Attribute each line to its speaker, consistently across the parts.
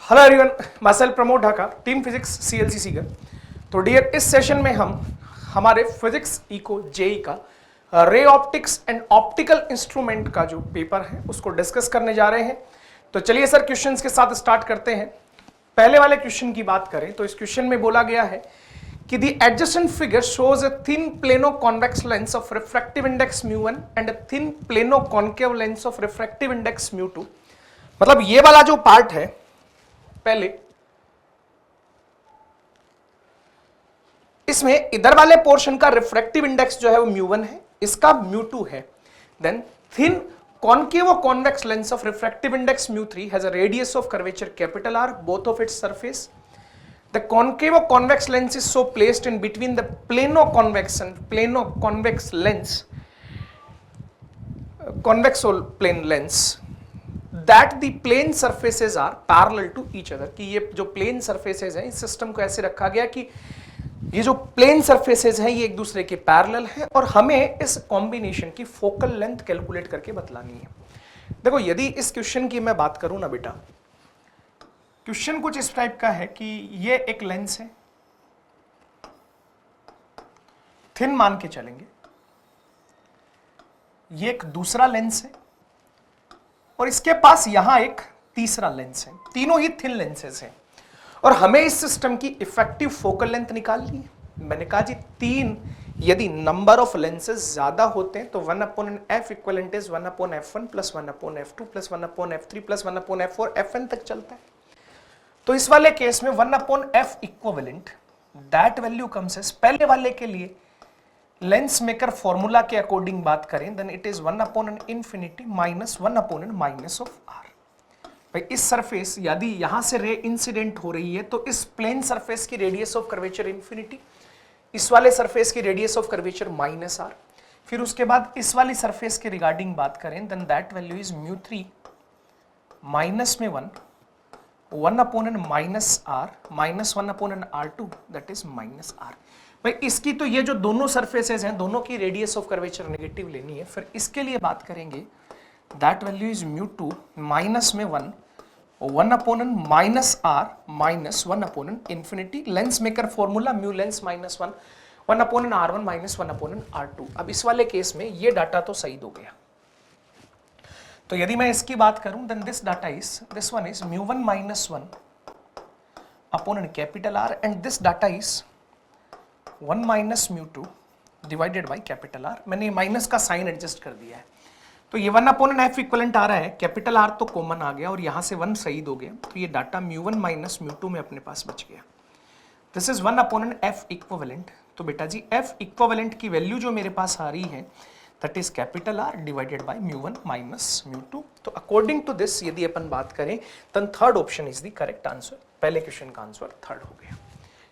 Speaker 1: Hello everyone, my self Pramod Dhaka, team physics CLC Seeger. तो dear, इस session में हम हमारे फिजिक्स इको जेई का ray optics and optical instrument का जो पेपर है उसको डिस्कस करने जा रहे हैं। तो चलिए सर, क्वेश्चंस के साथ स्टार्ट करते हैं। पहले वाले क्वेश्चन की बात करें तो इस क्वेश्चन में बोला गया है कि the adjacent figure shows a thin plano convex lens of refractive index μ1 and a thin plano concave lens of refractive index μ2। मतलब ये वाला जो पार्ट है, पहले इसमें इधर वाले पोर्शन का रिफ्रैक्टिव इंडेक्स जो है वो μ1 है, इसका μ2 है। Then thin concave convex lens of refractive index μ3 has a radius of curvature capital R, both of its surface. The concave convex lens is so placed in between the plano-convex and plano-convex lens, convex plane lens, that the plane surfaces are parallel to each other। कि ये जो plane surfaces हैं, इस system को ऐसे रखा गया कि ये जो प्लेन सरफेसेस हैं ये एक दूसरे के पैरेलल हैं और हमें इस कॉम्बिनेशन की फोकल लेंथ कैलकुलेट करके बतलानी है। देखो, यदि इस क्वेश्चन की मैं बात करूं ना बेटा, क्वेश्चन कुछ इस टाइप का है कि ये एक लेंस है, थिन मान के चलेंगे, ये एक दूसरा लेंस है और इसके पास यहां एक तीसरा लेंस है। तीनों ही थिन लेंसेज हैं और हमें इस सिस्टम की इफेक्टिव फोकल लेंथ निकालनी है। मैंने कहा जी, तीन यदि नंबर ऑफ लेंसेज ज्यादा होते हैं तो 1/f equivalent is 1/f1 plus 1/f2 plus 1/f3 plus 1/f4 fn तक चलता है। तो इस वाले केस में 1/f equivalent that value comes as, पहले वाले के लिए लेंस मेकर फॉर्मूला के अकॉर्डिंग बात करें then it is 1/∞ minus 1/n minus of r। भाई, इस सरफेस यदि यहां से रे इंसिडेंट हो रही है तो इस प्लेन सरफेस की रेडियस ऑफ कर्वेचर इन्फिनिटी, इस वाले सरफेस की radius of curvature minus R. फिर उसके बाद इस वाली सरफेस के रिगार्डिंग बात करें then that value is μ3 minus में 1/n minus R minus 1/n r2 that is minus R. भाई, इसकी तो ये जो दोनों सरफेसेस हैं दोनों की रेडियस ऑफ कर्वेचर नेगेटिव लेनी है। फिर इसके लिए बात करेंगे that value is μ2 माइनस में 1/n minus r minus 1/n infinity. Lens maker formula mu lens minus 1/n r1 minus 1/n r2। अब इस वाले केस में ये डाटा तो सही हो गया। तो यदि मैं इसकी बात करूं then this one is μ1 minus 1/n capital R and this data is 1 minus μ2 divided by capital R। मैंने माइनस का साइन एडजस्ट कर दिया है तो ये 1/f इक्वलेंट आ रहा है, कैपिटल R तो कॉमन आ गया और यहां से 1 शहीद हो गया तो ये डाटा μ1 माइनस μ2 में अपने पास बच गया। This is 1/f equivalent. तो बेटा जी, f इक्वलेंट की वैल्यू जो मेरे पास आ रही है that is capital R divided by μ1 minus μ2। तो अकॉर्डिंग टू दिस यदि अपन बात करें तो third option is the correct answer. पहले क्वेश्चन का आंसर थर्ड हो गया।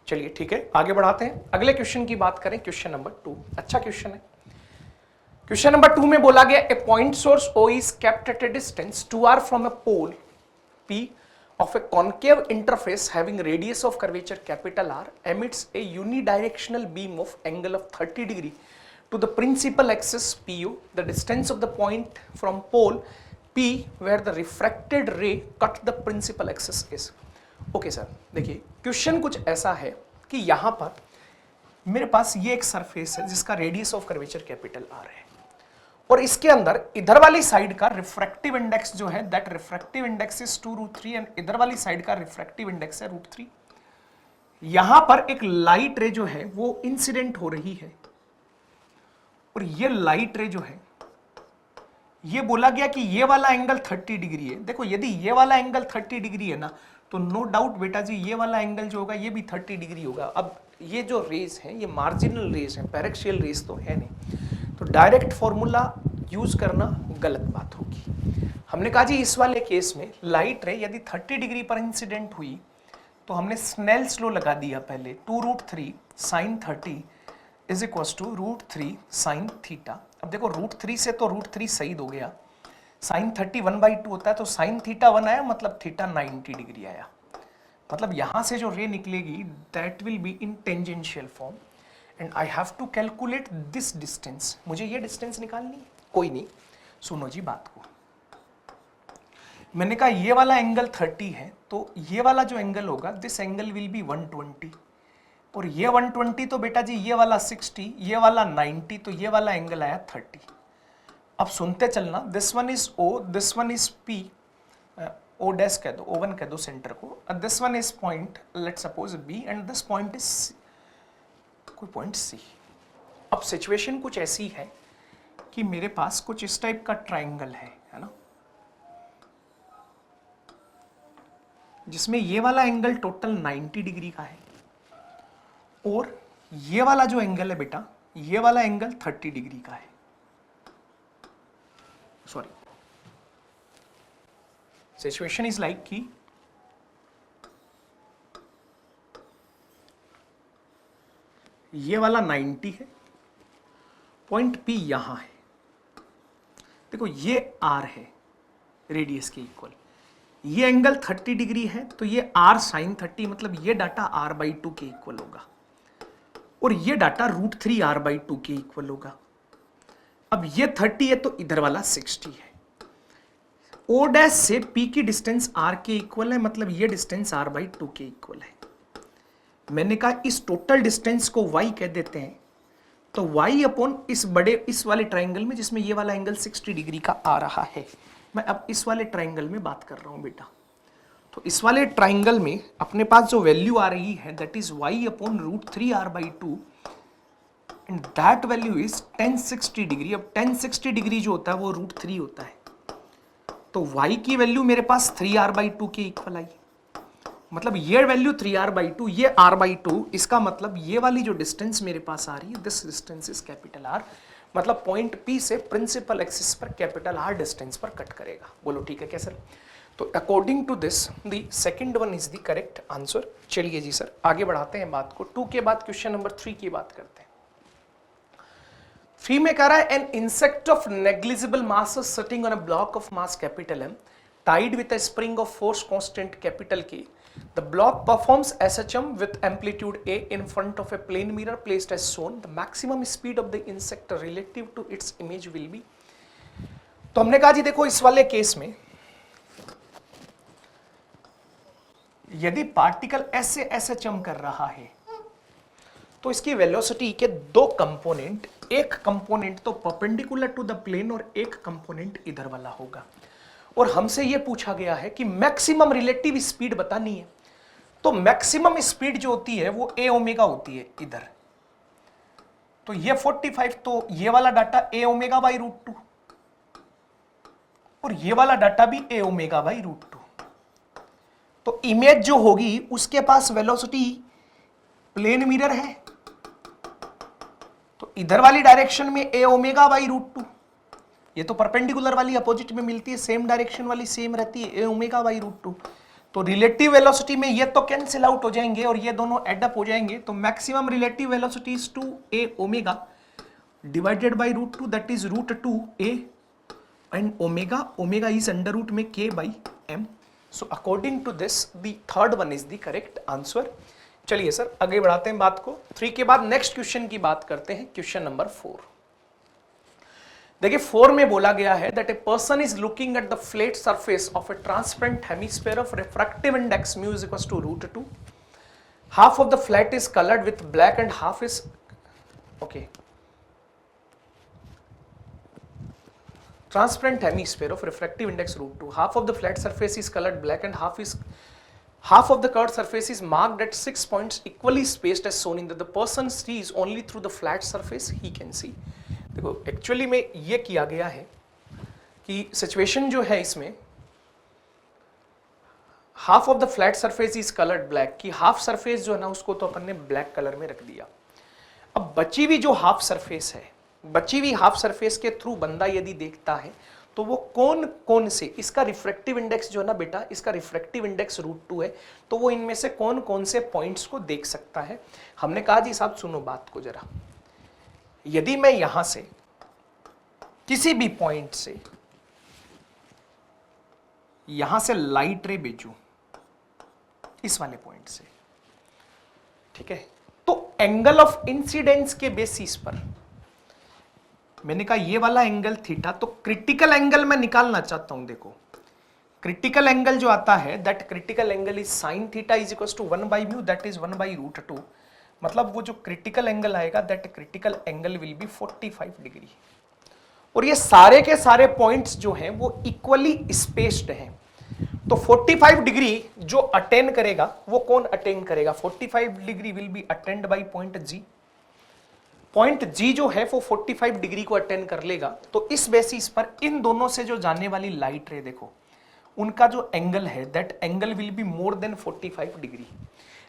Speaker 1: चलिए ठीक है, आगे बढ़ाते हैं। अगले क्वेश्चन की बात करें, क्वेश्चन नंबर 2। अच्छा क्वेश्चन है। क्वेश्चन नंबर 2 में बोला गया, a point source O is kept at a distance 2r from a pole P of a concave interface having radius of curvature capital R emits a unidirectional beam of angle of 30 degree to the principal axis PU. The distance of the point from pole P where the refracted ray cut the principal axis is. Okay sir, देखिए question कुछ ऐसा है कि यहां पर मेरे पास ये एक सरफेस है जिसका radius of curvature capital R है और इसके अंदर इधर वाली साइड का रिफ्रैक्टिव इंडेक्स जो है that refractive index is 2√3 and इधर वाली साइड का रिफ्रैक्टिव इंडेक्स है √3। यहां पर एक लाइट रे जो है वो इंसिडेंट हो रही है और ये लाइट रे जो है ये बोला गया कि ये वाला एंगल 30 डिग्री है। देखो, यदि ये वाला एंगल 30 डिग्री है ना तो नो डाउट बेटा जी ये वाला एंगल जो होगा ये भी 30 डिग्री होगा। अब ये जो रेज है ये मार्जिनल रेज है, पैरेक्सियल रेज तो है नहीं, तो डायरेक्ट फॉर्मूला यूज करना गलत बात होगी। हमने कहा जी इस वाले केस में लाइट रे यदि 30 डिग्री पर इंसिडेंट हुई तो हमने स्नेल्स लॉ लगा दिया पहले, 2√3 sin 30 is equal to √3 sin theta. अब देखो √3 से तो √3 शहीद हो गया, sin 30 1/2 होता है तो sin थीटा 1 आया, मतलब थीटा 90 डिग्री आया। मतलब यहां से जो रे निकलेगी that will be in tangential form and I have to calculate this distance. मुझे ये डिस्टेंस निकालनी है। कोई नहीं, सुनो जी बात को। मैंने कहा ये वाला एंगल 30 है, तो ये वाला जो एंगल होगा दिस एंगल विल बी 120, और ये 120 तो बेटा जी ये वाला 60, ये वाला 90, तो ये वाला एंगल आया 30। अब सुनते चलना, this one is O, this one is P, O dash कह दो, O1 कह दो सेंटर को, this one is point let suppose B and this point is कोई पॉइंट C। अब सिचुएशन कुछ ऐसी है कि मेरे पास कुछ इस टाइप का ट्राइंगल है ना, जिसमें ये वाला एंगल टोटल 90 डिग्री का है, और ये वाला जो एंगल है बेटा, ये वाला एंगल 30 डिग्री का है। सॉरी, सिचुएशन इज लाइक कि ये वाला 90 है, पॉइंट P यहां है, देखो ये R है रेडियस के इक्वल, ये एंगल 30 डिग्री है, तो ये R sin 30, मतलब ये डाटा R/2 के इक्वल होगा, और ये डाटा √3R/2 के इक्वल होगा। अब ये 30 है तो इधर वाला 60 है, O डैश से P की डिस्टेंस R के इक्वल है, मतलब ये डिस्टेंस R/2 के इक्वल है। मैंने कहा इस टोटल डिस्टेंस को Y कह देते हैं, तो Y अपॉन इस वाले ट्राइंगल में जिसमें ये वाला एंगल 60 डिग्री का आ रहा है, मैं अब इस वाले ट्राइंगल में बात कर रहा हूं बेटा। तो इस वाले ट्राइंगल में अपने पास जो वैल्यू आ रही है that is Y upon √3R/2 and that value is 1060 degree. अब 1060 डिग्री जो होता है वो √3 होता है, तो Y की वैल्यू मेरे पास 3R/2 के इक्वल आई, मतलब ये वैल्यू 3R/2, ये R/2, इसका मतलब ये वाली जो डिस्टेंस मेरे पास आ रही है this distance is capital R, मतलब पॉइंट P से प्रिंसिपल एक्सिस पर कैपिटल R डिस्टेंस पर कट करेगा। बोलो ठीक है क्या सर? तो according to this the second one is the correct answer. चलिए जी सर आगे बढ़ाते हैं बात को। 2 के बाद क्वेश्चन नंबर 3 की बात करते हैं। 3 में कह रहा है an insect of negligible mass sitting on a block of mass capital M tied with a spring of force constant capital K. The block performs SHM with amplitude A in front of a plane mirror placed as shown. The maximum speed of the insect relative to its image will be. तो हमने कहा जी देखो इस वाले case में यदि particle ऐसे SHM कर रहा है तो इसकी वेलोसिटी के 2 कंपोनेंट, एक कंपोनेंट तो परपेंडिकुलर टू द प्लेन और एक कंपोनेंट इधर वाला होगा, और हमसे यह पूछा गया है कि मैक्सिमम रिलेटिव स्पीड बतानी है। तो मैक्सिमम स्पीड जो होती है वो a ओमेगा होती है इधर, तो ये 45, तो ये वाला डाटा a ओमेगा बाई √2 और ये वाला डाटा भी a ओमेगा बाई √2। तो इमेज जो होगी उसके पास वेलोसिटी प्लेन मिरर है, तो इधर वाली डायरेक्शन में a ओमेगा बाई √2, ये तो परपेंडिकुलर वाली अपोजिट में मिलती है, सेम डायरेक्शन वाली सेम रहती है, a ओमेगा बाई √2। तो रिलेटिव वेलोसिटी में ये तो कैंसिल आउट हो जाएंगे और ये दोनों एडअप हो जाएंगे, तो maximum relative velocity is 2a omega divided by √2 that is √2a and omega is under root में k बाई m। So according to this the third one is the correct answer. चलिए सर आगे बढ़ाते हैं बात को। 3 के बाद नेक्स्ट क्वेश्चन की बात करते हैं, क्वेश्चन नंबर 4। देखिए 4 में बोला गया है that a person is looking at the flat surface of a transparent hemisphere of refractive index mu is equals to √2। Half of the flat is coloured with black and half is okay transparent hemisphere of refractive index √2. Half of the flat surface is colored black and half of the curved surface is marked at 6 points equally spaced as shown in that the person sees only through the flat surface he can see. देखो actually में ये किया गया है कि situation जो है इसमें half of the flat surface is coloured black, की हाफ सरफेस जो है ना उसको तो अपन ने ब्लैक कलर में रख दिया। अब बची हुई जो हाफ सरफेस है, बची हुई हाफ सरफेस के थ्रू बंदा यदि देखता है तो वो कौन कौन से, इसका रिफ्रैक्टिव इंडेक्स जो है ना बेटा, इसका रिफ्रैक्टिव इंडेक्स √2 है, तो वो इनमें से कौन कौन से पॉइंट्स को देख सकता है। हमने कहा जी साहब सुनो बात को जरा, यदि मैं यहां से किसी भी पॉइंट से यहां से लाइट रे भेजूं इस वाले पॉइंट से, ठीक है, तो एंगल ऑफ इंसिडेंस के बेसिस पर मैंने कहा ये वाला एंगल थीटा, तो क्रिटिकल एंगल मैं निकालना चाहता हूं। देखो क्रिटिकल एंगल जो आता है that critical angle is sine theta is equal to 1/μ that is 1/√2। मतलब वो जो क्रिटिकल एंगल आएगा that critical angle will be 45 degree. और ये सारे के सारे पॉइंट्स जो हैं वो इक्वली स्पेस्ड हैं। तो 45 डिग्री जो अटेन करेगा वो कौन अटेन करेगा? 45 degree will be attend by point G. Point G जो है वो 45 डिग्री को अटेंड कर लेगा। तो इस बेसिस पर इन दोनों से जो जाने वाली लाइट रे देखो उनका जो एंगल है that angle will be more than 45 degree.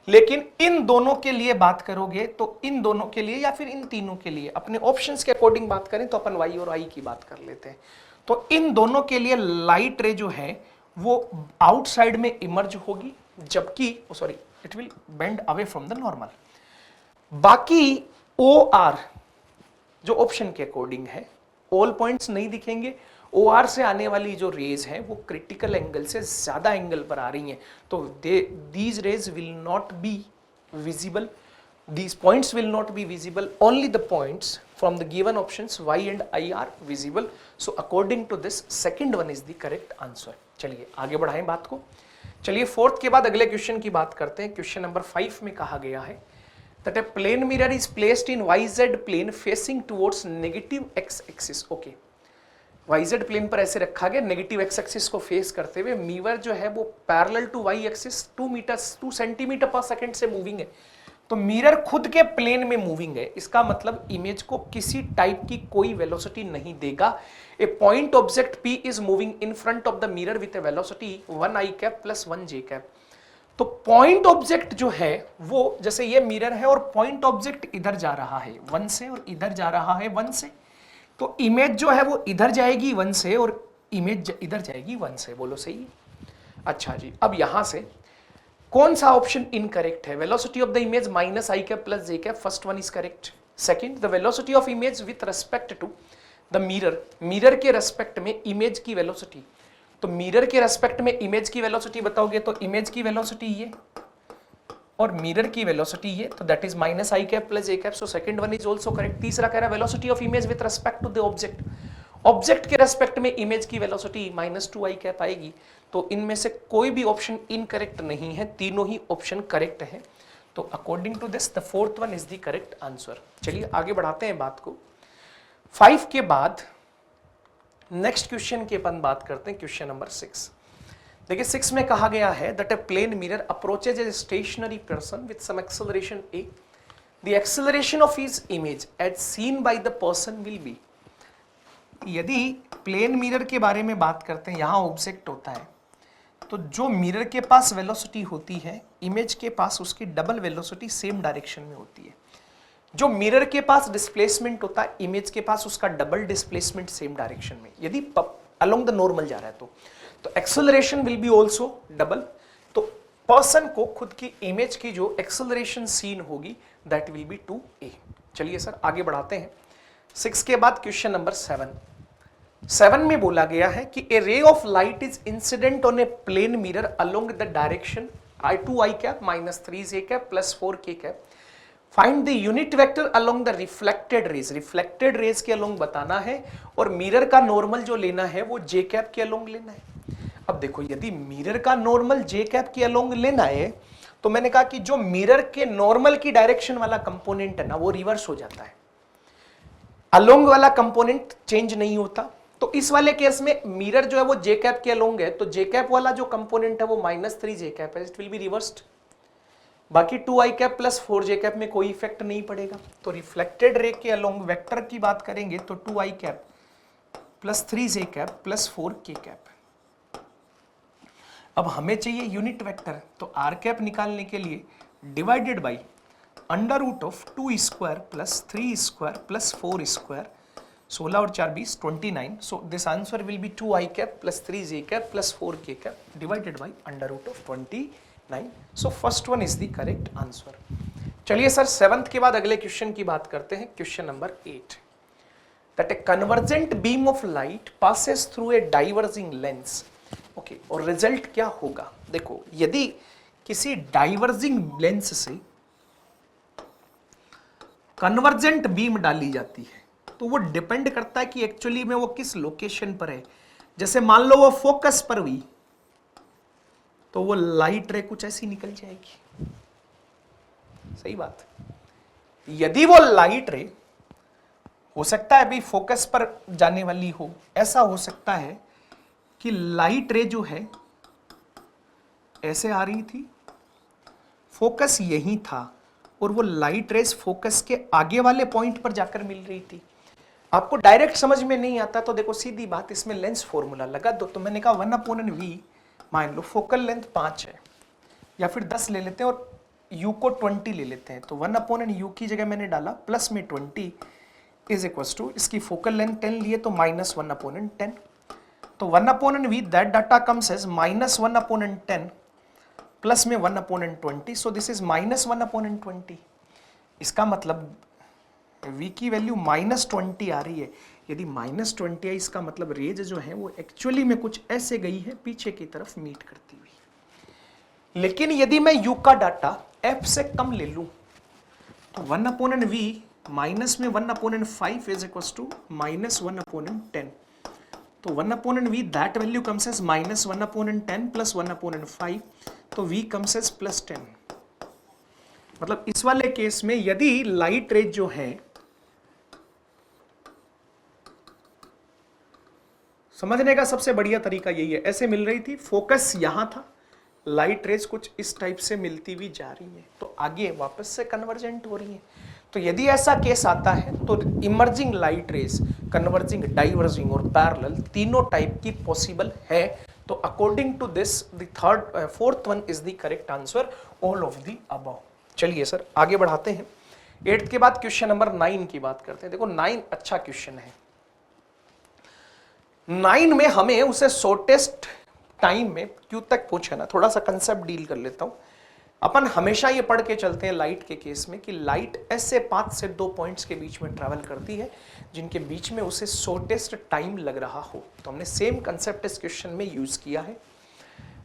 Speaker 1: लेकिन इन दोनों के लिए बात करोगे तो इन दोनों के लिए या फिर इन तीनों के लिए अपने ऑप्शंस के अकॉर्डिंग बात करें तो अपन वाई और आई की बात कर लेते हैं। तो इन दोनों के लिए लाइट रे जो है वो आउटसाइड में इमर्ज होगी, जबकि sorry it will bend away from the normal. बाकी ओ आर जो ऑप्शन के अकॉर्डिंग है ऑल पॉइंट्स नहीं दिखेंगे। ओ आर से आने वाली जो रेज है वो क्रिटिकल एंगल से ज्यादा एंगल पर आ रही हैं, तो these raise will not be visible, these points will not be visible, only the points from the given options y and I are visible. So according to this second one is the correct answer. चलिए आगे बढ़ाएं बात को। चलिए fourth के बाद अगले question की बात करते हैं। क्वेश्चन नंबर 5 में कहा गया है that a plane mirror is placed in YZ plane facing towards negative x axis. Okay, YZ plane पर ऐसे रखा गया, नेगेटिव x एक्सिस को फेस करते हुए मिरर जो है वो parallel to y axis 2 centimetre पर सेकंड से मूविंग है। तो मिरर खुद के प्लेन में मूविंग है, इसका मतलब इमेज को किसी टाइप की कोई वेलोसिटी नहीं देगा। A point object P is moving in front of the mirror with a velocity 1i cap plus 1j cap. तो पॉइंट ऑब्जेक्ट जो है वो जैसे ये मिरर है और पॉइंट ऑब्जेक्ट इधर जा रहा है 1 से और इधर जा रहा है 1 से, तो इमेज जो है वो इधर जाएगी 1 से और इमेज इधर जाएगी 1 से। बोलो सही? अच्छा जी, अब यहां से कौन सा ऑप्शन इनकरेक्ट है? Velocity of the image minus I cap plus J cap, first one is correct. Second, the velocity of image with respect to the mirror, mirror के रेस्पेक्ट में इमेज की वेलोसिटी। तो मिरर के respect में image की velocity बताओगे तो image की वेलोसिटी ये और मिरर की वेलोसिटी ये, तो that is minus I cap plus J cap. So second one is also correct. तीसरा कह रहा है velocity of image with respect to the object, object के रेस्पेक्ट में इमेज की वेलोसिटी -2i कैप आएगी। तो इनमें से कोई भी ऑप्शन इनकरेक्ट नहीं है, तीनों ही ऑप्शन करेक्ट है। तो according to this the fourth one is the correct answer. चलिए आगे बढ़ाते हैं बात को। 5 के बाद नेक्स्ट क्वेश्चन के अपन बात करते हैं, क्वेश्चन नंबर 6। देखिए 6 में कहा गया है that a plane mirror approaches a stationary person with some acceleration a, the acceleration of his image as seen by the person will be. यदि प्लेन मिरर के बारे में बात करते हैं, यहां ऑब्जेक्ट होता है, तो जो मिरर के पास वेलोसिटी होती है इमेज के पास उसकी डबल वेलोसिटी सेम डायरेक्शन में होती है। जो मिरर के पास डिस्प्लेसमेंट होता है इमेज के पास उसका डबल डिस्प्लेसमेंट सेम डायरेक्शन में, यदि अलोंग द नॉर्मल जा रहा है तो acceleration will be also double. तो पर्सन को खुद की इमेज की जो एक्सेलरेशन सीन होगी दैट विल बी 2a। चलिए सर आगे बढ़ाते हैं। 6 के बाद क्वेश्चन नंबर 7 में बोला गया है कि a ray of light is incident on a plane mirror along the direction i2i cap -3j cap plus 4k cap. Find the unit vector along the reflected rays, reflected rays के along बताना है और mirror का normal जो लेना है वो जे cap के अलोंग लेना है। अब देखो यदि मिरर का नॉर्मल जे कैप के अलोंग लेना है तो मैंने कहा कि जो मिरर के नॉर्मल की डायरेक्शन वाला कंपोनेंट है ना वो रिवर्स हो जाता है, अलोंग वाला कंपोनेंट चेंज नहीं होता। तो इस वाले केस में मिरर जो है वो जे कैप के अलोंग है, तो जे कैप वाला जो कंपोनेंट है वो -3j कैप है, इट विल बी रिवर्स्ड। बाकी 2i cap plus 4j cap में कोई इफेक्ट नहीं पड़ेगा। तो रिफ्लेक्टेड रे के अलोंग वेक्टर की बात करेंगे तो 2i cap plus 3j cap plus 4k cap. अब हमें चाहिए यूनिट वेक्टर, तो r कैप निकालने के लिए divided by √2 square plus 3 square plus 4 square, 16 और 4 20 29। So this answer will be 2i cap plus 3j cap plus 4k cap divided by √29। So first one is the correct answer. चलिए sir 7th के बाद अगले question की बात करते हैं, question number 8। That A convergent beam of light passes through a diverging lens. Okay, और result क्या होगा? देखो यदि किसी डाइवर्जिंग लेंस से कन्वर्जेंट बीम डाली जाती है तो वो डिपेंड करता है कि एक्चुअली में वो किस लोकेशन पर है। जैसे मान लो वो फोकस पर हुई तो वो लाइट रे कुछ ऐसी निकल जाएगी। सही बात। यदि वो लाइट रे हो सकता है अभी फोकस पर जाने वाली हो, ऐसा हो सकता है कि लाइट रे जो है ऐसे आ रही थी, फोकस यही था और वो लाइट रेस फोकस के आगे वाले पॉइंट पर जाकर मिल रही थी। आपको डायरेक्ट समझ में नहीं आता तो देखो सीधी बात, इसमें लेंस फॉर्मूला लगा दो। तो मैंने कहा 1/v, मान लो फोकल लेंथ 5 है या फिर 10 ले लेते हैं और u को 20 ले लेते हैं, तो 1/u की जगह मैंने डाला प्लस में 20 इज इक्वल टू, इसकी फोकल लेंथ 10 लिए तो -1/10। तो 1/v that data comes as -1/10 plus में 1/20, सो दिस इज -1/20। इसका मतलब v की वैल्यू -20 आ रही है। यदि -20 है इसका मतलब रेज जो है वो एक्चुअली में कुछ ऐसे गई है पीछे की तरफ मीट करती हुई। लेकिन यदि मैं u का डाटा f से कम ले लूं तो 1/v माइनस में 1/5 इज इक्वल टू -1/10। तो 1/v that value comes as -1/10 plus 1/5, तो v कम्स एज +10। मतलब इस वाले केस में यदि लाइट रेज जो है, समझने का सबसे बढ़िया तरीका यही है, ऐसे मिल रही थी, फोकस यहां था, लाइट रेज कुछ इस टाइप से मिलती हुई जा रही है, तो आगे वापस से कन्वर्जेंट हो रही है। तो यदि ऐसा केस आता है तो emerging light rays converging, diverging और पैरेलल तीनों टाइप की पॉसिबल है। तो according to this the fourth one is the correct answer, all of the above. चलिए सर आगे बढ़ाते हैं। 8th के बाद क्वेश्चन नंबर 9 की बात करते हैं। देखो 9 अच्छा क्वेश्चन है। 9 में हमें उसे शॉर्टेस्ट टाइम में क्यों तक पहुंचना, थोड़ा सा कंसेप्ट डील कर लेता हूं। अपन हमेशा ये पढ़ के चलते हैं लाइट के केस में कि लाइट ऐसे 5 से 2 पॉइंट्स के बीच में ट्रैवल करती है जिनके बीच में उसे शॉर्टेस्ट टाइम लग रहा हो। तो हमने सेम कंसेप्ट इस क्वेश्चन में यूज किया है।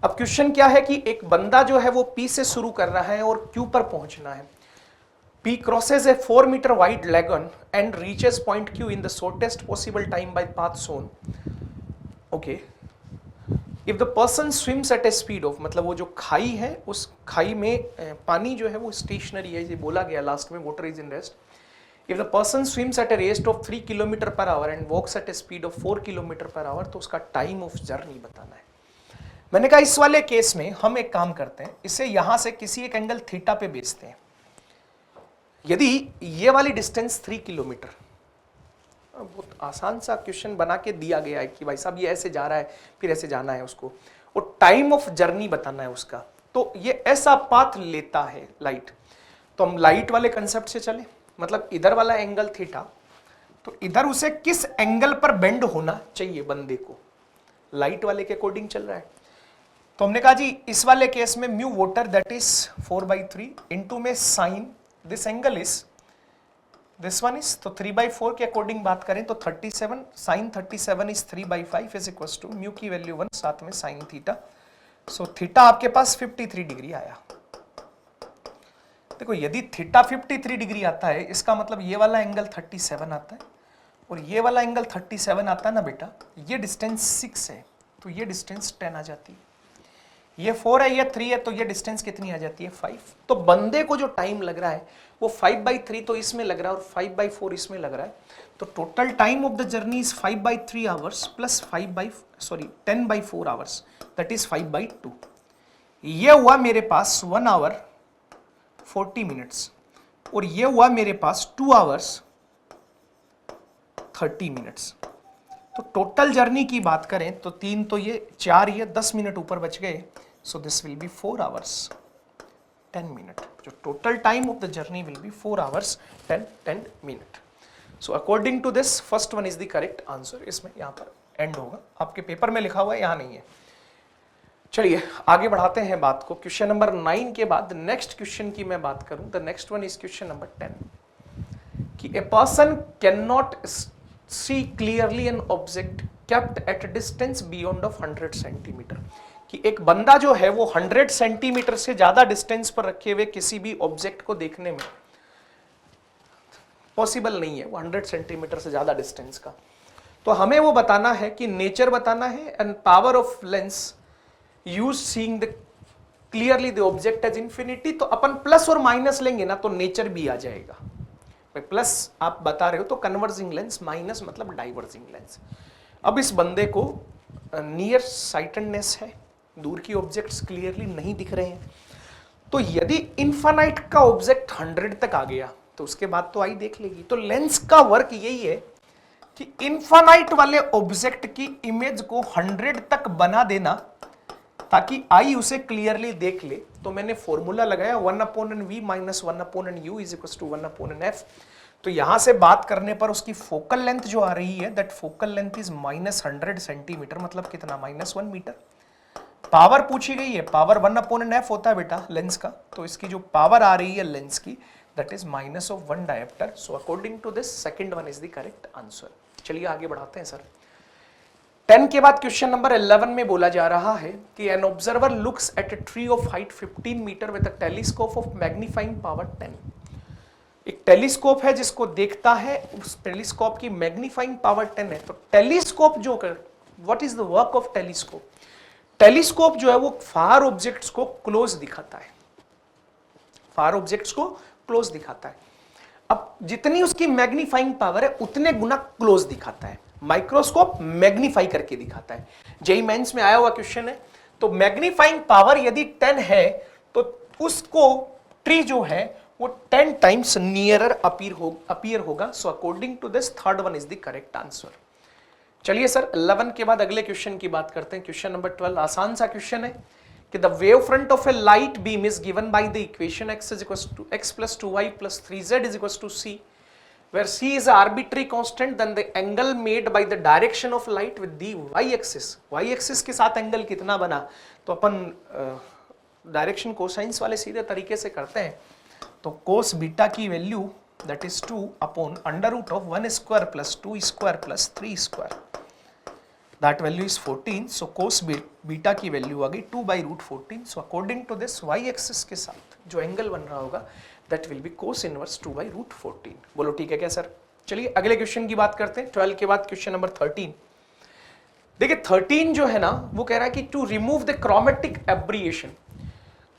Speaker 1: अब क्वेश्चन क्या है कि एक बंदा जो है वो P से शुरू कर रहा है और Q पर पहुंचना है। P crosses a 4 meter wide lagoon and reaches point Q in the shortest possible time by path shown. Okay. If the person swims at a speed of, मतलब वो जो खाई है उस खाई में पानी जो है वो स्टेशनरी है, ये बोला गया लास्ट में, water is in rest. If the person swims at a rate of 3 km/h and walks at a speed of 4 km/h, तो उसका टाइम ऑफ जर्नी बताना है। मैंने कहा इस वाले केस में हम एक काम करते हैं, इसे यहां से किसी एक एंगल थीटा पे बेचते हैं। यदि ये वाली डिस्टेंस 3 किलोमीटर, बहुत आसान सा क्वेश्चन बना के दिया गया है कि भाई साहब ये ऐसे जा रहा है फिर ऐसे जाना है उसको, और टाइम ऑफ जर्नी बताना है उसका, तो ये ऐसा पाथ लेता है लाइट। तो हम लाइट वाले कंसेप्ट से चले, मतलब इधर वाला एंगल थीटा, तो इधर उसे किस एंगल पर बेंड होना चाहिए बंदे को, लाइट वाले के अकॉर्डिंग चल रहा है। तो हमने कहा जी इस वाले केस में mu water that is 4/3 into में sine this angle is this one is, तो 3/4 के अकॉर्डिंग बात करें तो 37 sine 37 is 3/5 is equal to mu की वैल्यू 1 साथ में साइन थीटा। सो थीटा आपके पास 53 डिग्री आया। देखो यदि थीटा 53 डिग्री आता है इसका मतलब ये वाला एंगल 37 आता है और ये वाला एंगल 37 आता है ना बेटा, ये डिस्टेंस 6 है तो ये डिस्टेंस 10 आ जाती है, ये 4 है ये 3 है तो ये डिस्टेंस कितनी आ जाती है 5। तो बंदे को जो टाइम लग रहा है वो 5/3 तो इसमें लग रहा है और 5/4 इसमें लग रहा है, तो total time of the journey is 5/3 hours plus 10/4 hours that is 5/2। ये हुआ मेरे पास 1 आवर 40 मिनट्स और ये हुआ मेरे पास 2 आवर्स 30 मिनट्स। तो टोटल जर्नी की बात करें तो 3 तो ये 4 ये 10 मिनट ऊपर बच गए, so this will be 4 hours 10 minute. जो total time of the journey will be 4 hours 10 minute. So according to this first one is the correct answer. इसमें यहां पर एंड होगा, आपके पेपर में लिखा हुआ है यहां नहीं है। चलिए आगे बढ़ाते हैं बात को। क्वेश्चन नंबर 9 के बाद नेक्स्ट क्वेश्चन की मैं बात करूं, the next one is question number 10 कि a person can not see clearly an object kept at a distance beyond of 100 centimetre, कि एक बंदा जो है वो 100 सेंटीमीटर से ज्यादा डिस्टेंस पर रखे हुए किसी भी ऑब्जेक्ट को देखने में पॉसिबल नहीं है, वो 100 सेंटीमीटर से ज्यादा डिस्टेंस का। तो हमें वो बताना है कि नेचर बताना है and power of lens use seeing the clearly the object as infinity, तो अपन प्लस और माइनस लेंगे ना तो नेचर भी आ जाएगा। प्लस आप बता रहे हो तो कन्वर्जिंग लेंस, माइनस मतलब डाइवर्जिंग लेंस। अब इस बंदे को नियर साइटेडनेस है, दूर की ऑब्जेक्ट्स क्लियरली नहीं दिख रहे हैं, तो यदि इनफाइनाइट का ऑब्जेक्ट 100 तक आ गया तो उसके बाद तो आई देख लेगी। तो लेंस का वर्क यही है कि इनफाइनाइट वाले ऑब्जेक्ट की इमेज को 100 तक बना देना ताकि आई उसे क्लियरली देख ले। तो मैंने फॉर्मूला लगाया 1/v minus 1/u is equal to 1/f। तो यहां से बात करने पर उसकी फोकल लेंथ जो आ रही है that focal length is -100 centimetre, मतलब कितना, -1 मीटर। पावर पूछी गई है, पावर 1/f होता है बेटा लेंस का, तो इसकी जो पावर आ रही है लेंस की that is -1 dioptre. So according to this second one is the correct answer. चलिए आगे बढ़ाते हैं सर। 10 के बाद क्वेश्चन नंबर 11 में बोला जा रहा है कि an observer looks at a tree of height 15 metre with a telescope of magnifying power 10। एक टेलीस्कोप है जिसको देखता है, उस टेलीस्कोप की मैग्नीफाइंग पावर 10 है। तो टेलीस्कोप जो कर, what is the work of telescope? Telescope जो है वो फार ऑब्जेक्ट्स को क्लोज दिखाता है, फार ऑब्जेक्ट्स को क्लोज दिखाता है। अब जितनी उसकी मैग्नीफाइंग पावर है उतने गुना क्लोज दिखाता है। माइक्रोस्कोप मैग्नीफाई करके दिखाता है। जेई मेंस में आया हुआ क्वेश्चन है। तो मैग्नीफाइंग पावर यदि 10 है तो उसको ट्री जो है वो 10 टाइम्स नियरर अपीयर होगा। So according to this third one is the correct answer. चलिए सर 11 के बाद अगले क्वेश्चन की बात करते हैं। क्वेश्चन नंबर 12 आसान सा क्वेश्चन है कि the wave front of A light beam is given by the equation x plus 2y plus 3z is equals to c, where c is an arbitrary constant, then the angle made by the direction of light with the y axis, y axis के साथ angle कितना बना, तो अपन direction cosines वाले सीधे तरीके से करते हैं। तो कोस बीटा की value that is 2 upon under root of 1 square plus 2 square plus 3 square, that value is 14। So cos beta की वैल्यू आ गई 2/√14। So according to this y axis के साथ जो एंगल बन रहा होगा that will be cos inverse 2/√14। बोलो ठीक है क्या सर? चलिए अगले क्वेश्चन की बात करते हैं। 12 के बाद क्वेश्चन नंबर 13। देखिए 13 जो है ना वो कह रहा है कि to remove the chromatic aberration.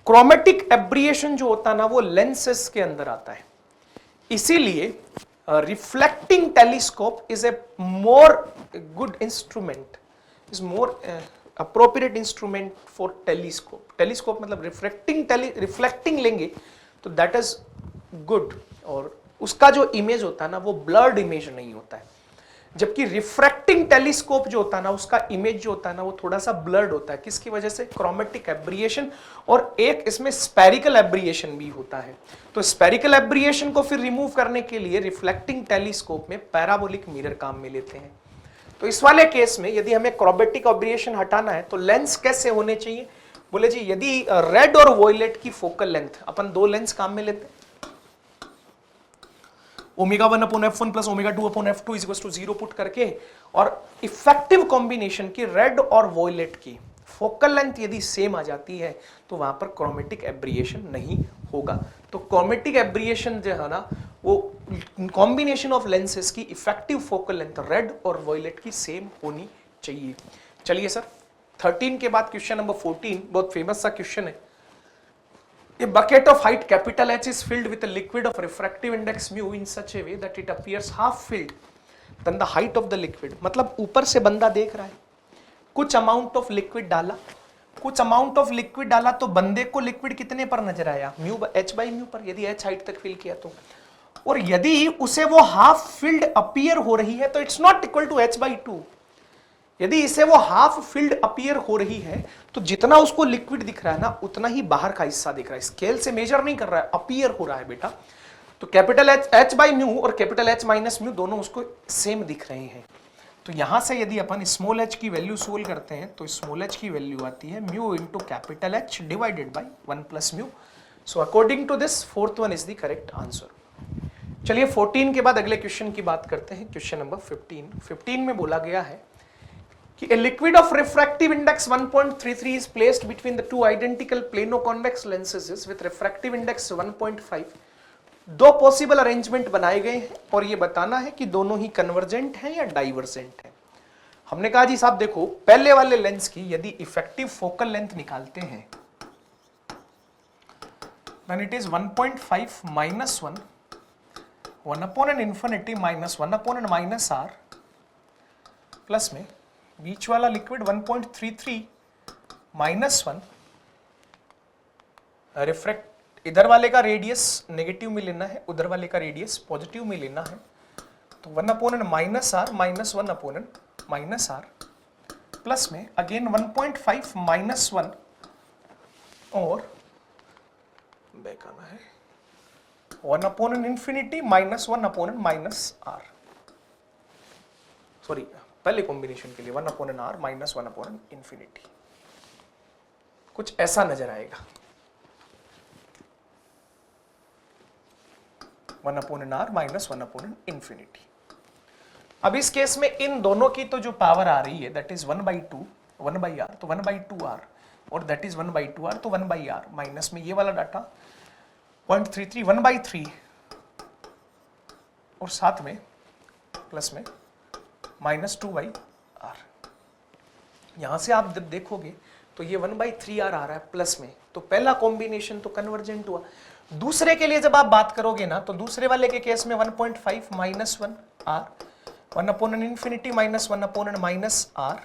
Speaker 1: Chromatic aberration जो होता है ना वो लेंसेस के अंदर आता है, इसीलिए reflecting telescope is a more good instrument, is more appropriate instrument for telescope. Telescope मतलब रिफ्लेक्टिंग लेंगे तो दैट इज गुड, और उसका जो इमेज होता है ना वो ब्लर्ड इमेज नहीं होता है, जबकि रिफ्रैक्टिंग टेलीस्कोप जो होता है ना उसका इमेज जो होता है ना वो थोड़ा सा ब्लर्ड होता है। किसकी वजह से? क्रोमेटिक एब्रिएशन, और एक इसमें स्पेरिकल एब्रिएशन भी होता है। तो स्पेरिकल एब्रिएशन को फिर रिमूव करने के लिए रिफ्लेक्टिंग टेलीस्कोप में पैराबोलिक मिरर काम में लेते हैं। तो इस वाले केस में यदि हमें क्रोमेटिक एब्रिएशन हटाना है तो लेंस कैसे होने चाहिए? बोले जी यदि रेड और वॉयलेट की फोकल लेंथ, अपन दो लेंस काम में लेते हैं, ω1/f1 plus ω2/f2 is equal to 0 put करके, और इफेक्टिव कॉम्बिनेशन की रेड और वॉयलेट की फोकल लेंथ यदि सेम आ जाती है तो वहां पर क्रोमेटिक एब्रिएशन नहीं होगा। तो क्रोमेटिक एब्रिएशन जो है ना वो कॉम्बिनेशन ऑफ लेंसेस की इफेक्टिव फोकल लेंथ रेड और वॉयलेट की सेम होनी चाहिए। चलिए सर 13 के बाद क्वेश्चन नंबर 14, बहुत फेमस सा क्वेश्चन है। A bucket of height capital H is filled with a liquid of refractive index mu in such a way that it appears half filled than the height of the liquid। मतलब ऊपर से बंदा देख रहा है, कुछ amount of liquid डाला, कुछ अमाउंट ऑफ लिक्विड डाला तो बंदे को लिक्विड कितने पर नजर आया? h/mu पर, यदि h हाइट तक फिल किया तो। और यदि उसे वो हाफ फिल्ड अपीयर हो रही है तो it's not equal to h/2। यदि इसे वो हाफ फिल्ड अपीयर हो रही है तो जितना उसको लिक्विड दिख रहा है ना उतना ही बाहर का हिस्सा दिख रहा है। स्केल से मेजर नहीं कर रहा है, अपीयर हो रहा है बेटा। तो कैपिटल h/mu और कैपिटल h-mu दोनों उसको सेम दिख रहे हैं। तो यहां से यदि अपन स्मॉल h की वैल्यू सोल्व करते हैं तो स्मॉल h की वैल्यू आती है mu into capital H divided by 1 plus mu. So according to this fourth one is the correct answer. चलिए 14 के बाद अगले क्वेश्चन की बात करते हैं। क्वेश्चन नंबर 15 में बोला गया है कि a liquid of refractive index 1.33 is placed between the two identical plano-convex lenses with refractive index 1.5। दो पॉसिबल अरेंजमेंट बनाए गए हैं और ये बताना है कि दोनों ही कन्वर्जेंट हैं या डाइवर्जेंट हैं। हमने कहा जी साहब देखो पहले वाले लेंस की यदि इफेक्टिव फोकल लेंथ निकालते हैं then it is 1.5 minus 1 upon an infinity minus 1 upon an minus r plus में बीच वाला लिक्विड 1.33 माइनस 1 रिफ्रैक्ट, इधर वाले का रेडियस नेगेटिव में लेना है, उधर वाले का रेडियस पॉजिटिव में लेना है, तो 1 upon n minus R minus 1 upon n minus R plus में अगेन 1.5 माइनस 1 और बैक आना है 1 upon n infinity minus 1 upon n minus R, sorry पहले कॉम्बिनेशन के लिए 1 upon n R minus 1 upon n infinity, कुछ ऐसा नजर आएगा 1 upon n R minus 1 upon n infinity. अब इस केस में इन दोनों की तो जो पावर आ रही है दैट इज 1/2 1/r, तो 1/2r और दैट इज 1/2r, तो 1/r माइनस में ये वाला डाटा 0.33 1/3 और साथ में प्लस में माइनस 2/r। यहां से आप जब देखोगे तो ये 1/3r आ रहा है प्लस में, तो पहला कॉम्बिनेशन तो कन्वर्जेंट हुआ। दूसरे के लिए जब आप बात करोगे ना, तो दूसरे वाले के केस में 1.5 minus 1r 1 upon n infinity minus 1 upon n minus r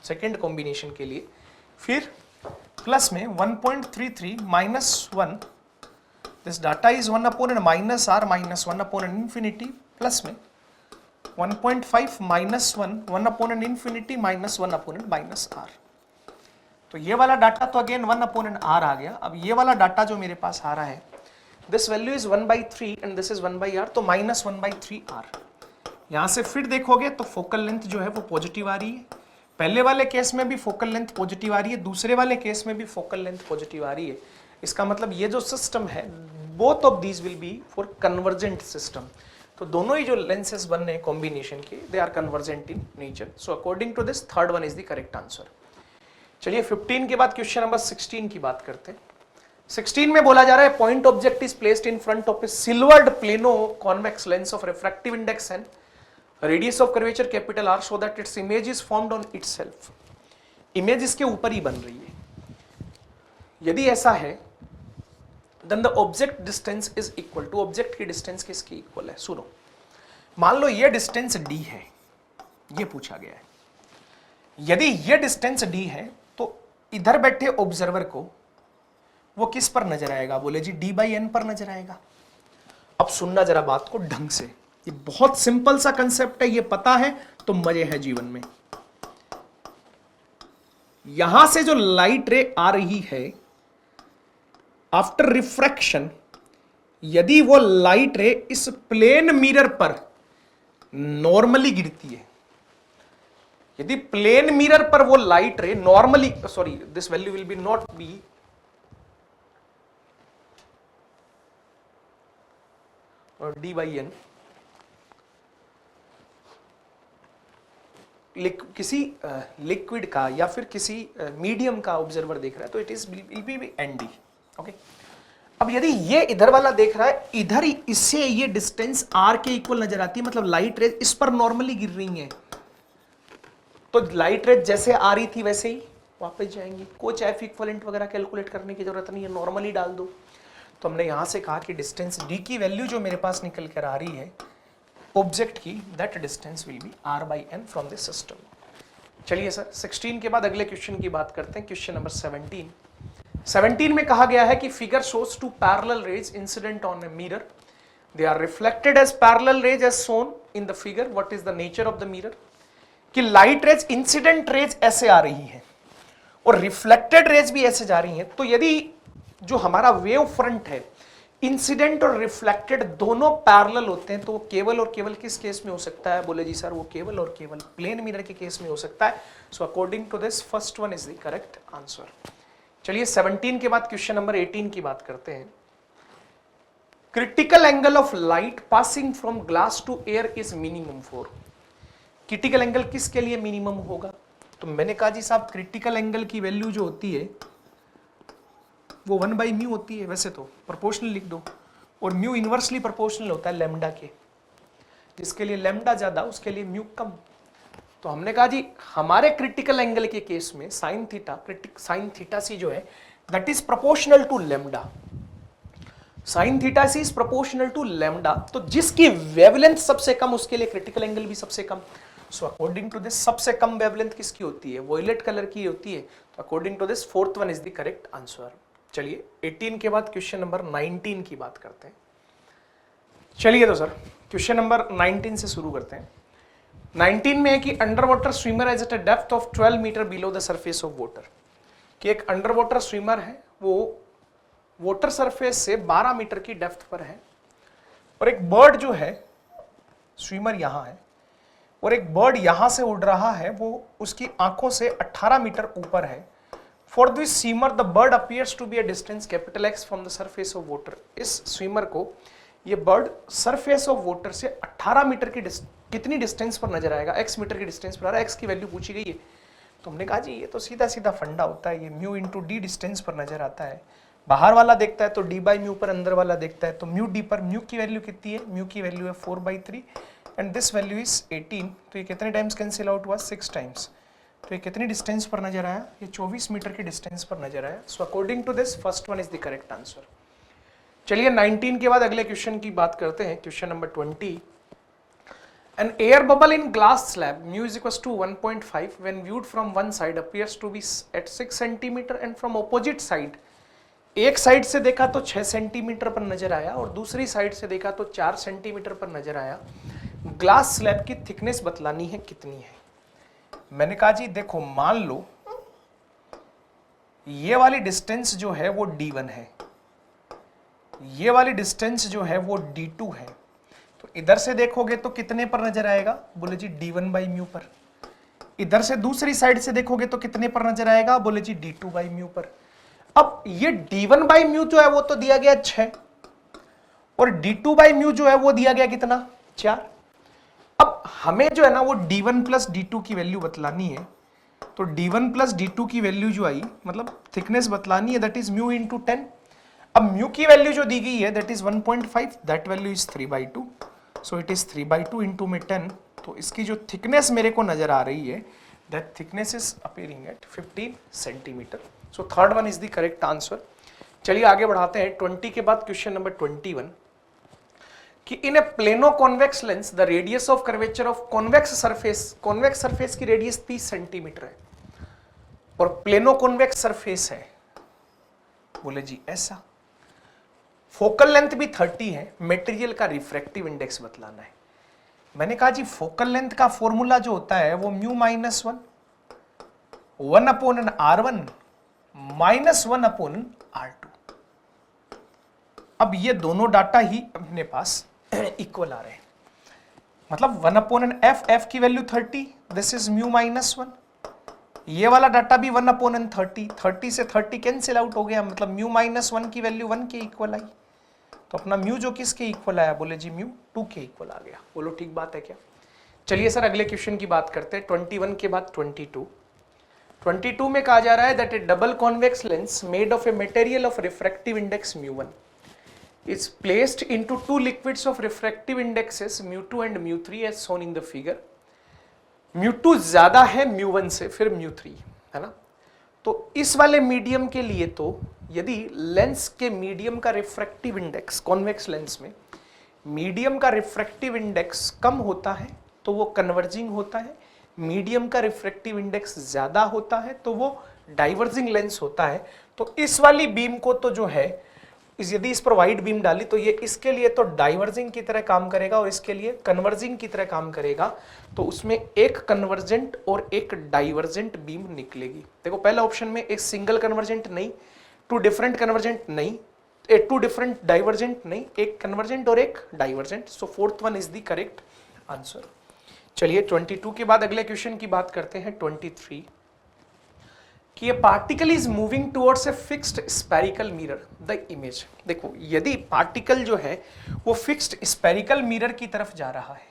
Speaker 1: second combination के लिए, फिर प्लस में 1.33 minus 1, this data is 1 upon n minus r minus 1 upon n infinity plus में 1.5 minus 1 upon n infinity minus 1 upon n minus r। तो ये वाला data तो again 1 upon N r आ गया। अब ये वाला डाटा जो मेरे पास आ रहा है, this value is 1/3 and this is 1/r, तो माइनस 1/3r। यहां से फिर देखोगे तो फोकल लेंथ जो है वो पॉजिटिव आ रही है, पहले वाले केस में भी फोकल लेंथ पॉजिटिव आ रही है, दूसरे वाले केस में भी फोकल लेंथ पॉजिटिव आ रही है। इसका मतलब ये जो सिस्टम है, both of these will be for convergent system, तो दोनों ही जो लेंसेज बन रहे हैं कॉम्बिनेशन के, they are convergent in nature. So according to this third one is the correct answer. चलिए 15 के बाद क्वेश्चन नंबर 16 की बात करते हैं। 16 में बोला जा रहा है point object is placed in front of a silvered plano convex lens of refractive index and radius of curvature capital R so that its image is formed on itself. Image इसके ऊपर ही बन रही है। यदि ऐसा है then the object distance is equal to, object की डिस्टेंस किसकी इक्वल है? सुनो, मान लो ये डिस्टेंस d है, ये पूछा गया है। यदि ये डिस्टेंस d है तो इधर बैठे ऑब्जर्वर को वो किस पर नजर आएगा? बोले जी d/n पर नजर आएगा। अब सुनना जरा बात को ढंग से, ये बहुत सिंपल सा कंसेप्ट है, ये पता है तो मजे है जीवन में। यहां से जो लाइट रे आ रही है आफ्टर रिफ्रैक्शन, यदि वो लाइट रे इस प्लेन मिरर पर नॉर्मली गिरती है, यदि प्लेन मिरर पर वो लाइट रे normally, sorry this value will B not be d/n, किसी लिक्विड का या फिर किसी मीडियम का ऑब्जर्वर देख रहा है तो it is will be nd। Okay, अब यदि ये इधर वाला देख रहा है, इधर ही इससे ये डिस्टेंस r के इक्वल नजर आती है, मतलब लाइट रेज इस पर नॉर्मली गिर रही है, तो लाइट रेज जैसे आ रही थी वैसे ही वापस जाएंगी। कुछ एफ इक्वलेंट वगैरह कैलकुलेट करने की जरूरत नहीं है, नॉर्मली डाल दो। तो हमने यहां से कहा कि डिस्टेंस d की वैल्यू जो मेरे पास निकल कर आ रही है ऑब्जेक्ट की, that distance will be r/n from this system. चलिए सर 16 के बाद अगले क्वेश्चन की बात करते हैं, क्वेश्चन नंबर 17 में कहा गया है कि figure shows two parallel rays incident on a mirror, they are reflected as parallel rays as shown in the figure. What is the nature of the mirror? कि लाइट रेज, इंसिडेंट रेज ऐसे आ रही है और reflected raise भी ऐसे जा रही हैं, तो यदि जो हमारा वेव फ्रंट है, इंसिडेंट और रिफ्लेक्टेड दोनों पैरेलल होते हैं, तो वो केवल और केवल किस केस में हो सकता है? बोले जी सर वो केवल और केवल प्लेन मिरर के केस में हो सकता है। So according to this first one is the correct answer. चलिए 17 के बाद क्वेश्चन नंबर 18 की बात करते हैं। Critical angle of light passing from glass to air is minimum for. Critical angle किसके लिए मिनिमम होगा? तो मैंने कहा जी साहब क्रिटिकल एंगल की वैल्यू जो होती है वो 1/μ होती है, वैसे तो प्रोपोर्शनल लिख दो, और म्यू इनवर्सली प्रोपोर्शनल होता है लैम्डा के, जिसके लिए लैम्डा ज्यादा उसके लिए म्यू कम। तो हमने कहा जी हमारे क्रिटिकल एंगल के केस में साइन थीटा सी जो है that is proportional to lambda. Sine theta C is proportional to lambda, तो जिसकी वेवलेंथ सबसे कम उसके लिए क्रिटिकल एंगल भी सबसे कम। सो अकॉर्डिंग टू दिस सबसे कम वेवलेंथ किसकी होती है, वॉयलेट कलर की होती है। तो according to this fourth one is the correct answer. चलिए 18 के बाद क्वेश्चन नंबर 19 की बात करते हैं। चलिए तो सर क्वेश्चन नंबर 19 से शुरू करते हैं। 19 में है कि under water swimmer as at a depth of 12 metre below the surface of water, कि एक अंडर वाटर स्विमर है वो वाटर सरफेस से 12 मीटर की डेप्थ पर है, और एक बर्ड जो है स्विमर यहां है और एक बर्ड यहां से उड़ रहा है, वो उसकी आंखों से 18 मीटर ऊपर है। For this swimmer the bird appears to be a distance capital X from the surface of water. इस स्विमर को ये बर्ड सरफेस ऑफ वाटर से 18 मीटर की कितनी डिस्टेंस पर नजर आएगा, एक्स मीटर की डिस्टेंस पर आ रहा है, एक्स की वैल्यू पूछी गई है। तो हमने कहा जी ये तो सीधा सीधा फंडा होता है, ये म्यू इंटू डी डिस्टेंस पर नजर आता है। बाहर वाला देखता है तो डी बाई म्यू पर, अंदर वाला देखता है तो म्यू डी पर। म्यू की वैल्यू कितनी है, म्यू की वैल्यू है 4/3 एंड दिस वैल्यू इज 18। तो ये कितने टाइम्स कैंसिल आउट हुआ, 6 टाइम्स। तो ये कितनी डिस्टेंस पर नजर आया, ये 24 मीटर की डिस्टेंस पर नजर आया। So according to this first one is the correct answer. चलिए 19 के बाद अगले क्वेश्चन की बात करते हैं, question number 20। An air bubble in glass slab mu is equals to 1.5 when viewed from one side appears to be at 6 centimeter and from opposite side, एक side से देखा तो 6 सेंटीमीटर पर नजर आया और दूसरी साइड से देखा तो 4 सेंटीमीटर पर नजर आया। ग्लास स्लैब की थिकनेस बतलानी है कितनी है। मैंने कहा जी देखो मान लो ये वाली डिस्टेंस जो है वो d1 है, ये वाली डिस्टेंस जो है वो d2 है। तो इधर से देखोगे तो कितने पर नजर आएगा, बोले जी d1 बाई म्यू पर। इधर से दूसरी साइड से देखोगे तो कितने पर नजर आएगा, बोले जी d2 बाई म्यू पर। अब ये d1 बाई म्यू जो है वो तो दिया गया 6 और d2 बाई म्यू जो है वो दिया गया कितना, 4। अब हमें जो है ना वो d1 प्लस d2 की वैल्यू बतलानी है। तो d1 प्लस d2 की वैल्यू जो आई मतलब थिकनेस बतलानी है, दैट इज म्यू इंटू 10। अब म्यू की वैल्यू जो दी गई है that is 1.5, that value is 3/2। So it is 3/2 into में 10। तो इसकी जो थिकनेस मेरे को नजर आ रही है that thickness is appearing at 15 centimetre. So third one is the correct answer. चलिए आगे बढ़ाते हैं 20 के बाद क्वेश्चन नंबर 21 कि in a plano convex lens the radius of curvature of convex surface की रेडियस 30 सेंटीमीटर है और प्लेनो कॉन्वेक्स सरफेस है, बोले जी ऐसा। फोकल लेंथ भी 30 है, मटेरियल का रिफ्रैक्टिव इंडेक्स बतलाना है। मैंने कहा जी फोकल लेंथ का फॉर्मूला जो होता है वो mu minus 1 upon n r1 minus 1 upon r2। अब ये दोनों डाटा ही अपने पास इक्वल आ रहे हैं, मतलब 1 अपॉन एन f की value 30, this is mu minus 1। ये वाला डाटा भी 1 अपॉन एन 30 से 30 कैंसिल आउट हो गया, मतलब म्यू माइनस 1 की वैल्यू 1 के इक्वल आई। तो अपना म्यू जो किसके इक्वल आया, बोले जी म्यू 2 के इक्वल आ गया। बोलो ठीक बात है क्या। चलिए सर अगले क्वेश्चन की बात करते हैं 21 के बाद 22 में कहा जा रहा है that a double convex lens made of a material of refractive index म्यू1 is placed into two liquids of refractive indexes mu2 and mu3 as shown in the figure। mu2 ज्यादा है mu1 से, फिर mu3 है ना। तो इस वाले मीडियम के लिए तो यदि लेंस के मीडियम का रिफ्रैक्टिव इंडेक्स, कॉन्वेक्स लेंस में मीडियम का रिफ्रैक्टिव इंडेक्स कम होता है तो वो कन्वर्जिंग होता है, मीडियम का रिफ्रैक्टिव इंडेक्स ज्यादा होता है तो वो डाइवर्जिंग लेंस होता है। तो इस वाली बीम को तो जो है यदि इस पर वाइट बीम डाली तो ये इसके लिए तो डाइवर्जिंग की तरह काम करेगा और इसके लिए कन्वर्जिंग की तरह काम करेगा। तो उसमें एक कन्वर्जेंट और एक डाइवर्जेंट बीम निकलेगी। देखो पहला ऑप्शन में एक सिंगल कन्वर्जेंट नहीं, 2 डिफरेंट कन्वर्जेंट नहीं, 2 डिफरेंट डाइवर्जेंट नहीं, एक कन्वर्जेंट और एक divergent. So fourth one is the correct answer. चलिए 22 के बाद अगले क्वेश्चन की बात करते हैं 23 कि ये particle is moving towards a fixed spherical mirror the image. देखो यदि पार्टिकल जो है वो फिक्स्ड स्पेरिकल मिरर की तरफ जा रहा है,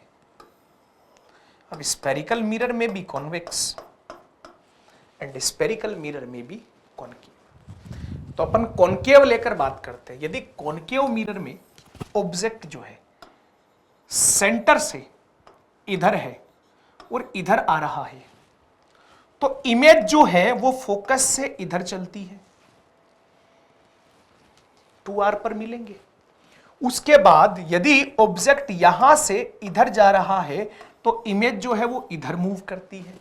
Speaker 1: अब स्पेरिकल मिरर में भी कॉन्वेक्स एंड स्पेरिकल मिरर में भी कॉनकेव। तो अपन कॉनकेव लेकर बात करते हैं। यदि कॉनकेव मिरर में ऑब्जेक्ट जो है सेंटर से इधर है और इधर आ रहा है तो इमेज जो है वो फोकस से इधर चलती है, 2r पर मिलेंगे। उसके बाद यदि ऑब्जेक्ट यहां से इधर जा रहा है तो इमेज जो है वो इधर मूव करती है,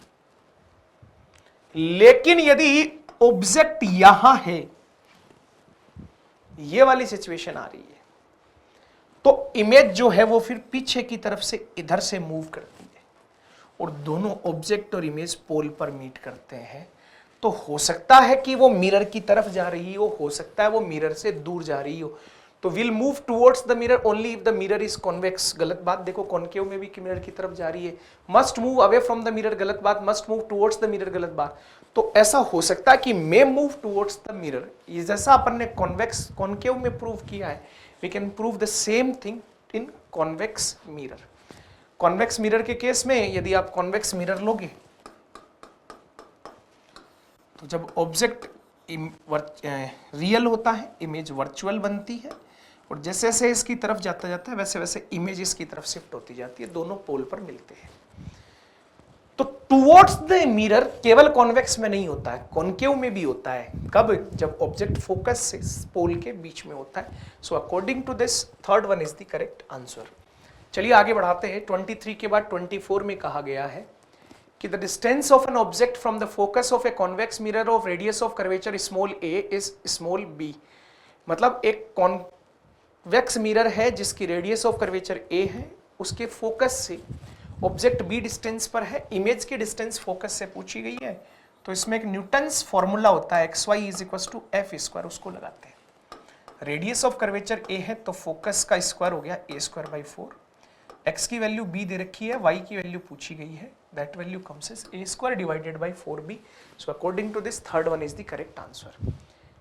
Speaker 1: लेकिन यदि ऑब्जेक्ट यहां है, ये वाली सिचुएशन आ रही है, तो इमेज जो है वो फिर पीछे की तरफ से इधर से मूव करती है और दोनों ऑब्जेक्ट और इमेज पोल पर मीट करते हैं। तो हो सकता है कि वो मिरर की तरफ जा रही हो सकता है वो मिरर से दूर जा रही हो। तो will move towards the mirror only if the mirror is convex, गलत बात। देखो कॉनकेव में भी मिरर की तरफ जा रही है। Must move away from the mirror, गलत बात। Must move towards the mirror, गलत बात। तो ऐसा हो सकता है कि मे मूव टुवर्ड्स द मिरर, ये जैसा अपन ने कॉन्वेक्स कॉनकेव में प्रूव किया है, we can prove the same thing in convex mirror. Convex mirror के केस में यदि आप कॉन्वेक्स मिरर लोगे तो जब ऑब्जेक्ट रियल होता है, इमेज वर्चुअल बनती है, और जैसे जैसे इसकी तरफ जाता जाता है वैसे वैसे इमेज इसकी तरफ शिफ्ट होती जाती है, दोनों पोल पर मिलते हैं। तो टुवर्ड्स द मिरर केवल कॉन्वेक्स में नहीं होता है, कॉनकेव में भी होता है। कब? जब ऑब्जेक्ट फोकस से पोल के बीच में होता है। So according to this third one is the correct answer. चलिए आगे बढ़ाते हैं। 23 के बाद 24 में कहा गया है कि the distance of an object from the focus of a convex mirror of radius of curvature small a is small b। मतलब एक कॉन्वेक्स मिरर है जिसकी रेडियस ऑफ कर्वेचर a है, उसके फोकस से ऑब्जेक्ट b डिस्टेंस पर है, image की डिस्टेंस फोकस से पूछी गई है। तो इसमें एक न्यूटन्स फॉर्मूला होता है xy is equal to F square, उसको लगाते हैं। रेडियस ऑफ कर्वेचर a है तो फोकस का स्क्वायर हो गया a स्क्वायर बाई 4। x की वैल्यू b दे रखी है, y की वैल्यू पूछी गई है, that value comes as a square divided by 4b। So according to this third one is the correct answer.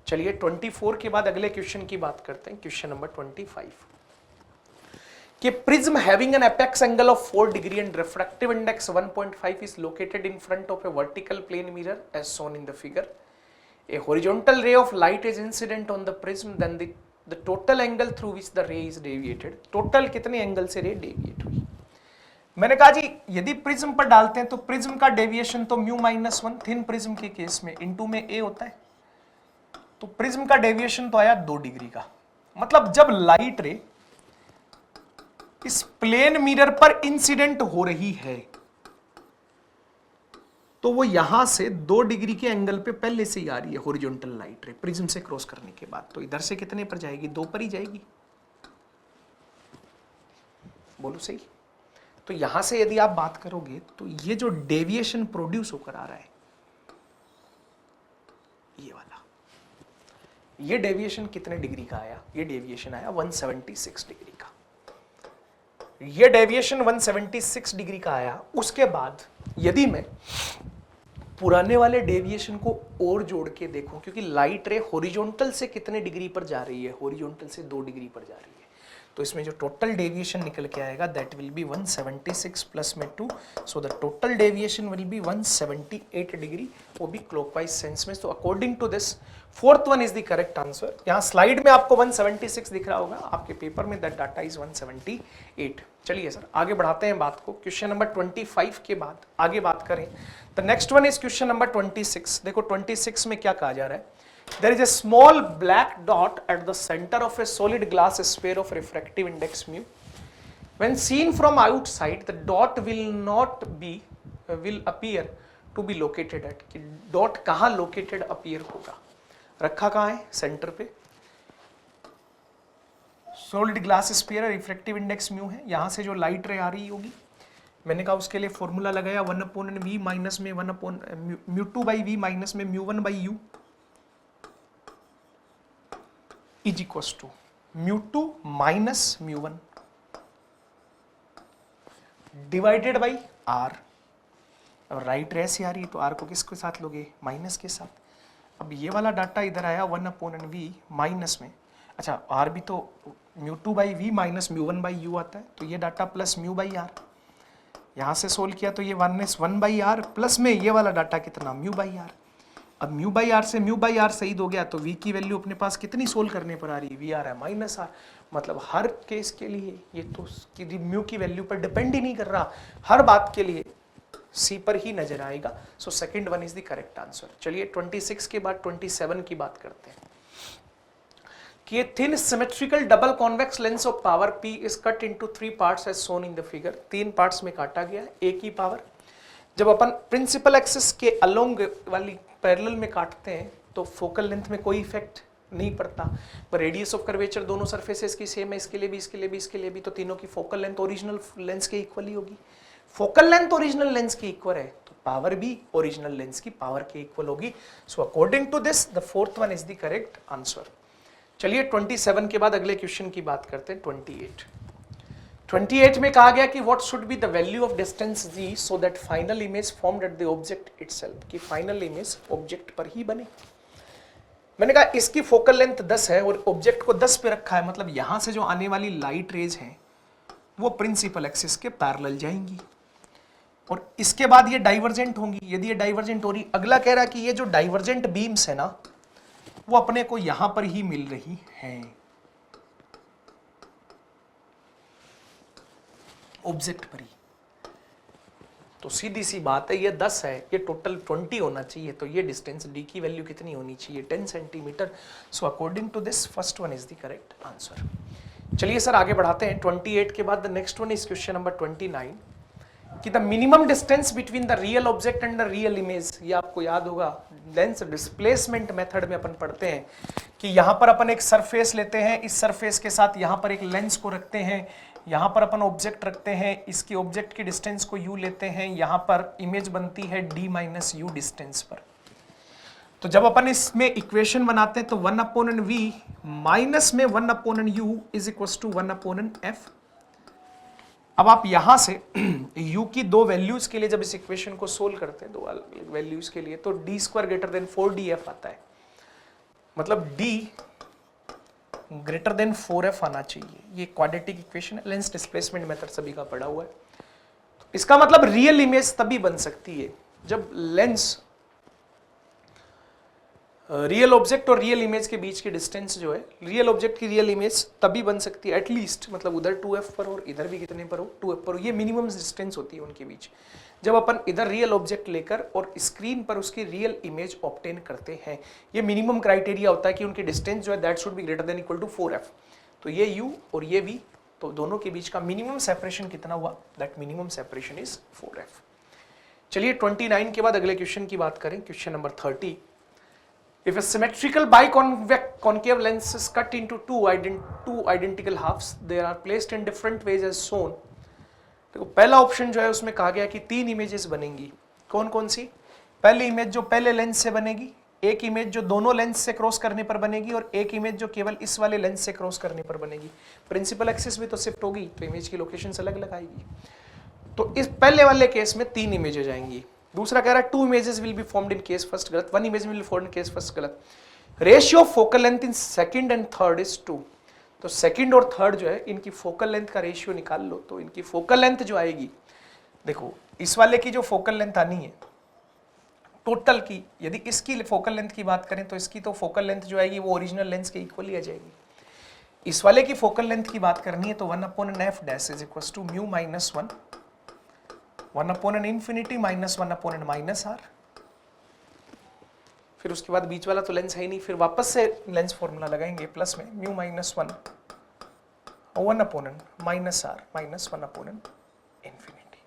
Speaker 1: चलिए 24 के बाद अगले क्वेश्चन की बात करते हैं, क्वेश्चन नंबर 25 कि prism having an apex angle of 4 degree and refractive index 1.5 is located in front of a vertical plane mirror as shown in the figure. A horizontal ray of light is incident on the prism, then the total angle through which the ray is deviated. Total कितने angle से ray deviate हुई? मैंने कहा जी यदि prism पर डालते हैं तो प्रिज्म का डेविएशन तो μ-1 थिन प्रिज्म के केस में इनटू में a होता है, तो प्रिज्म का डेविएशन तो आया 2 डिग्री का। मतलब जब लाइट रे इस प्लेन मिरर पर इंसिडेंट हो रही है तो वो यहां से 2 डिग्री के एंगल पे पहले से ही आ रही है हॉरिजॉन्टल लाइट रे प्रिज्म से क्रॉस करने के बाद। तो इधर से कितने पर जाएगी? 2 पर ही जाएगी। बोलो सही। तो यहां से यदि आप बात करोगे तो ये जो डेविएशन प्रोड्यूस होकर आ रहा है, ये वाला, ये डेविएशन कितने डिग्री का आया? ये डेविएशन आया 176 डिग्री का। ये डेविएशन 176 डिग्री का आया। उसके बाद यदि मैं पुराने वाले डेविएशन को और जोड़ के देखूं, क्योंकि लाइट रे हॉरिजॉन्टल से कितने डिग्री पर जा रही है? हॉरिजॉन्टल से 2 डिग्री पर जा रही है। तो इसमें जो टोटल डेविएशन निकल के आएगा दैट विल बी 176 प्लस में 2, so the total deviation will be 178 degree, वो भी क्लॉकवाइज सेंस में। तो according to this fourth one is the correct answer. यहाँ स्लाइड में आपको 176 दिख रहा होगा, आपके पेपर में दैट डाटा इज 178। चलिए सर आगे बढ़ाते हैं बात को। क्वेश्चन नंबर 25 के बाद आगे बात करें the next one is question number 26। देखो 26 में क्या कहा जा रहा है? There is a small black dot at the center of a solid glass sphere of refractive index mu. When seen from outside, the dot will appear to be located at. कि dot कहाँ located appear होगा? रखा कहाँ है? Centre पे। Solid glass sphere है, refractive index mu है, यहाँ से जो लाइट रे आ रही होगी, मैंने कहा उसके लिए फॉर्मूला लगाया 1/v माइनस में 1/μ2/v माइनस में μ1/u is equal to μ2 minus μ1 divided by r। अब राइट रे से आ रही है तो r को किसके साथ लोगे? माइनस के साथ। अब ये वाला डाटा इधर आया 1/v माइनस में, अच्छा r भी तो μ2/v माइनस μ1/u आता है, तो ये डाटा प्लस μ/r। यहाँ से सोल्व किया तो ये 1/r प्लस में ये वाला डाटा कितना? μ/r। अब μ/r से μ/r सही हो गया तो v की वैल्यू अपने पास कितनी सोल्व करने पर आ रही है? v आ रहा है -r। मतलब हर केस के लिए ये तो म्यू की वैल्यू पर डिपेंड ही नहीं कर रहा, हर बात के लिए c पर ही नजर आएगा। सो second one is the correct answer. चलिए 26 के बाद 27 की बात करते हैं कि thin symmetrical double convex lens of power P is cut into 3 parts as shown in the figure. 3 parts में काटा गया है, एक ही पावर। जब अपन प्रिंसिपल एक्सिस के अलोंग वाली पैरेलल में काटते हैं तो फोकल लेंथ में कोई इफेक्ट नहीं पड़ता, पर रेडियस ऑफ कर्वेचर दोनों सरफेसेस की सेम है, इसके लिए भी, इसके लिए भी, इसके लिए भी, तो तीनों की फोकल लेंथ ओरिजिनल लेंस के इक्वल ही होगी। फोकल लेंथ ओरिजिनल लेंस की इक्वल है तो पावर भी ओरिजिनल लेंस की पावर के इक्वल होगी। So according to this the fourth one is the correct answer. चलिए 27 के बाद अगले क्वेश्चन की बात करते हैं। 28 में कहा गया कि what should be the value of distance g so that final image formed at the object itself, कि फाइनल इमेज ऑब्जेक्ट पर ही बने। मैंने कहा इसकी फोकल लेंथ 10 है और ऑब्जेक्ट को 10 पे रखा है, मतलब यहां से जो आने वाली लाइट रेज हैं वो प्रिंसिपल एक्सिस के पैरेलल जाएंगी और इसके बाद ये डाइवर्जेंट होंगी। यदि ये डाइवर्जेंट हो रही, अगला कह रहा कि ये जो डाइवर्जेंट बीम्स है ना वो अपने को यहां पर ही मिल रही हैं ऑब्जेक्ट पर ही। तो सीधी सी बात है, ये 10 है, ये टोटल 20 होना चाहिए, तो ये डिस्टेंस d की वैल्यू कितनी होनी चाहिए? 10 centimetre. So according to this first one is the correct answer. चलिए सर आगे बढ़ाते हैं। 28 के बाद the next one is question number 29 कि the minimum distance between the real object and the real image. ये आपको याद होगा, लेंस डिस्प्लेसमेंट मेथड में अपन पढ़ते हैं कि यहां पर अपन एक सरफेस लेते हैं, इस सरफेस के साथ यहां पर एक लेंस को रखते हैं, यहां पर अपन ऑब्जेक्ट रखते हैं, इसकी ऑब्जेक्ट की डिस्टेंस को u लेते हैं, यहां पर इमेज बनती है d माइनस u डिस्टेंस पर। तो जब अपन इसमें इक्वेशन बनाते हैं तो 1/v माइनस में 1/u is equal to 1/f। अब आप यहां से u की दो वैल्यूज के लिए जब इस इक्वेशन को सोल्व करते हैं, दो अलग वैल्यूज के लिए, तो d² ग्रेटर देन 4df आता है, मतलब d ग्रेटर देन 4f आना चाहिए। ये क्वाड्रेटिक इक्वेशन है, लेंस डिस्प्लेसमेंट मेथड सभी का पढ़ा हुआ है। तो इसका मतलब रियल इमेज तभी बन सकती है जब लेंस रियल ऑब्जेक्ट और रियल इमेज के बीच की डिस्टेंस जो है, रियल ऑब्जेक्ट की रियल इमेज तभी बन सकती है एटलीस्ट, मतलब उधर 2f पर और इधर भी कितने पर हो, 2f पर हो। ये मिनिमम डिस्टेंस होती है उनके बीच, जब अपन इधर रियल ऑब्जेक्ट लेकर और स्क्रीन पर उसकी रियल इमेज ऑब्टेन करते हैं। ये मिनिमम क्राइटेरिया होता है कि उनकी डिस्टेंस जो है that should be greater than equal to 4f। तो ये u और ये v, तो दोनों के बीच का मिनिमम सेपरेशन कितना हुआ? That minimum separation is 4f। चलिए 29 के बाद अगले क्वेश्चन की बात करें, question number 30। If a symmetrical biconcave lens is cut into two identical halves, they are placed in different ways as shown। देखो पहला ऑप्शन जो है उसमें कहा गया कि 3 इमेजेस बनेंगी। कौन कौन सी? पहली इमेज जो पहले लेंस से बनेगी, एक इमेज जो दोनों लेंस से क्रॉस करने पर बनेगी और एक इमेज जो केवल इस वाले लेंस से क्रॉस करने पर बनेगी। प्रिंसिपल एक्सिस भी तो शिफ्ट होगी तो इमेज की लोकेशन अलग अलग आएगी। तो इस पहले वाले केस में 3 इमेजेस आएंगी। दूसरा कह रहा है 2 images will be formed in case first, गलत। 1 image will be formed in case first, गलत। Ratio of focal length in second and third is 2। तो सेकंड और थर्ड जो है इनकी फोकल लेंथ का रेशियो निकाल लो, तो इनकी फोकल लेंथ जो आएगी, देखो इस वाले की जो फोकल लेंथ आनी है टोटल की, यदि इसकी फोकल लेंथ की बात करें तो इसकी तो फोकल लेंथ जो आएगी वो ओरिजिनल लेंस के इक्वल ही आ जाएगी। इस वाले की फोकल लेंथ की बात करनी है तो 1/f dash is equal to mu minus 1 1/infinity minus 1/-r। फिर उसके बाद बीच वाला तो लेंस है ही नहीं, फिर वापस से लेंस फॉर्मूला लगाएंगे प्लस में म्यू माइनस 1 और 1/r माइनस 1/infinity।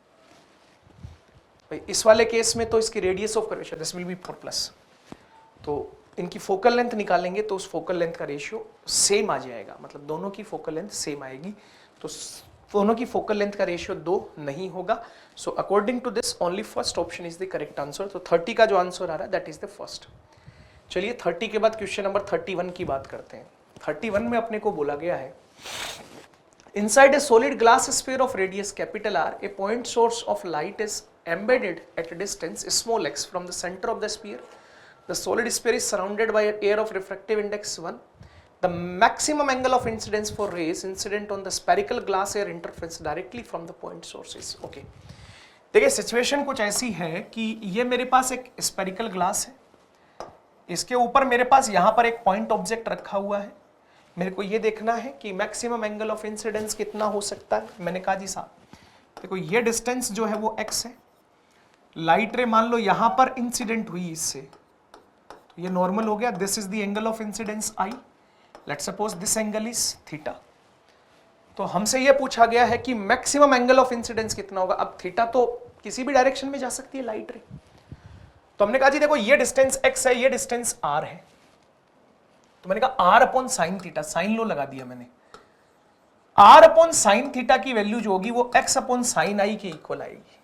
Speaker 1: भाई इस वाले केस में तो इसकी radius of curvature this will be 4+, तो इनकी फोकल लेंथ निकालेंगे तो उस फोकल लेंथ का रेशियो सेम आ जाएगा, मतलब दोनों की फोकल लेंथ सेम आएगी, तो दोनों की फोकल लेंथ का रेशियो 2 नहीं होगा। So according to this only first option is the correct answer. तो 30 का जो आंसर आ रहा है दैट इज द फर्स्ट। चलिए 30 के बाद क्वेश्चन नंबर 31 की बात करते हैं। 31 में अपने को बोला गया है inside a solid glass sphere of radius capital R a point source of light is embedded at a distance small x from the centre of the sphere. The solid sphere is surrounded by an air of refractive index 1। The maximum angle of incidence for rays incident on the spherical glass air interference directly from the point sources। Okay, देखिए situation कुछ ऐसी है कि ये मेरे पास एक spherical glass है, इसके ऊपर मेरे पास यहाँ पर एक पॉइंट ऑब्जेक्ट रखा हुआ है। मेरे को ये देखना है कि मैक्सिमम एंगल ऑफ इंसिडेंस कितना हो सकता है। मैंने कहा जी साहब देखो ये डिस्टेंस जो है वो x है, लाइट रे मान लो यहाँ पर इंसिडेंट हुई इससे, तो ये नॉर्मल हो गया, this is the angle of incidence I। Let's suppose this angle is theta. तो हमसे यह पूछा गया है कि मैक्सिमम एंगल ऑफ इंसिडेंस कितना होगा। अब थीटा तो किसी भी डायरेक्शन में जा सकती है लाइट रे। तो हमने कहा जी देखो ये डिस्टेंस x है, ये डिस्टेंस r है, तो मैंने कहा r upon sine theta, sine लो लगा दिया मैंने। r अपॉन साइन थीटा की वैल्यू जो होगी वो x अपॉन साइन आई के इक्वल आएगी।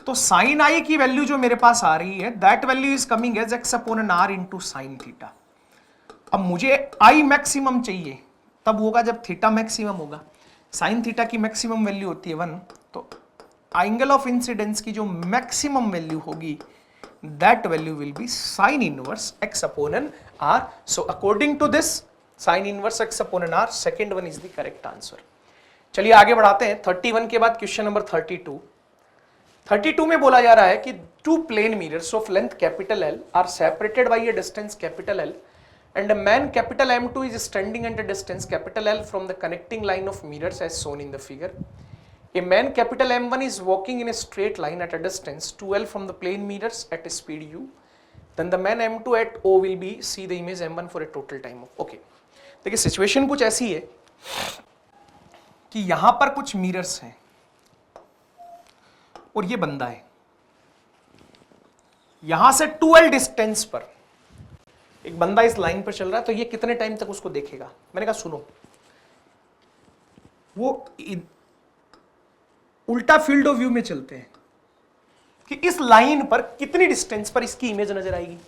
Speaker 1: तो साइन आई की वैल्यू जो मेरे पास आ रही है that value is coming as x upon N r into sine theta. अब मुझे आई मैक्सिमम चाहिए, तब होगा जब थीटा मैक्सिमम होगा। साइन थीटा की मैक्सिमम वैल्यू होती है 1, तो एंगल ऑफ इंसिडेंस की जो मैक्सिमम वैल्यू होगी that value will be sine inverse x upon N r। So according to this sine inverse x upon N r, second one is the correct answer. चलिए आगे बढ़ाते हैं। 31 के बाद question number 32। 32 में बोला जा रहा है कि two plane mirrors of length capital L are separated by a distance capital L and a man capital M2 is standing at a distance capital L from the connecting line of mirrors as shown in the figure. A man capital M1 is walking in a straight line at a distance 2L from the plane mirrors at a speed u. Then the man M2 at O will be see the image M1 for a total time of okay. देखिए situation कुछ ऐसी है कि यहां पर कुछ mirrors हैं और ये बंदा है, यहां से 2L डिस्टेंस पर एक बंदा इस लाइन पर चल रहा है, तो ये कितने टाइम तक उसको देखेगा। मैंने कहा सुनो, वो उल्टा फील्ड ऑफ व्यू में चलते हैं कि इस लाइन पर कितनी डिस्टेंस पर इसकी इमेज नजर आएगी।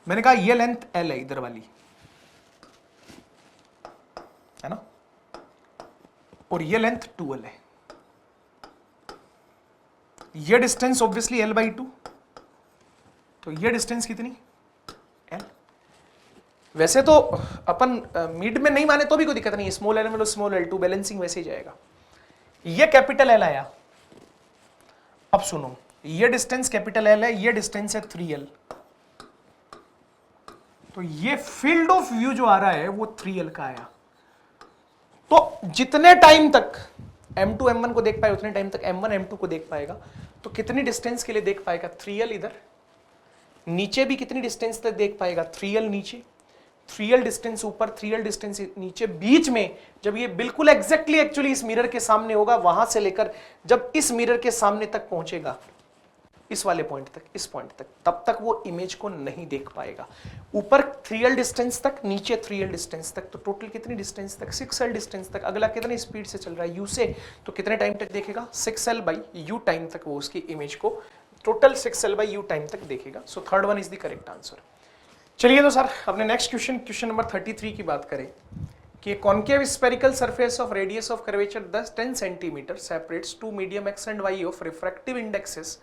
Speaker 1: मैंने कहा ये लेंथ L है इधर वाली, है ना, और ये लेंथ 2L है। ये डिस्टेंस ऑब्वियसली L बाई 2, तो ये डिस्टेंस कितनी L। वैसे तो अपन मिड में नहीं माने तो भी कोई दिक्कत नहीं है, small L small L2 balancing वैसे ही जाएगा। ये कैपिटल L आया। अब सुनो, ये डिस्टेंस कैपिटल L है, ये डिस्टेंस है 3L, तो ये फील्ड ऑफ व्यू जो आ रहा है वो 3L का आया। तो जितने टाइम तक M2 M1 को देख पाए उतने टाइम तक M1 M2 को देख पाएगा। तो कितनी डिस्टेंस के लिए देख पाएगा 3L इधर, नीचे भी कितनी डिस्टेंस तक देख पाएगा 3L नीचे, 3L डिस्टेंस ऊपर, 3L डिस्टेंस नीचे, बीच में जब ये बिल्कुल एग्जैक्टली एक्चुअली इस मिरर के सामने होगा, वहां से लेकर जब इस मिरर के सामने तक पहुंचेगा, इस वाले पॉइंट तक, इस पॉइंट तक, तब तक वो इमेज को नहीं देख पाएगा। ऊपर 3L डिस्टेंस तक, नीचे 3L डिस्टेंस तक, तो टोटल कितनी डिस्टेंस तक 6L डिस्टेंस तक। अगला कितनी स्पीड से चल रहा है u से, तो कितने टाइम तक देखेगा 6L बाई u टाइम तक वो उसकी इमेज को total 6L by u time तक देखेगा। सो third one is the correct answer. चलिए तो सर अपने नेक्स्ट क्वेश्चन नंबर 33 की बात करें कि concave spherical surface of radius of curvature 10 centimetre separates two medium x and y of refractive indexes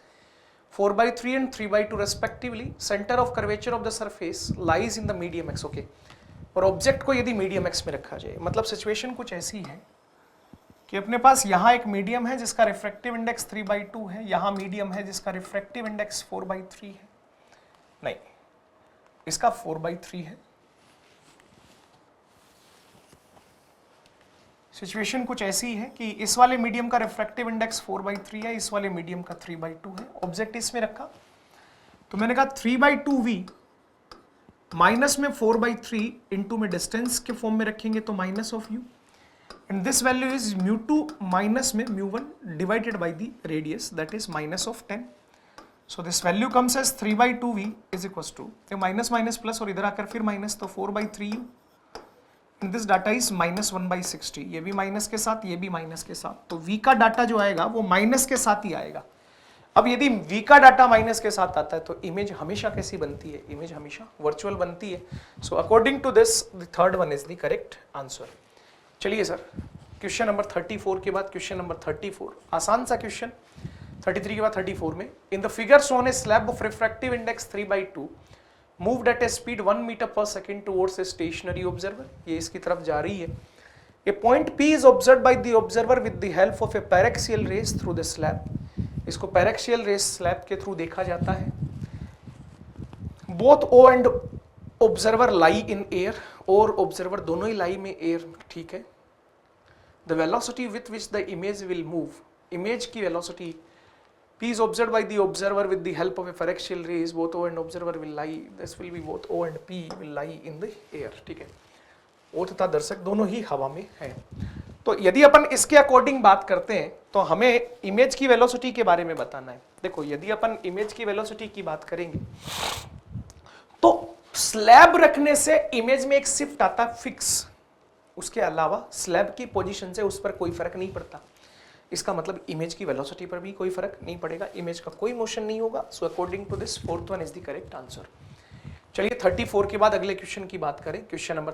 Speaker 1: 4/3 and 3/2 respectively. Center of curvature of the surface lies in the medium x. Okay. और object को यदि medium x में रखा जाए, मतलब situation कुछ ऐसी है कि अपने पास यहां एक मीडियम है जिसका रिफ्रैक्टिव इंडेक्स 3/2 है, यहां मीडियम है जिसका रिफ्रैक्टिव इंडेक्स 4/3 है, नहीं इसका 4/3 है। सिचुएशन कुछ ऐसी है कि इस वाले मीडियम का रिफ्रैक्टिव इंडेक्स 4/3 है, इस वाले मीडियम का 3/2 है। ऑब्जेक्ट इसमें रखा, तो मैंने कहा 3/2v माइनस में 4/3 इंटू में डिस्टेंस के फॉर्म में रखेंगे तो minus of u, and this value is μ2 minus में μ1 divided by the radius that is minus of 10। So this value comes as 3/2v is equals to minus minus plus और इधर आकर फिर माइनस, तो 4/3u। दिस डाटा इज -1/60, ये भी minus के साथ, ये भी माइनस के साथ, तो v का डाटा जो आएगा वो माइनस के साथ ही आएगा। अब यदि v का डाटा माइनस के साथ आता है तो इमेज हमेशा कैसी बनती है, इमेज हमेशा वर्चुअल बनती है। So according to this the third one is the correct answer. चलिए सर क्वेश्चन नंबर 34 के बाद क्वेश्चन नंबर 34, आसान सा क्वेश्चन। 33 के बाद 34 में, इन the figure shown A slab of refractive index 3/2 moved at a speed 1 meter per second towards a stationary observer, ये इसकी तरफ जा रही है। A point P is observed by the observer with the help of a paraxial rays through the slab, इसको paraxial rays slab के through देखा जाता है। Both O and observer lie in air, और observer दोनों ही lie में air, ठीक है। The velocity with which the image will move, image की velocity P is observed by the observer with the help of a ferrexial rays. Both O and observer will lie. This will be both O and P will lie in the air. ठीक है, O तथा दर्शक दोनों ही हवा में है। तो यदि अपन इसके अकॉर्डिंग बात करते हैं तो हमें इमेज की वेलोसिटी के बारे में बताना है। देखो, यदि अपन इमेज की वेलोसिटी की बात करेंगे तो स्लैब रखने से इमेज में एक शिफ्ट आता फिक्स, उसके अलावा स्लैब की पोजीशन से उस पर कोई फर्क नहीं पड़ता। इसका मतलब इमेज की वेलोसिटी पर भी कोई फर्क नहीं पड़ेगा, इमेज का कोई मोशन नहीं होगा। So according to this fourth one is the correct answer. चलिए 34 के बाद अगले क्वेश्चन की बात करें, क्वेश्चन नंबर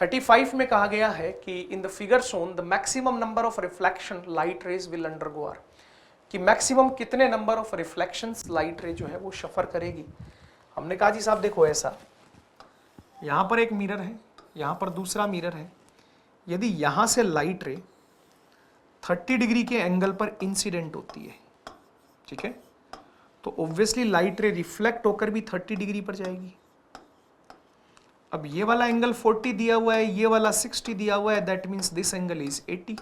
Speaker 1: 35 में कहा गया है कि in the figure shown the maximum number of reflection light rays will undergo are, कि मैक्सिमम कितने number of reflections light ray जो है वो सफर करेगी। हमने कहा जी साहब देखो, ऐसा यहां पर एक मिरर है, यहां पर दूसरा मिरर है। यदि यहां से लाइट रे 30 डिग्री के एंगल पर इंसिडेंट होती है, ठीक है, तो ऑब्वियसली लाइट रे रिफ्लेक्ट होकर भी 30 डिग्री पर जाएगी। अब ये वाला एंगल 40 दिया हुआ है, ये वाला 60 दिया हुआ है, that means this angle is 80।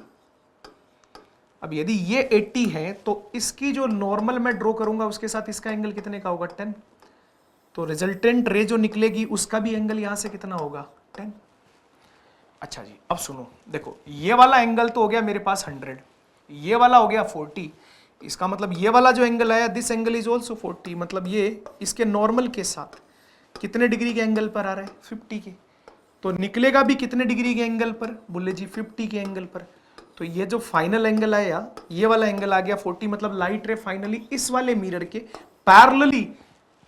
Speaker 1: अब यदि ये 80 है तो इसकी जो नॉर्मल मैं ड्रॉ करूंगा उसके साथ इसका एंगल कितने का होगा, 10। तो रिजल्टेंट रे जो निकलेगी उसका भी एंगल यहां से कितना होगा, 10। अच्छा जी, अब सुनो, देखो ये वाला एंगल तो हो गया मेरे पास 100, ये वाला हो गया 40। इसका मतलब ये वाला जो एंगल आया, दिस एंगल इज ऑल्सो 40, मतलब ये इसके नॉर्मल के साथ कितने डिग्री के एंगल पर आ रहा है, 50 के। तो निकलेगा भी कितने डिग्री के एंगल पर, बोले जी 50 के एंगल पर। तो ये जो फाइनल एंगल आया, ये वाला एंगल आ गया 40, मतलब लाइट रे फाइनली इस वाले मिरर के पैरेलली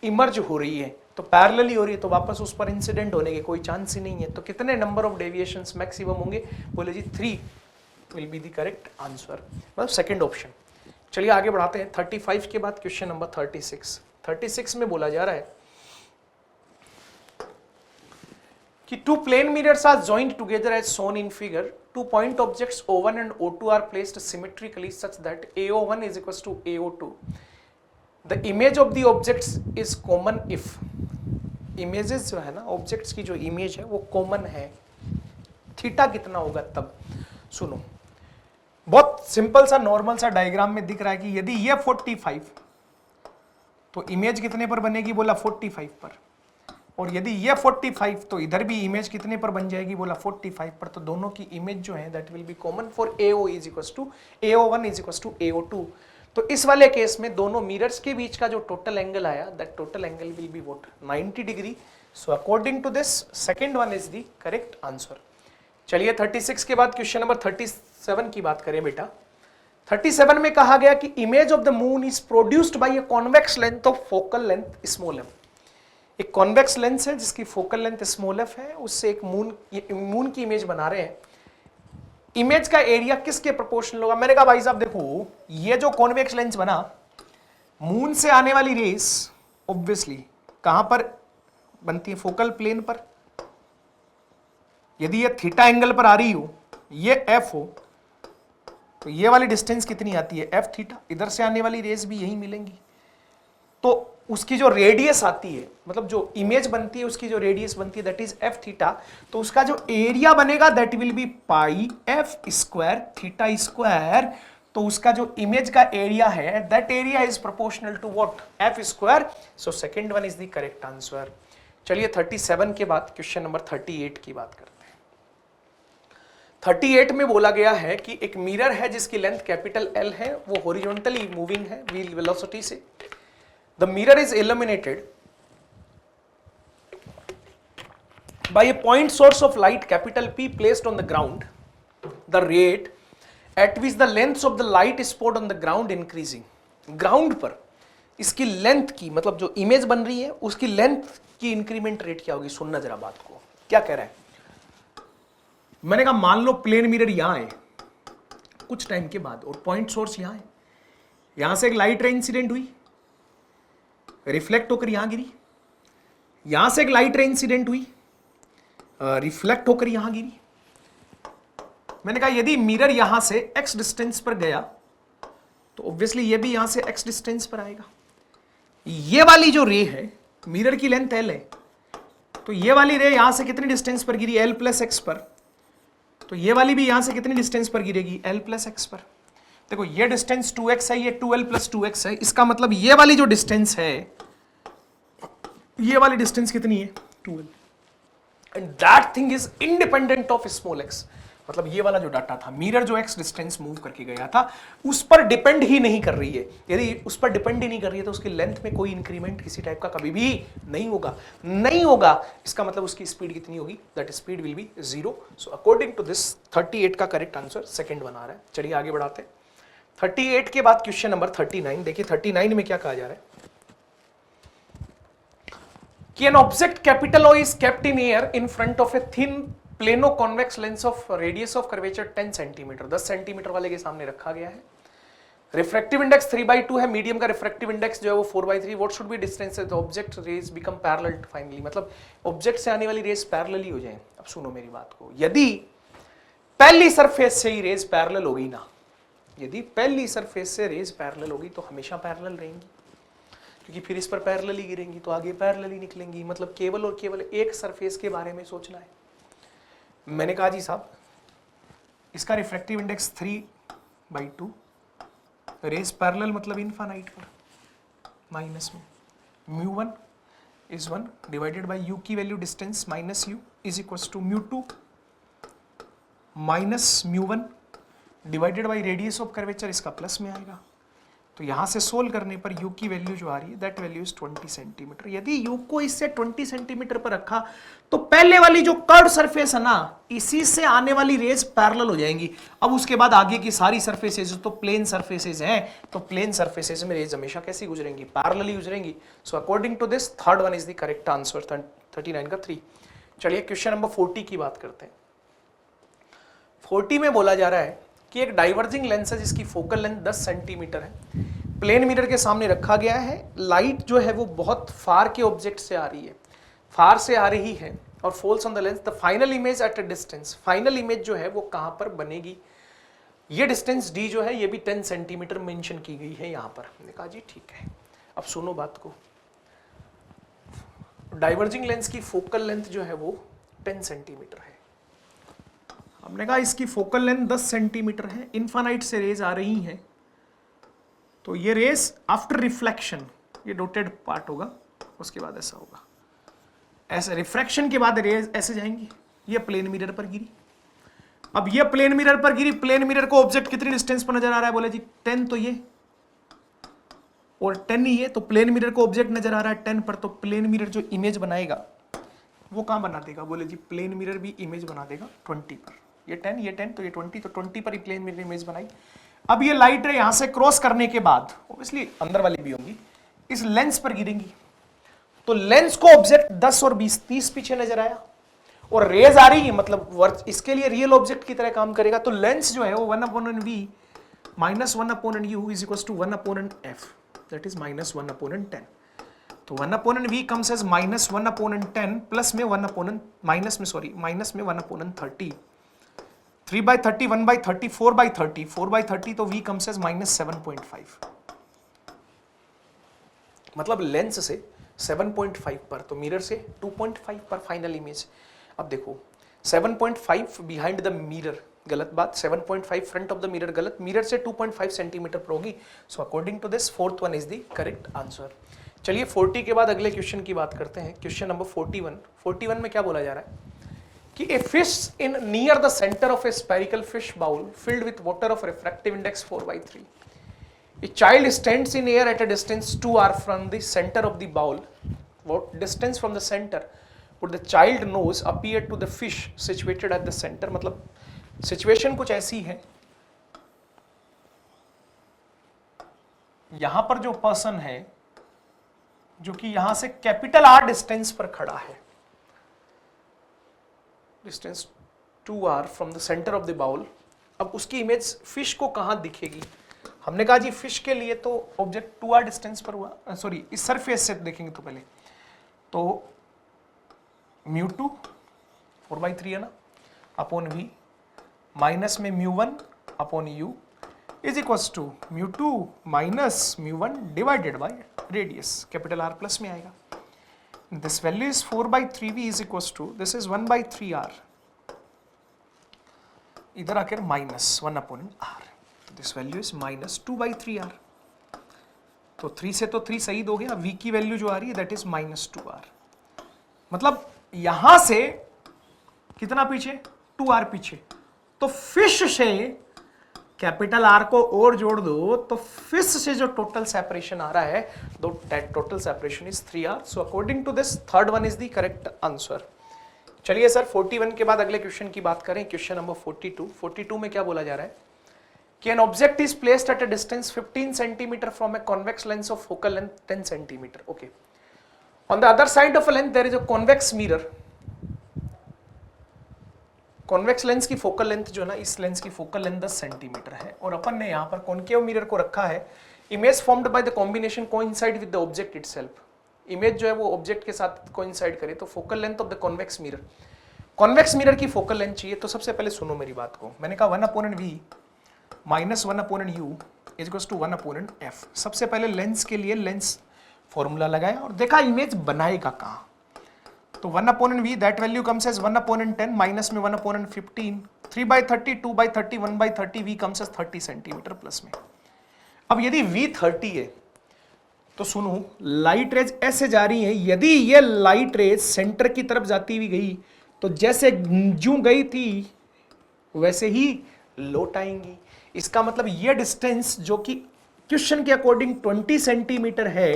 Speaker 1: इमर्ज हो रही है। तो पैरेलली हो रही है तो वापस उस पर इंसिडेंट होने के कोई चांस ही नहीं है। तो कितने नंबर ऑफ डेविएशंस मैक्सिमम होंगे, बोले जी 3 will be the correct answer, मतलब सेकंड ऑप्शन। चलिए आगे बढ़ाते हैं। 35 के बाद क्वेश्चन नंबर 36 में बोला जा रहा है कि two plane mirrors are joined together as shown in figure. Two point objects O1 and O2 are placed symmetrically such that AO1 is equals to AO2. The image of the objects is common if images जो है ना, objects की जो image है वो common है, theta कितना होगा तब। सुनो, बहुत सिंपल सा नॉर्मल सा डायग्राम में दिख रहा है कि यदि ये 45 तो इमेज कितने पर बनेगी, बोला 45 पर, और यदि ये 45 तो इधर भी इमेज कितने पर बन जाएगी, बोला 45 पर। तो दोनों की इमेज जो है that will be common for AO is equals to AO1 is equals to AO2। तो इस वाले केस में दोनों मिरर्स के बीच का जो टोटल एंगल आया, that total angle will be what, 90 degree. So according to this second one is the correct answer. चलिए 36 के बाद क्वेश्चन नंबर 37 की बात करें बेटा। 37 में कहा गया कि image of the moon is produced by a convex length of focal length small F. एक कॉन्वेक्स लेंस है जिसकी फोकल लेंथ स्मॉल एफ है, उससे एक मून की इमेज बना रहे हैं। इमेज का एरिया किसके प्रोपोर्शनल होगा। मैंने कहा भाई साहब देखो, ये जो कॉन्वेक्स लेंस बना, मून से आने वाली रेस ऑब्वियसली कहां पर बनती है, फोकल प्लेन पर। यदि ये थीटा एंगल पर आ रही हो, ये एफ हो, तो ये वाली डिस्टेंस कितनी आती है, एफ थीटा। इधर से आने वाली रेस भी यही मिलेंगी। तो उसकी जो रेडियस आती है, मतलब जो इमेज बनती है उसकी जो रेडियस बनती है दैट इज एफ थीटा। तो उसका जो एरिया बनेगा that will be pi f square theta square. तो उसका जो इमेज का एरिया है that area is proportional to what, f square. So second one is the correct answer. चलिए 37 के बाद क्वेश्चन नंबर 38 की बात करते हैं। 38 में बोला गया है कि एक मिरर है जिसकी लेंथ कैपिटल L है, वो हॉरिजॉन्टली मूविंग है व्हील वेलोसिटी से। The mirror is illuminated by a point source of light capital P placed on the ground. The rate at which the length of the light is poured on the ground increasing. Ground पर इसकी length की, मतलब जो image बन रही है उसकी length की इंक्रीमेंट रेट क्या होगी। सुनना जरा बात को, क्या कह रहा है। मैंने कहा मान लो प्लेन मिरर यहां है कुछ टाइम के बाद और पॉइंट सोर्स यहां है, यहां से एक लाइट रे इंसिडेंट हुई, रिफ्लेक्ट होकर यहां गिरी, यहां से एक लाइट रे इंसिडेंट हुई, रिफ्लेक्ट होकर यहां गिरी। मैंने कहा यदि मिरर यहां से x डिस्टेंस पर गया तो ऑब्वियसली ये भी यहां से x डिस्टेंस पर आएगा। ये वाली जो रे है, मिरर की लेंथ L है, तो ये वाली रे यहां से कितनी डिस्टेंस पर गिरी, L प्लस एक्स पर। तो ये वाली भी यहां से कितनी डिस्टेंस पर गिरेगी, L प्लस एक्स पर। देखो ये डिस्टेंस 2x है, ये 2l प्लस 2x है, इसका मतलब ये वाली जो डिस्टेंस है, ये वाली डिस्टेंस कितनी है 2l, and that thing is independent of small x। मतलब ये वाला जो डाटा था, मिरर जो x डिस्टेंस मूव करके गया था उस पर डिपेंड ही नहीं कर रही है। यदि उस पर डिपेंड ही नहीं कर रही है तो उसकी लेंथ में कोई इंक्रीमेंट किसी टाइप का कभी भी नहीं होगा, नहीं होगा। इसका मतलब उसकी स्पीड कितनी होगी, that speed will be 0। So according to this 38 का करेक्ट आंसर सेकंड वन आ रहा है। चलिए आगे बढ़ाते हैं। 38 के बाद क्वेश्चन नंबर 39। देखिए 39 में क्या कहा जा रहा है कि an object capital O is kept in air in front of a thin plano convex lens of radius of curvature 10 centimetre, 10 centimetre वाले के सामने रखा गया है। रिफ्रैक्टिव इंडेक्स 3/2 है, मीडियम का रिफ्रैक्टिव इंडेक्स जो है वो 4/3। What should be distance the object rays become parallel finally, मतलब ऑब्जेक्ट से आने वाली रेज पैरेलल ही हो जाए। अब सुनो मेरी बात को, यदि पहली सरफेस से ही रेज पैरेलल होगी ना, यदि पहली सरफेस से रेज पैरेलल होगी तो हमेशा पैरेलल रहेंगी, क्योंकि फिर इस पर पैरेलल ही गिरेंगी तो आगे पैरेलल ही निकलेंगी। मतलब केवल और केवल एक सरफेस के बारे में सोचना है। मैंने कहा जी साहब इसका रिफ्रैक्टिव इंडेक्स 3/2, रेज पैरेलल मतलब इनफाइनाइट पर, माइनस में μ1 इज 1 डिवाइडेड बाय u की value distance minus u is equal to μ2 minus μ1 divided by radius of curvature, इसका प्लस में आएगा। तो यहां से सोल्व करने पर u की वैल्यू जो आ रही है दैट वैल्यू इज 20 सेंटीमीटर। यदि u को इससे 20 सेंटीमीटर पर रखा तो पहले वाली जो कर्व सरफेस है ना, इसी से आने वाली रेज पैरेलल हो जाएंगी। अब उसके बाद आगे की सारी सरफेसेस तो प्लेन सरफेसेस हैं, तो प्लेन सरफेसेस में रेज हमेशा कैसी गुजरेंगी, पैरेलल ही गुजरेंगी। So according to this third one is the correct answer, 39 का 3। चलिए क्वेश्चन नंबर 40 की बात करते हैं। 40 में बोला जा रहा है कि एक डाइवर्जिंग लेंस है जिसकी फोकल लेंथ 10 सेंटीमीटर है, प्लेन मिरर के सामने रखा गया है। लाइट जो है वो बहुत फार के ऑब्जेक्ट से आ रही है, फार से आ रही है और falls on the lens. The final image at a distance, final image जो है वो कहां पर बनेगी। ये डिस्टेंस d जो है ये भी 10 सेंटीमीटर मेंशन की गई है यहां पर। मैंने कहा जी ठीक है। अब सुनो बात को, डाइवर्जिंग लेंस की फोकल लेंथ जो है वो 10 सेंटीमीटर है। हमने कहा इसकी फोकल लेंथ 10 सेंटीमीटर है, इनफाइनाइट से रेज आ रही हैं, तो ये रेज आफ्टर रिफ्लेक्शन, ये डॉटेड पार्ट होगा, उसके बाद ऐसा होगा, ऐसे रिफ्रैक्शन के बाद रेज ऐसे जाएंगी। ये प्लेन मिरर पर गिरी, अब ये प्लेन मिरर पर गिरी, प्लेन मिरर को ऑब्जेक्ट कितनी डिस्टेंस पर नजर आ रहा है, बोले जी 10, तो ये और 10 ही है, तो प्लेन मिरर को ऑब्जेक्ट नजर आ रहा है 10 पर, तो प्लेन मिरर जो इमेज बनाएगा वो कहां बना देगा, बोले जी प्लेन मिरर भी इमेज बना देगा 20 पर। ये 10 तो ये 20, तो 20 पर ही प्लेन मिरर इमेज बनाई। अब ये लाइट रे यहां से क्रॉस करने के बाद ऑब्वियसली अंदर वाली भी होंगी, इस लेंस पर गिरेंगी, तो लेंस को ऑब्जेक्ट 10 और 20 30 पीछे नजर आया और रेज आ रही है, मतलब इसके लिए रियल ऑब्जेक्ट की तरह काम करेगा। तो लेंस जो है वो 1/v minus 1/u is equal to 1/f, that is minus 1/10। तो 1/v comes as minus 1/10 plus में 1/, माइनस में 1/30, 3/30, 1/30, 4/30, 4/30, तो v कम्स एज माइनस 7.5, मतलब लेंस से 7.5 पर, तो मिरर से 2.5 पर फाइनल इमेज। अब देखो 7.5 बिहाइंड द मिरर गलत बात, 7.5 फ्रंट ऑफ द मिरर गलत, मिरर से 2.5 सेंटीमीटर पर होगी। So according to this fourth one is the correct answer. चलिए 40 के बाद अगले क्वेश्चन की बात करते हैं। Question number 41। 41 में क्या बोला जा रहा है कि a fish in near the centre of a spherical fish bowl filled with water of refractive index 4/3, a child stands in air at a distance 2r from the center of the bowl. What distance from the center would the child nose appear to the fish situated at the center? मतलब situation कुछ ऐसी है, यहां पर जो person है जो कि यहां से कैपिटल R डिस्टेंस पर खड़ा है, distance 2r from the centre of the bowl. अब उसकी इमेज फिश को कहां दिखेगी, हमने कहा जी फिश के लिए तो ऑब्जेक्ट 2r डिस्टेंस पर हुआ, सॉरी इस सरफेस से देखेंगे तो पहले तो μ2 4/3 है ना अपॉन v माइनस में μ1 upon u is equals to μ2 minus μ1 divided by radius capital R plus में आएगा। This value is 4/3v is equals to this is 1/3r, इधर आकर minus 1/r, this value is -2/3r। तो 3 से तो 3 सही हो गया, v की वैल्यू जो आ रही है दैट इज -2r। मतलब यहां से कितना पीछे, 2r पीछे। तो फिश से कैपिटल R को और जोड़ दो तो फिश से जो टोटल सेपरेशन आ रहा है, दो total separation is 3r। So according to this third one is the correct answer. चलिए सर 41 के बाद अगले क्वेश्चन की बात करें, क्वेश्चन नंबर 42। 42 में क्या बोला जा रहा है कि an object is placed at a distance 15 centimetre from a convex lens of focal length 10 centimetre. Okay, on the other side of a lens there is a convex mirror. Convex lens की focal length जो है ना, इस lens की focal length 10 centimetre है और अपन ने यहाँ पर कॉन्केव मिरर को रखा है। Image formed by the combination coincide with the object itself. Image जो है वो ऑब्जेक्ट के साथ कोइंसाइड करे तो focal length of the convex mirror, convex mirror की फोकल लेंथ चाहिए। तो सबसे पहले सुनो मेरी बात को, मैंने कहा 1/v minus 1/u is equals to 1/f। सबसे पहले लेंस के लिए लेंस फॉर्मूला लगाया और देखा इमेज बनाएगा कहाँ। तो 1/v that value comes as 1/10 minus में 1/15, 3/30, 2/30, 1/30, v comes as 30 centimetre plus में। अब यदि v 30 है तो सुनो, लाइट रेज ऐसे जा रही है, यदि ये लाइट रेज सेंटर की तरफ जाती हुई गई तो जैसे जू गई थी वैसे ही लौट आएंगी। इसका मतलब ये डिस्टेंस जो कि क्वेश्चन के अकॉर्डिंग 20 सेंटीमीटर है,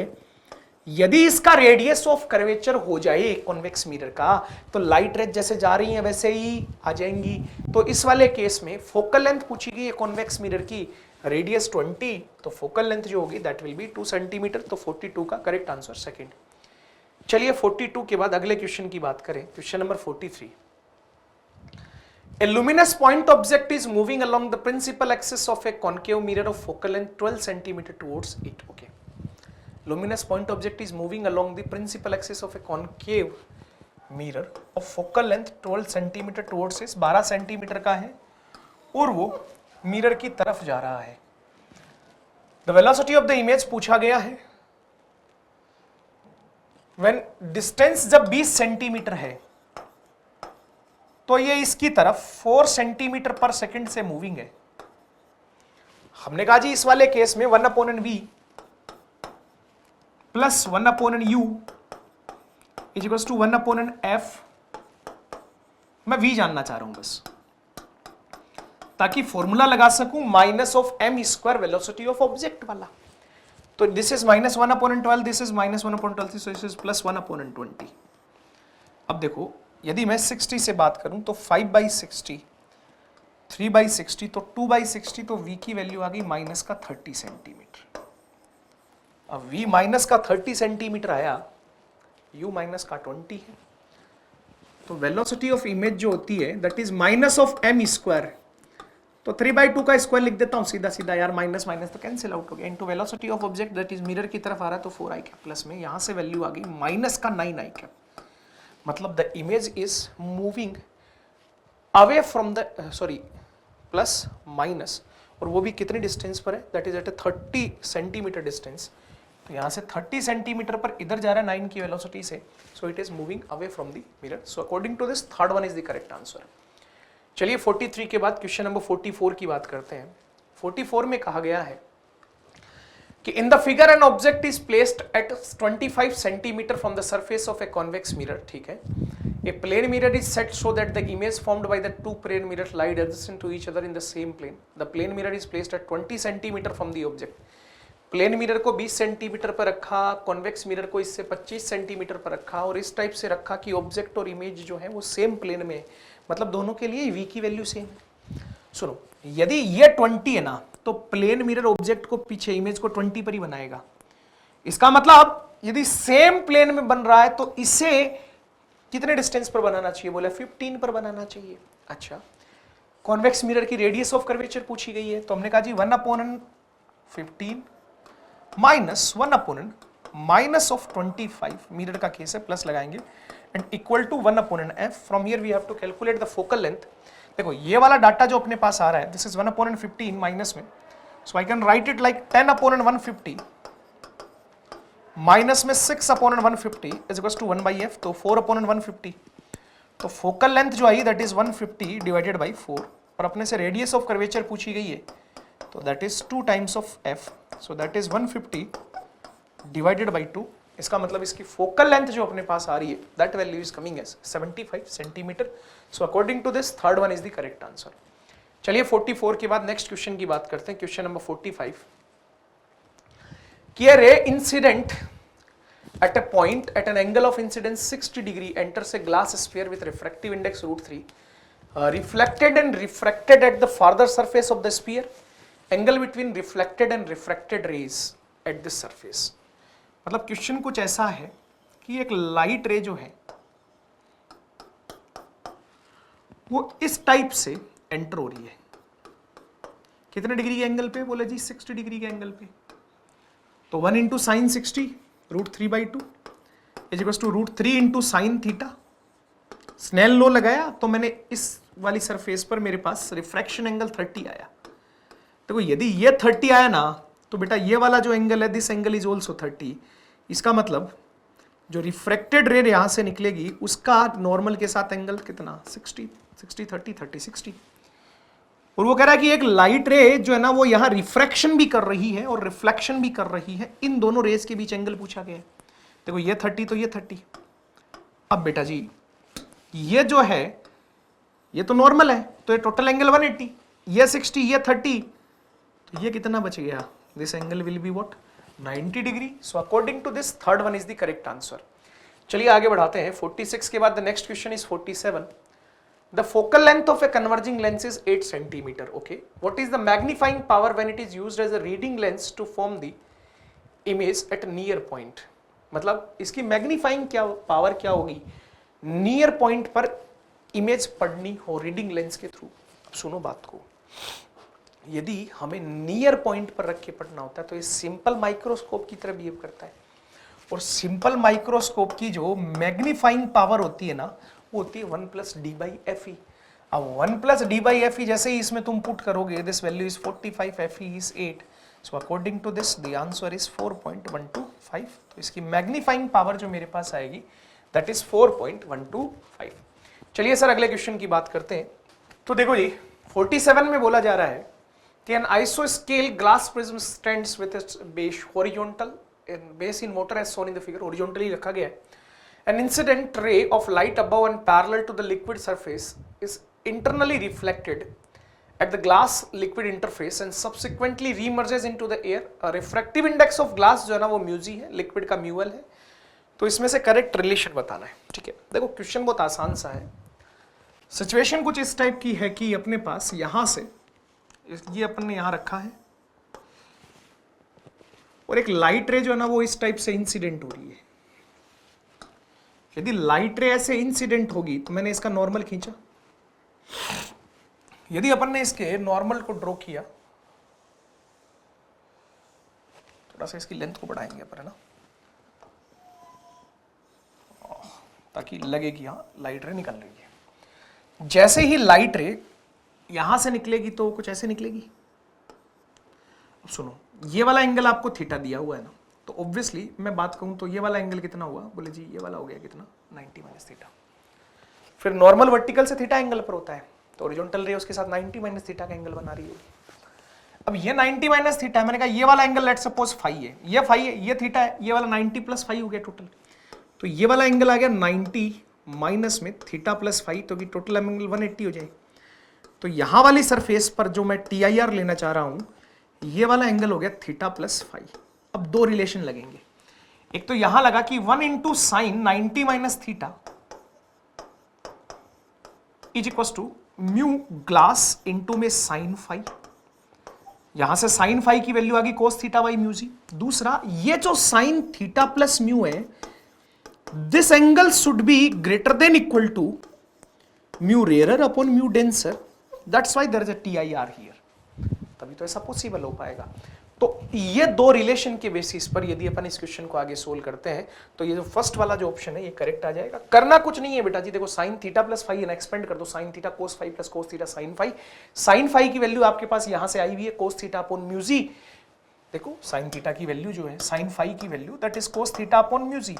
Speaker 1: यदि इसका रेडियस ऑफ कर्वेचर हो जाए कॉन्वेक्स मिरर का तो लाइट रेज जैसे जा रही हैं वैसे ही आ जाएंगी। तो इस वाले केस में फोकल लेंथ पूछी गई है कॉन्वेक्स मिरर की, रेडियस 20, तो फोकल लेंथ जो होगी दैट विल बी 2 सेंटीमीटर। तो 42 का करेक्ट आंसर सेकंड। चलिए 42 के बाद अगले क्वेश्चन की बात करें, question number 43। A luminous point object is moving along the principal axis of a concave mirror of focal length 12 cm towards it. Okay. Luminous point object is moving along the principal axis of a concave mirror of focal length 12 cm towards it. 12 centimetre का है और वो mirror की तरफ जा रहा है। The velocity of the image पूछा गया है। When distance जब 20 सेंटीमीटर है तो ये इसकी तरफ 4 सेंटीमीटर पर सेकंड से मूविंग है। हमने कहा जी इस वाले केस में 1/v plus 1/u is equals to 1/f। मैं v जानना चाह रहा हूं बस, ताकि फॉर्मूला लगा सकूं minus of m square velocity of object वाला। तो this is minus 1/12, this is minus 1/12, this is plus 1/20। अब देखो यदि मैं 60 से बात करूं तो 5/60, 3/60 तो 2/60, तो v की वैल्यू आ गई माइनस का 30 सेंटीमीटर। अब v माइनस का 30 सेंटीमीटर आया, u माइनस का 20 है, तो वेलोसिटी ऑफ इमेज जो होती है that is minus of m square. तो 3/2 का स्क्वायर लिख देता हूं सीधा सीधा यार, माइनस माइनस तो कैंसिल आउट हो गया, into velocity of object that is mirror की तरफ आ रहा है तो 4i कैप प्लस में यहां से वैल्यू आ गई माइनस का 9i कैप। मतलब the image is moving away from the plus minus, और वो भी कितने डिस्टेंस पर है, that is at 30 centimetre distance. तो यहाँ से 30 सेंटीमीटर पर इधर जा रहा है 9 की वेलोसिटी से, so it is moving away from the mirror. So according to this third one is the correct answer. चलिए 43 के बाद क्वेश्चन नंबर 44 की बात करते हैं। 44 में कहा गया है कि in the figure an object is placed at 25 centimetre from the surface of a convex mirror. ठीक है, a plane mirror is set so that the image formed by the two plane mirrors lie adjacent to each other in the same plane. The plane mirror is placed at 20 centimetre from the object. Plane mirror को 20 centimetre पर रखा, convex mirror को इससे 25 centimetre पर रखा और इस type से रखा कि ऑब्जेक्ट और इमेज जो है वो सेम प्लेन में है, मतलब दोनों के लिए v की वैल्यू सेम है। सुनो, यदि ये 20 है ना तो प्लेन मिरर ऑब्जेक्ट को पीछे इमेज को 20 पर ही बनाएगा। इसका मतलब यदि सेम प्लेन में बन रहा है तो इसे कितने डिस्टेंस पर बनाना चाहिए, बोला 15 पर बनाना चाहिए। अच्छा, कॉन्वेक्स मिरर की रेडियस ऑफ कर्वेचर पूछी गई है, तो हमने कहा जी 1/15 माइनस 1/- ऑफ 25, मिरर का केस है, प्लस लगाएंगे, and equal to 1/f। From here we have to calculate the focal length. देखो ये वाला डाटा जो अपने पास आ रहा है दिस इज 1/15 माइनस में, so I can write it like 10/150 minus में 6/150 इज इक्वल्स टू 1/f, तो 4/150। तो फोकल लेंथ जो eye that is 150 divided by 4, और अपने से रेडियस ऑफ कर्वेचर पूछी गई है तो that is 2 times of f, so that is 150 divided by 2। इसका मतलब इसकी फोकल लेंथ जो अपने पास आ रही है that value is coming as 75 centimetre. So according to this third one is the correct answer. चलिए 44 के बाद नेक्स्ट क्वेश्चन की बात करते हैं, क्वेश्चन नंबर 45 कि ray incident at a point at an angle of incidence 60 degree enters a glass sphere with refractive index √3, reflected and refracted at the farther surface of the sphere, angle between reflected and refracted rays at this surface। मतलब question कुछ ऐसा है कि एक light ray जो है वो इस टाइप से एंटर हो रही है, कितने डिग्री के एंगल पे? बोले जी 60 डिग्री के एंगल पे। तो 1 into sine 60 √3/2 is equal to √3 into sine theta. Snell law लगाया तो मैंने इस वाली सरफेस पर मेरे पास रिफ्रैक्शन एंगल 30 आया। देखो यदि ये 30 आया ना तो बेटा ये वाला जो एंगल है दिस एंगल इज ऑल्सो 30। इसका मतलब जो रिफ्रैक्टेड रे यहां से निकलेगी उसका नॉर्मल के साथ एंगल कितना? 60 60 30 30 60। और वो कह रहा है कि एक लाइट रे जो है ना वो यहां रिफ्रैक्शन भी कर रही है और रिफ्लेक्शन भी कर रही है, इन दोनों रेस के बीच एंगल पूछा गया है। देखो ये 30 तो ये 30। अब बेटा जी ये जो है ये तो नॉर्मल है तो ये टोटल एंगल 180, ये 60 ये 30, तो ये कितना बच गया? This angle will be what? 90 degree. So according to this third one is the correct answer. चलिए आगे बढ़ाते हैं। 46 के बाद the next question is 47। The focal length of a converging lens is 8 centimeter. Okay, what is the magnifying power when it is used as a reading lens to form the image at a near point? मतलब इसकी magnifying क्या power क्या होगी near point पर image पढ़नी हो reading lens के through. सुनो बात को, यदि हमें नियर पॉइंट पर रख के पढ़ना होता है तो ये सिंपल माइक्रोस्कोप की तरह बिहेव करता है, और सिंपल माइक्रोस्कोप की जो मैग्नीफाइंग पावर होती है ना वो होती है 1 + d/fe। अब 1 + d/fe जैसे ही इसमें तुम पुट करोगे this value is 45, fe is 8, so according to this the answer is 4.125। तो इसकी मैग्नीफाइंग पावर जो मेरे पास आएगी दैट इज 4.125। चलिए सर अगले क्वेश्चन की बात करते हैं। तो देखो जी 47 में बोला जा रहा है कि एन आइसोस्केल glass prism stands with its base horizontal base in water as shown in the figure. Horizontally रखा गया है। An incident ray of light above and parallel to the liquid surface is internally reflected at the glass liquid interface and subsequently reemerges into the air. A refractive index of glass जो है ना वो mu G है, liquid का म्यूएल है। तो इसमें से करेक्ट रिलेशन बताना है। ठीक है, देखो क्वेश्चन बहुत आसान सा है। सिचुएशन कुछ इस टाइप की है कि अपने पास यहां से ये अपन ने यहां रखा है और एक लाइट रे जो है ना वो इस टाइप से इंसिडेंट हो रही है। यदि लाइट रे ऐसे इंसिडेंट होगी तो मैंने इसका नॉर्मल खींचा, यदि अपन ने इसके नॉर्मल को ड्रॉ किया, थोड़ा सा इसकी लेंथ को बढ़ाएंगे अपन है ना ताकि लगे कि हाँ लाइट रे निकल रही है। जैसे ही लाइट रे यहां से निकलेगी तो कुछ ऐसे निकलेगी। अब सुनो ये वाला एंगल आपको थीटा दिया हुआ है ना, तो ऑब्वियसली मैं बात कहूं तो ये वाला एंगल कितना हुआ? बोले जी ये वाला हो गया कितना? 90 - थीटा। फिर नॉर्मल वर्टिकल से थीटा एंगल पर होता है तो हॉरिजॉन्टल रे उसके साथ 90 - थीटा का एंगल बना रही होगी। अब ये 90 - थीटा है, मैंने कहा ये वाला एंगल लेट्स सपोज फाई है, ये फाई है, ये थीटा है, ये वाला 90 + फाई हो गया टोटल। तो ये वाला एंगल आ गया 90 माइनस में थीटा + फाई, तो कि टोटल एंगल 180 हो जाए। तो यहां वाली सरफेस पर जो मैं TIR लेना चाह रहा हूं ये वाला एंगल हो गया थीटा + फाई। अब दो रिलेशन लगेंगे, एक तो यहां लगा कि 1 into sine 90 - theta is equal to mu glass into में साइन फाई। यहां से साइन फाई की वैल्यू आ गई cos theta by mu g. दूसरा ये जो साइन थीटा प्लस म्यू है this angle should be greater than equal to mu rarer upon mu denser, that's why there is a TIR here, तभी तो ऐसा पॉसिबल हो पाएगा। तो ये दो रिलेशन के बेसिस पर यदि अपन इस क्वेश्चन को आगे सोल्व करते हैं तो ये जो फर्स्ट वाला जो ऑप्शन है ये करेक्ट आ जाएगा। करना कुछ नहीं है बेटा जी, देखो साइन थीटा + फाई एक्सपेंड कर दो, sine theta cos phi + cos theta sine phi. Sine phi की वैल्यू आपके पास यहां से आई हुई है cos theta upon mu G. देखो साइन थीटा की वैल्यू जो है साइन फाई की value that is cos theta upon mu G.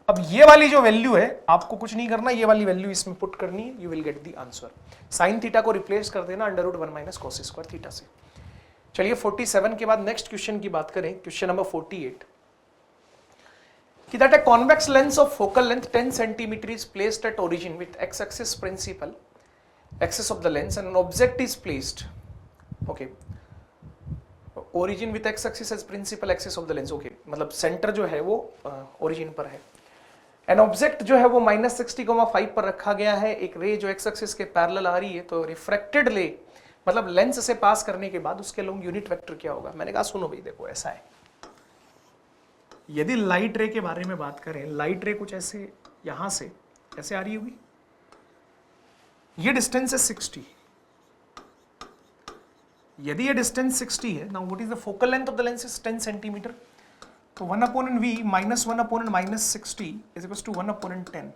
Speaker 1: अब ये वाली जो वैल्यू है आपको कुछ नहीं करना, ये वाली वैल्यू इसमें पुट करनी है, you will get the answer. Sine theta को रिप्लेस कर देना √1 - cos² थीटा से। चलिए 47 के बाद नेक्स्ट क्वेश्चन की बात करें, क्वेश्चन नंबर 48, कि that a convex lens of focal length 10 cm is placed at origin with x-axis principal axis of the lens and an object is placed, okay, origin with x-axis as principal axis of the lens, okay, मतलब centre जो है वो origin पर है, an object जो है वो -60,5 पर रखा गया है, एक रे जो एक्स एक्सिस के पैरेलल आ रही है, तो रिफ्रैक्टेड रे मतलब लेंस से पास करने के बाद उसके लोग यूनिट वेक्टर क्या होगा। मैंने कहा सुनो भाई देखो ऐसा है, यदि लाइट रे के बारे में बात करें, लाइट रे कुछ ऐसे यहां से ऐसे आ रही होगी, ये डिस्टेंस है 60, यदि ये डिस्टेंस 60 है, now what is the focal length of the lens is 10 centimetre, तो 1/v minus 1/- 60 is equals to 1/10,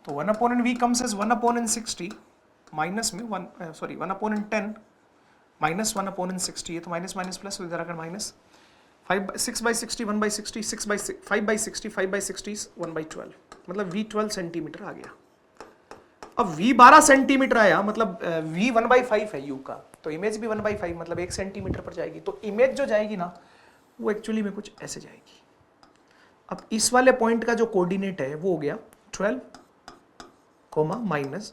Speaker 1: तो 1/v comes as 1/60 माइनस में 1/10 माइनस 1/60 है, तो माइनस माइनस प्लस इधर आकर माइनस 6/60 1/60 5/60 5/60 1/12, मतलब v 12 सेंटीमीटर आ गया। अब v 12 सेंटीमीटर आया, मतलब v 1/5 है u का, तो इमेज भी 1/5 मतलब 1 सेंटीमीटर पर जाएगी, तो इमेज जो जाएगी ना वो एक्चुअली में कुछ ऐसे जाएगी। अब इस वाले पॉइंट का जो कोऑर्डिनेट है वो हो गया 12, -1,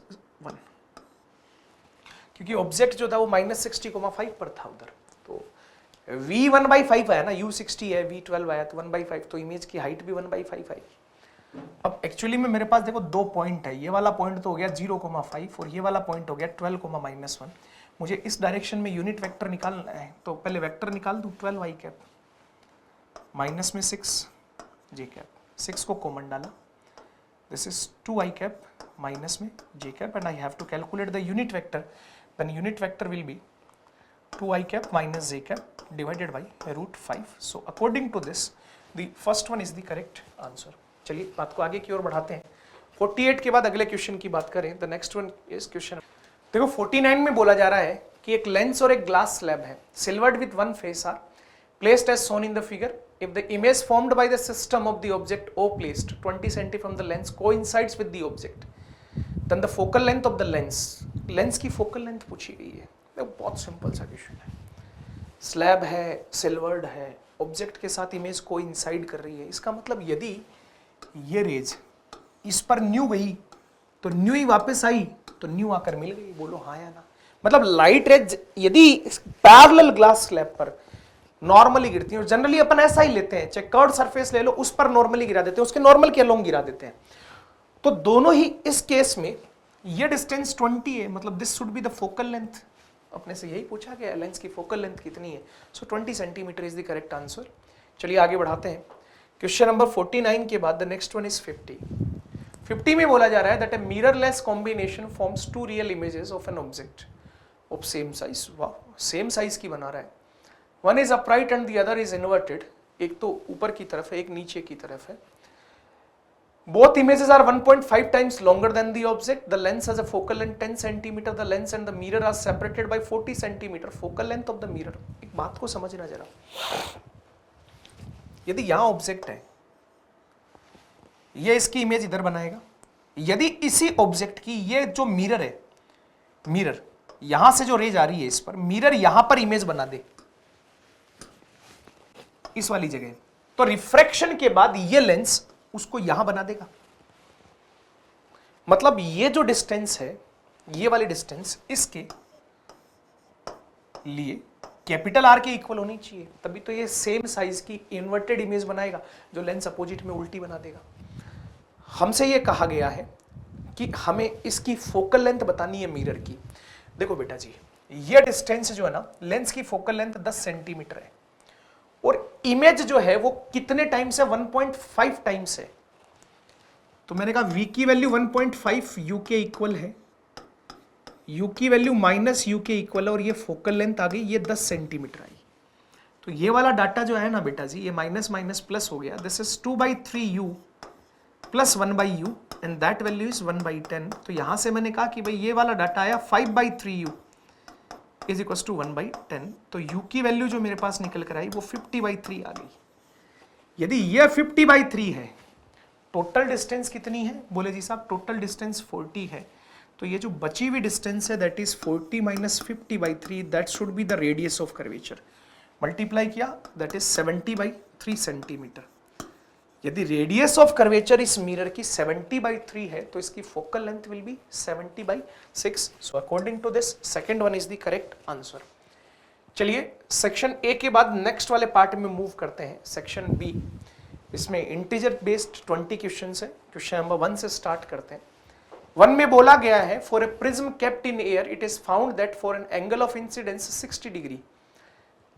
Speaker 1: क्योंकि ऑब्जेक्ट जो था वो -60,5 पर था उधर, तो v 1/5 आया ना, u 60 है, v 12 आया तो 1/5, तो इमेज की हाइट भी 1/5 आएगी। अब एक्चुअली में मेरे पास देखो दो पॉइंट है, ये वाला पॉइंट तो हो गया 0,5 और ये वाला पॉइंट हो गया 12,-1। मुझे इस डायरेक्शन में यूनिट वेक्टर निकालना है, तो पहले वेक्टर निकाल दूं, 12 i कैप माइनस में 6 j कैप, 6 को कॉमन डाला, this is 2 i cap minus में j cap, and I have to calculate the unit vector, then unit vector will be 2 i cap minus j cap divided by √5। So according to this the first one is the correct answer. चलिए बात को आगे की ओर बढ़ाते हैं। 48 के बाद अगले क्वेश्चन की बात करें, the next one is question, देखो 49 में बोला जा रहा है कि एक लेंस और एक ग्लास स्लैब है, silvered with one face are placed as shown in the figure. If the image formed by the system of the object O placed 20 cm from the lens coincides with the object, then the focal length of the lens, lens की focal length पूछी गई है। देखो बहुत simple सा question है, slab है, silvered है, ऑब्जेक्ट के साथ इमेज कोइंसाइड कर रही है, इसका मतलब यदि ये रेज इस पर न्यू गई तो न्यू ही वापस आई, तो न्यू आकर मिल गई, बोलो हाँ या ना। मतलब लाइट रेज यदि पैरेलल ग्लास स्लैब पर नॉर्मली गिरती है, और जनरली अपन ऐसा ही लेते हैं, चाहे कर्व्ड सरफेस ले लो उस पर नॉर्मली गिरा देते हैं, उसके नॉर्मल के अलोंग गिरा देते हैं, तो दोनों ही इस केस में ये डिस्टेंस 20 है, मतलब this should be the focal length. अपने से यही पूछा गया लेंस की फोकल लेंथ कितनी है, सो 20 centimetre is the correct answer. चलिए आगे बढ़ाते हैं। क्वेश्चन नंबर 49 के बाद द नेक्स्ट वन इज 50 में बोला जा रहा है that a mirrorless combination forms two real images of an object of same size. वाह, सेम साइज की बना रहा है, one is upright and the other is inverted, एक तो ऊपर की तरफ है एक नीचे की तरफ है। Both images are 1.5 times longer than the object. The lens has a focal length 10 cm. The lens and the mirror are separated by 40 cm. Focal length of the mirror. एक बात को समझना जरा, यदि यहां ऑब्जेक्ट है, ये इसकी इमेज इधर बनाएगा, यदि इसी ऑब्जेक्ट की ये जो मिरर है, मिरर यहां से जो रेज आ रही है इस पर, मिरर यहां पर इमेज बना दे इस वाली जगह, तो रिफ्रैक्शन के बाद ये लेंस उसको यहां बना देगा। मतलब ये जो डिस्टेंस है, ये वाली डिस्टेंस इसके लिए कैपिटल आर के इक्वल होनी चाहिए, तभी तो ये सेम साइज की इन्वर्टेड इमेज बनाएगा जो लेंस अपोजिट में उल्टी बना देगा। हमसे ये कहा गया है कि हमें इसकी फोकल लेंथ बतानी है मिरर की। देखो बेटा जी, ये डिस्टेंस जो है ना, लेंस की फोकल लेंथ 10 सेंटीमीटर है और इमेज जो है वो कितने टाइम्स है, 1.5 टाइम्स है। तो मैंने कहा v की वैल्यू 1.5 u के इक्वल है, u की वैल्यू माइनस u के इक्वल है, और ये फोकल लेंथ आ गई, ये 10 सेंटीमीटर आई। तो ये वाला डाटा जो है ना बेटा जी, ये माइनस माइनस प्लस हो गया, this is 2/3u plus 1/u and that value is 1/10। तो यहां से मैंने कहा कि भाई ये वाला डाटा आया 5/3u इज इक्वल टू 1/10। तो u की वैल्यू जो मेरे पास निकल कर आई वो 50/3 आ गई। यदि ये 50/3 है, टोटल डिस्टेंस कितनी है, बोले जी साहब टोटल डिस्टेंस 40 है, तो ये जो बची हुई डिस्टेंस है that is 40 minus 50/3, that should be the radius of curvature. Multiply किया दैट इज 70/3 सेंटीमीटर। यदि रेडियस ऑफ कर्वेचर इस मिरर की 70/3 है तो इसकी focal length will be 70/6। So according to this second one is the correct answer. चलिए section A के बाद नेक्स्ट वाले पार्ट में मूव करते हैं, सेक्शन बी। इसमें इंटीजर बेस्ड 20 क्वेश्चंस है। क्वेश्चन नंबर 1 से स्टार्ट करते हैं। 1 में बोला गया है for a prism kept in air it is found that for an angle of incidence 60 degree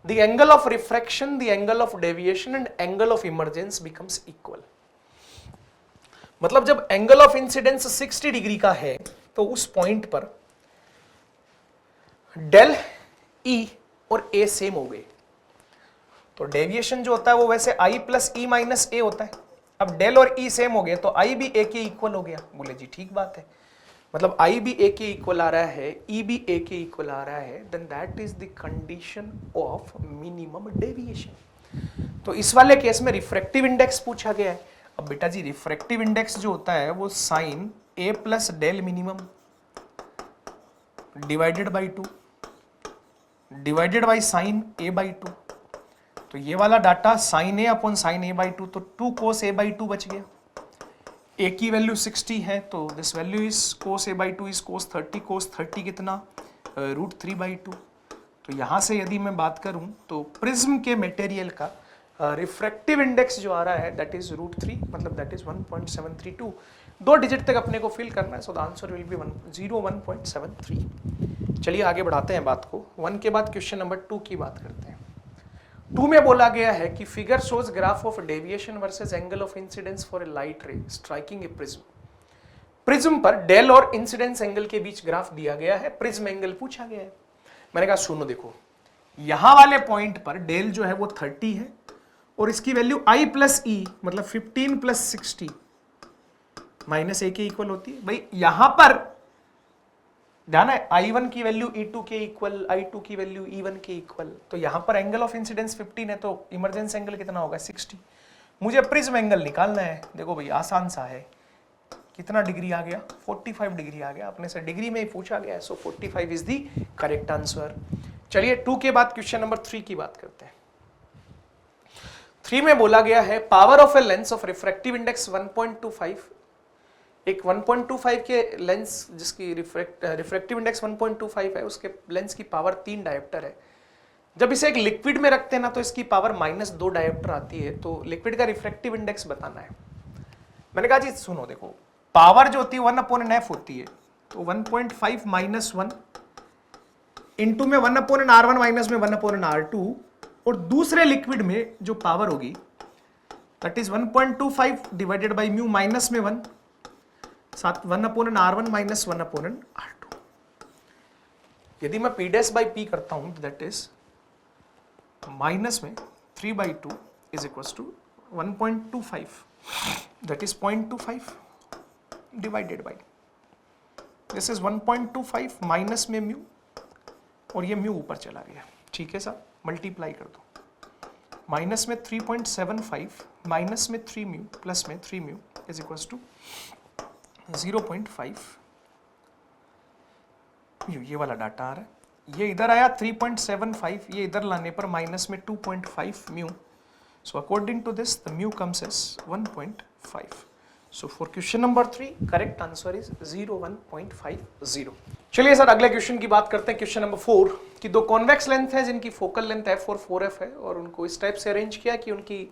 Speaker 1: the angle of refraction, the angle of deviation and angle of emergence becomes equal। मतलब जब angle of incidence 60 degree का है तो उस point पर del E और ए same हो गए। तो डेविएशन जो होता है वो वैसे आई प्लस ई माइनस ए होता है। अब डेल और ई सेम हो गए तो आई भी ए के इक्वल हो गया। बोले जी ठीक बात है, मतलब आई भी ए के इक्वल आ रहा है, ई भी ए के इक्वल आ रहा है, then that is the condition of minimum deviation. तो इस वाले केस में रिफ्रैक्टिव इंडेक्स पूछा गया है। अब बेटा जी रिफ्रैक्टिव इंडेक्स जो होता है वो sine A plus del minimum divided by 2 divided by sine A by 2। तो ये वाला data sine A upon sine A by 2, तो 2 कोस ए बाई 2 बच गया। ए की वैल्यू 60 है तो this value is cos A by 2 is कोस 30। कोस 30 कितना, √3/2। तो यहाँ से यदि मैं बात करूँ तो प्रिज्म के मटेरियल का रिफ्रैक्टिव इंडेक्स जो आ रहा है दैट इज √3, मतलब दैट इज 1.732। 2 डिजिट तक अपने को फिल करना है, so the answer will be 1.73। चलिए आगे बढ़ाते हैं बात को। 1 के बाद क्वेश्चन नंबर 2 की बात करते हैं। 2 में बोला गया है कि figure shows graph of deviation versus angle of incidence for a light रे स्ट्राइकिंग ए प्रिज्म। प्रिज्म पर डेल और इंसिडेंस एंगल के बीच ग्राफ दिया गया है, प्रिज्म एंगल पूछा गया है। मैंने कहा सुनो देखो, यहां वाले पॉइंट पर डेल जो है वो 30 है और इसकी वैल्यू आई प्लस ई मतलब 15 प्लस 60 माइनस ए के इक्वल होती है। भाई यहां पर ध्यान है I1 की वैल्यू E2 के इक्वल, I2 की वैल्यू E1 के इक्वल। तो यहां पर एंगल ऑफ इंसिडेंस 15 है तो इमरजेंस एंगल कितना होगा 60। मुझे प्रिज्म एंगल निकालना है। देखो भाई आसान सा है, कितना डिग्री आ गया 45 डिग्री आ गया। अपने से डिग्री में ही पूछा गया है, सो 45 इज द करेक्ट आंसर। चलिए 2 के बाद क्वेश्चन नंबर 3 की बात करते हैं। 3 में बोला गया है power of a lens of refractive index 1.25। एक 1.25 के लेंस जिसकी रिफ्रैक्टिव इंडेक्स 1.25 है उसके लेंस की पावर 3 डायोप्टर है। जब इसे एक लिक्विड में रखते हैं ना तो इसकी पावर -2 डायोप्टर आती है। तो लिक्विड का रिफ्रैक्टिव इंडेक्स बताना है। मैंने कहा जी सुनो देखो, पावर जो होती है 1/f होती है, तो 1.5 - 1 इंटू में 1/r1 माइनस में 1/r2 और दूसरे लिक्विड में जो पावर होगी that is 1.25 divided by mu minus में 1 साथ 1/r1 माइनस 1/r2। यदि मैं p डैश बाई p करता हूं तो दैट इज माइनस में 3/2 is equal to 1.25 that is 0.25 divided by this is 1.25 minus में म्यू और ये म्यू ऊपर चला गया। ठीक है साहब, मल्टीप्लाई कर दो। माइनस में 3.75 माइनस में 3 म्यू प्लस में 3 म्यू इज इक्वल टू 0.5 ये वाला डाटा आ रहा है। ये इधर आया 3.75, ये इधर लाने पर माइनस में 2.5 mu. So according to this the mu comes as 1.5। So for question number 3 correct answer is 1.50। चलिए सर अगले क्वेश्चन की बात करते हैं। क्वेश्चन नंबर 4 की 2 कॉन्वेक्स लेंथ है जिनकी फोकल लेंथ f और 4f है और उनको इस टाइप से अरेंज किया कि उनकी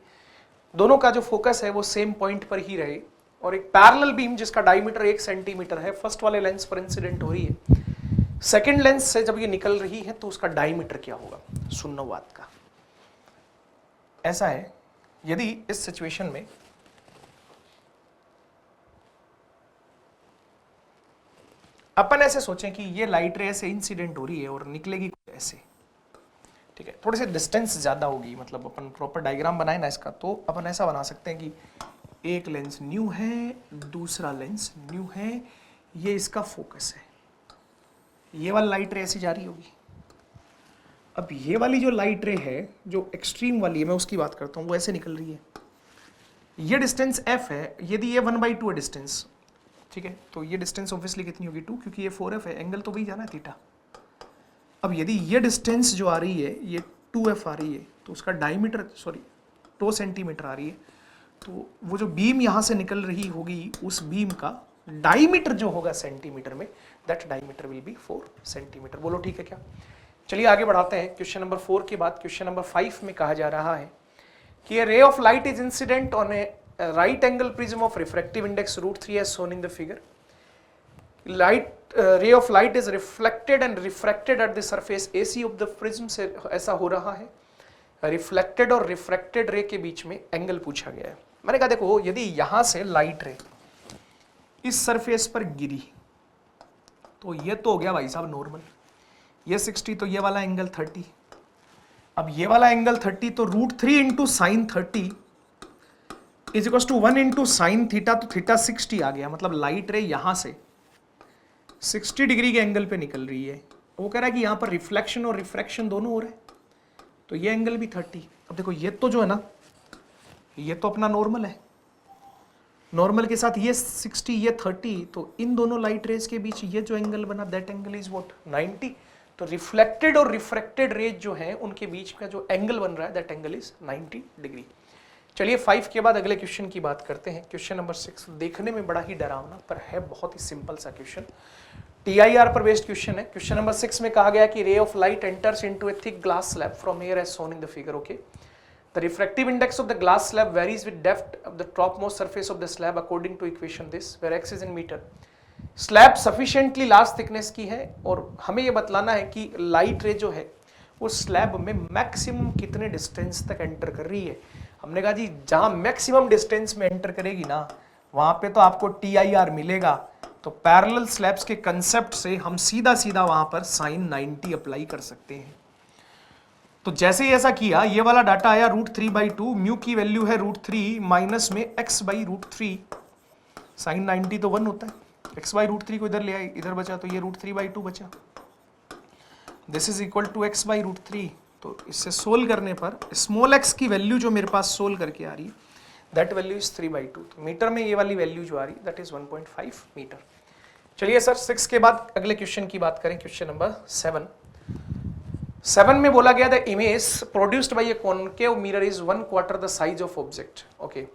Speaker 1: दोनों का जो फोकस है वो सेम पॉइंट पर ही रहे और एक पैरेलल बीम जिसका डायमीटर 1 सेंटीमीटर है फर्स्ट वाले लेंस पर इंसिडेंट हो रही है। सेकंड लेंस से जब ये निकल रही है तो उसका डायमीटर क्या होगा। सुनो बात का, ऐसा है यदि इस सिचुएशन में अपन ऐसे सोचें कि ये लाइट रे ऐसे इंसिडेंट हो रही है और निकलेगी ऐसे, ठीक है, थोड़ी सी डिस्टेंस ज्यादा होगी, मतलब अपन प्रॉपर डायग्राम बनाए ना इसका, तो अपन ऐसा बना सकते हैं कि एक लेंस न्यू है, दूसरा लेंस न्यू है, ये इसका फोकस है, ये वाली लाइट रे ऐसी जा रही होगी। अब ये वाली जो लाइट रे है जो एक्सट्रीम वाली है मैं उसकी बात करता हूँ, वो ऐसे निकल रही है। ये डिस्टेंस f है, यदि ये 1/2 है डिस्टेंस, ठीक है, तो ये डिस्टेंस ऑब्वियसली कितनी होगी 2, क्योंकि ये 4f है, एंगल तो वही जाना है थीटा। अब यदि ये डिस्टेंस जो आ रही है ये 2f आ रही है, तो उसका डायमीटर 2 सेंटीमीटर आ रही है, तो वो जो बीम यहाँ से निकल रही होगी उस बीम का डायमीटर जो होगा सेंटीमीटर में, that diameter will be 4 centimetre. बोलो ठीक है क्या? चलिए आगे बढ़ाते हैं। क्वेश्चन नंबर 4 के बाद क्वेश्चन नंबर 5 में कहा जा रहा है कि a ray of light is incident on a right angle prism of refractive index √3 as shown in the figure. Ray of light is reflected and refracted at the surface AC of the prism से ऐसा हो रहा है। Reflected और refracted रे के बीच में angle पूछा गया है। मैंने कहा देखो यदि यहां से लाइट रे इस सरफेस पर गिरी तो ये तो हो गया भाई साहब नॉर्मल, ये 60 तो ये वाला एंगल 30, अब ये वाला एंगल 30 तो √3 into sine 30 is equal to 1 into sine theta, तो थीटा 60 आ गया। मतलब लाइट रे यहां से 60 डिग्री के एंगल पे निकल रही है। वो कह रहा है कि यहां पर रिफ्लेक्शन और रिफ्रैक्शन दोनों हो रहे हैं, तो ये एंगल भी 30। अब देखो ये तो जो है ना ये तो अपना नॉर्मल है, नॉर्मल के साथ ये 60 ये 30, तो इन दोनों लाइट रेज के बीच ये जो एंगल बना दैट एंगल इज व्हाट 90। तो रिफ्लेक्टेड और रिफ्रैक्टेड रेज जो है उनके बीच का जो एंगल बन रहा है दैट एंगल इज 90 डिग्री। चलिए 5 के बाद अगले क्वेश्चन की बात करते हैं। क्वेश्चन नंबर 6 देखने में बड़ा ही डरावना पर है बहुत ही सिंपल सा क्वेश्चन, TIR पर बेस्ड क्वेश्चन है। क्वेश्चन नंबर 6 में कहा गया कि ray of light enters into a thick glass slab from air as shown in the figure. Okay, the refractive index of the glass slab varies with depth of the topmost surface of the slab according to equation this, where x is in metre. Slab sufficiently large thickness की है और हमें यह बतलाना है कि light ray जो है वो स्लैब में मैक्सिमम कितने डिस्टेंस तक एंटर कर रही है। हमने कहा जी जहां मैक्सिमम डिस्टेंस में एंटर करेगी ना वहां पे तो आपको TIR मिलेगा। तो पैरेलल स्लैब्स के कंसेप्ट से हम सीधा सीधा वहां पर साइन 90 अप्लाई कर सकते हैं। तो जैसे ही ऐसा किया ये वाला डाटा आया √3/2, म्यू की वैल्यू है √3 माइनस में x/√3, साइन 90 तो 1 होता है, x/√3 को इधर ले आए, इधर बचा तो ये √3/2 बचा, this is equal to x/√3। तो इससे सोल्व करने पर स्मॉल x की वैल्यू जो मेरे पास सोल्व करके आ रही है दैट वैल्यू इज 3/2। तो मीटर में ये वाली वैल्यू जो आ रही है दैट इज 1.5 मीटर। चलिए सर 6 के बाद अगले क्वेश्चन की बात करें। क्वेश्चन नंबर 7 में बोला गया the image produced by a concave mirror is 1/4 the size of object. Okay,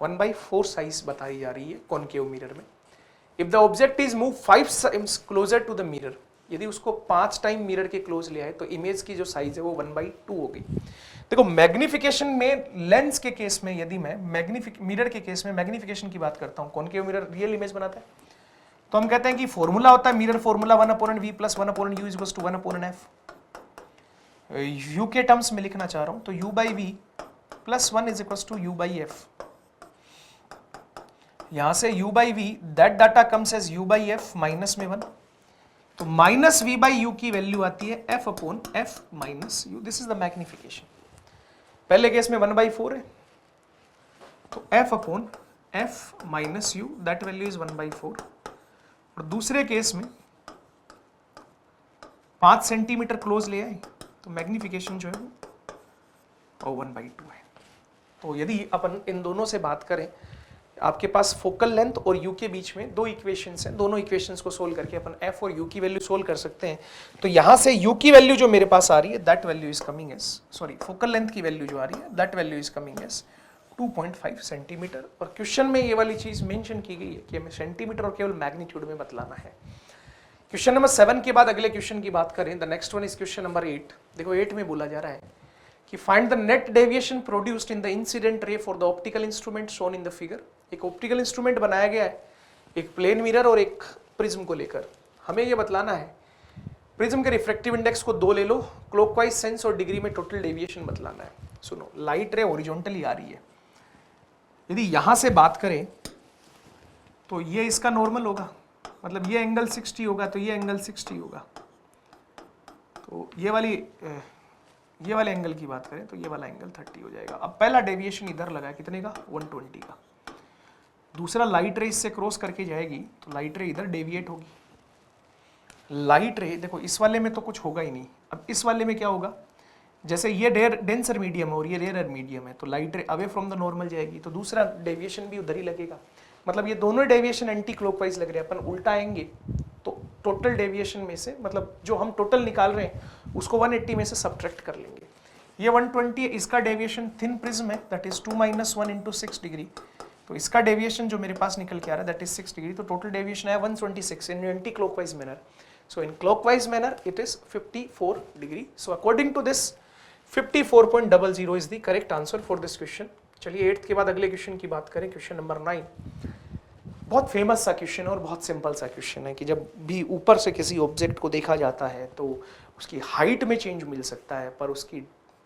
Speaker 1: 1/4 size बताई जा रही है कॉनकेव मिरर में। If the object is move 5 times closer to the mirror, यदि उसको 5 टाइम मिरर के क्लोज ले आए तो इमेज की जो साइज है वो 1/2 हो गई। देखो मैग्निफिकेशन में लेंस के केस में यदि मैं मिरर के केस में मैग्निफिकेशन की बात करता हूं, कॉनकेव मिरर रियल इमेज बनाता है, तो हम कहते हैं कि फॉर्मूला होता है mirror formula 1/v + 1/u equals to 1/f। u के टर्म्स में लिखना चाह रहा हूं तो u/v + 1 is equals to u/f। यहां से u/v that data comes as u/f minus में 1, तो -v/u की वैल्यू आती है f/f - u। This is the magnification. पहले केस में 1/4 है तो f/f - u that value is 1/4, और दूसरे केस में 5 सेंटीमीटर क्लोज ले आए तो मैग्निफिकेशन जो है वो 1/2 है। तो यदि अपन इन दोनों से बात करें, आपके पास फोकल लेंथ और u के बीच में 2 इक्वेशंस हैं, दोनों इक्वेशंस को सोल्व करके अपन f और u की वैल्यू सोल्व कर सकते हैं। तो यहां से u की वैल्यू जो मेरे पास आ रही है that value is coming as, sorry focal length की वैल्यू जो आ रही है that value is coming as 2.5 centimetre. और क्वेश्चन में ये वाली चीज मेंशन की गई है कि हमें सेंटीमीटर और केवल मैग्नीट्यूड में बतलाना है। क्वेश्चन नंबर 7 के बाद अगले क्वेश्चन की बात करें, the next one is question number 8। देखो 8 में बोला जा रहा है कि find the net deviation produced in the incident ray for the optical instrument shown in the figure. एक ऑप्टिकल इंस्ट्रूमेंट बनाया गया है, एक प्लेन मिरर और एक प्रिज्म को लेकर। हमें यह बतलाना है प्रिज्म के रिफ्रैक्टिव इंडेक्स को 2 ले लो, क्लॉकवाइज सेंस और डिग्री में टोटल डेविएशन बतलाना है। सुनो, लाइट रे हॉरिजॉन्टली आ रही है, यदि यहां से बात करें तो ये इसका नॉर्मल होगा, मतलब ये एंगल 60 होगा तो ये एंगल 60 होगा। तो ये वाले एंगल की बात करें तो ये वाला एंगल 30 हो जाएगा। अब पहला डेविएशन इधर लगा है कितने का 120 का, दूसरा लाइट रे इससे क्रॉस करके जाएगी तो लाइट रे इधर डेविएट होगी। लाइट रे देखो इस वाले में तो कुछ होगा ही नहीं, अब इस वाले में क्या होगा, जैसे ये डेंसर मीडियम है और ये रेयर मीडियम है तो लाइट रे अवे फ्रॉम द नॉर्मल जाएगी तो दूसरा डेविएशन भी उधर ही लगेगा। मतलब ये दोनों डेविएशन एंटी क्लॉकवाइज लग रहे हैं, अपन उल्टा आएंगे तो टोटल डेविएशन में से, मतलब जो हम टोटल निकाल रहे हैं उसको 180 में से सब्ट्रैक्ट कर लेंगे। ये 120 है, इसका डेविएशन थिन प्रिज्म है, दैट इज 2 - 1 × 6 डिग्री, तो इसका डेविएशन जो मेरे पास निकल के आ रहा है दैट इज 6 डिग्री, तो टोटल डेविएशन है 126 in anti clockwise manner. So in clockwise manner it is 54 degree. So according to this 54.00 is the correct answer for this question. चलिए 8th के बाद अगले क्वेश्चन की बात करें, क्वेश्चन नंबर 9। बहुत फेमस सा क्वेश्चन है और बहुत सिंपल सा क्वेश्चन है कि जब भी ऊपर से किसी ऑब्जेक्ट को देखा जाता है तो उसकी हाइट में चेंज मिल सकता है, पर उसकी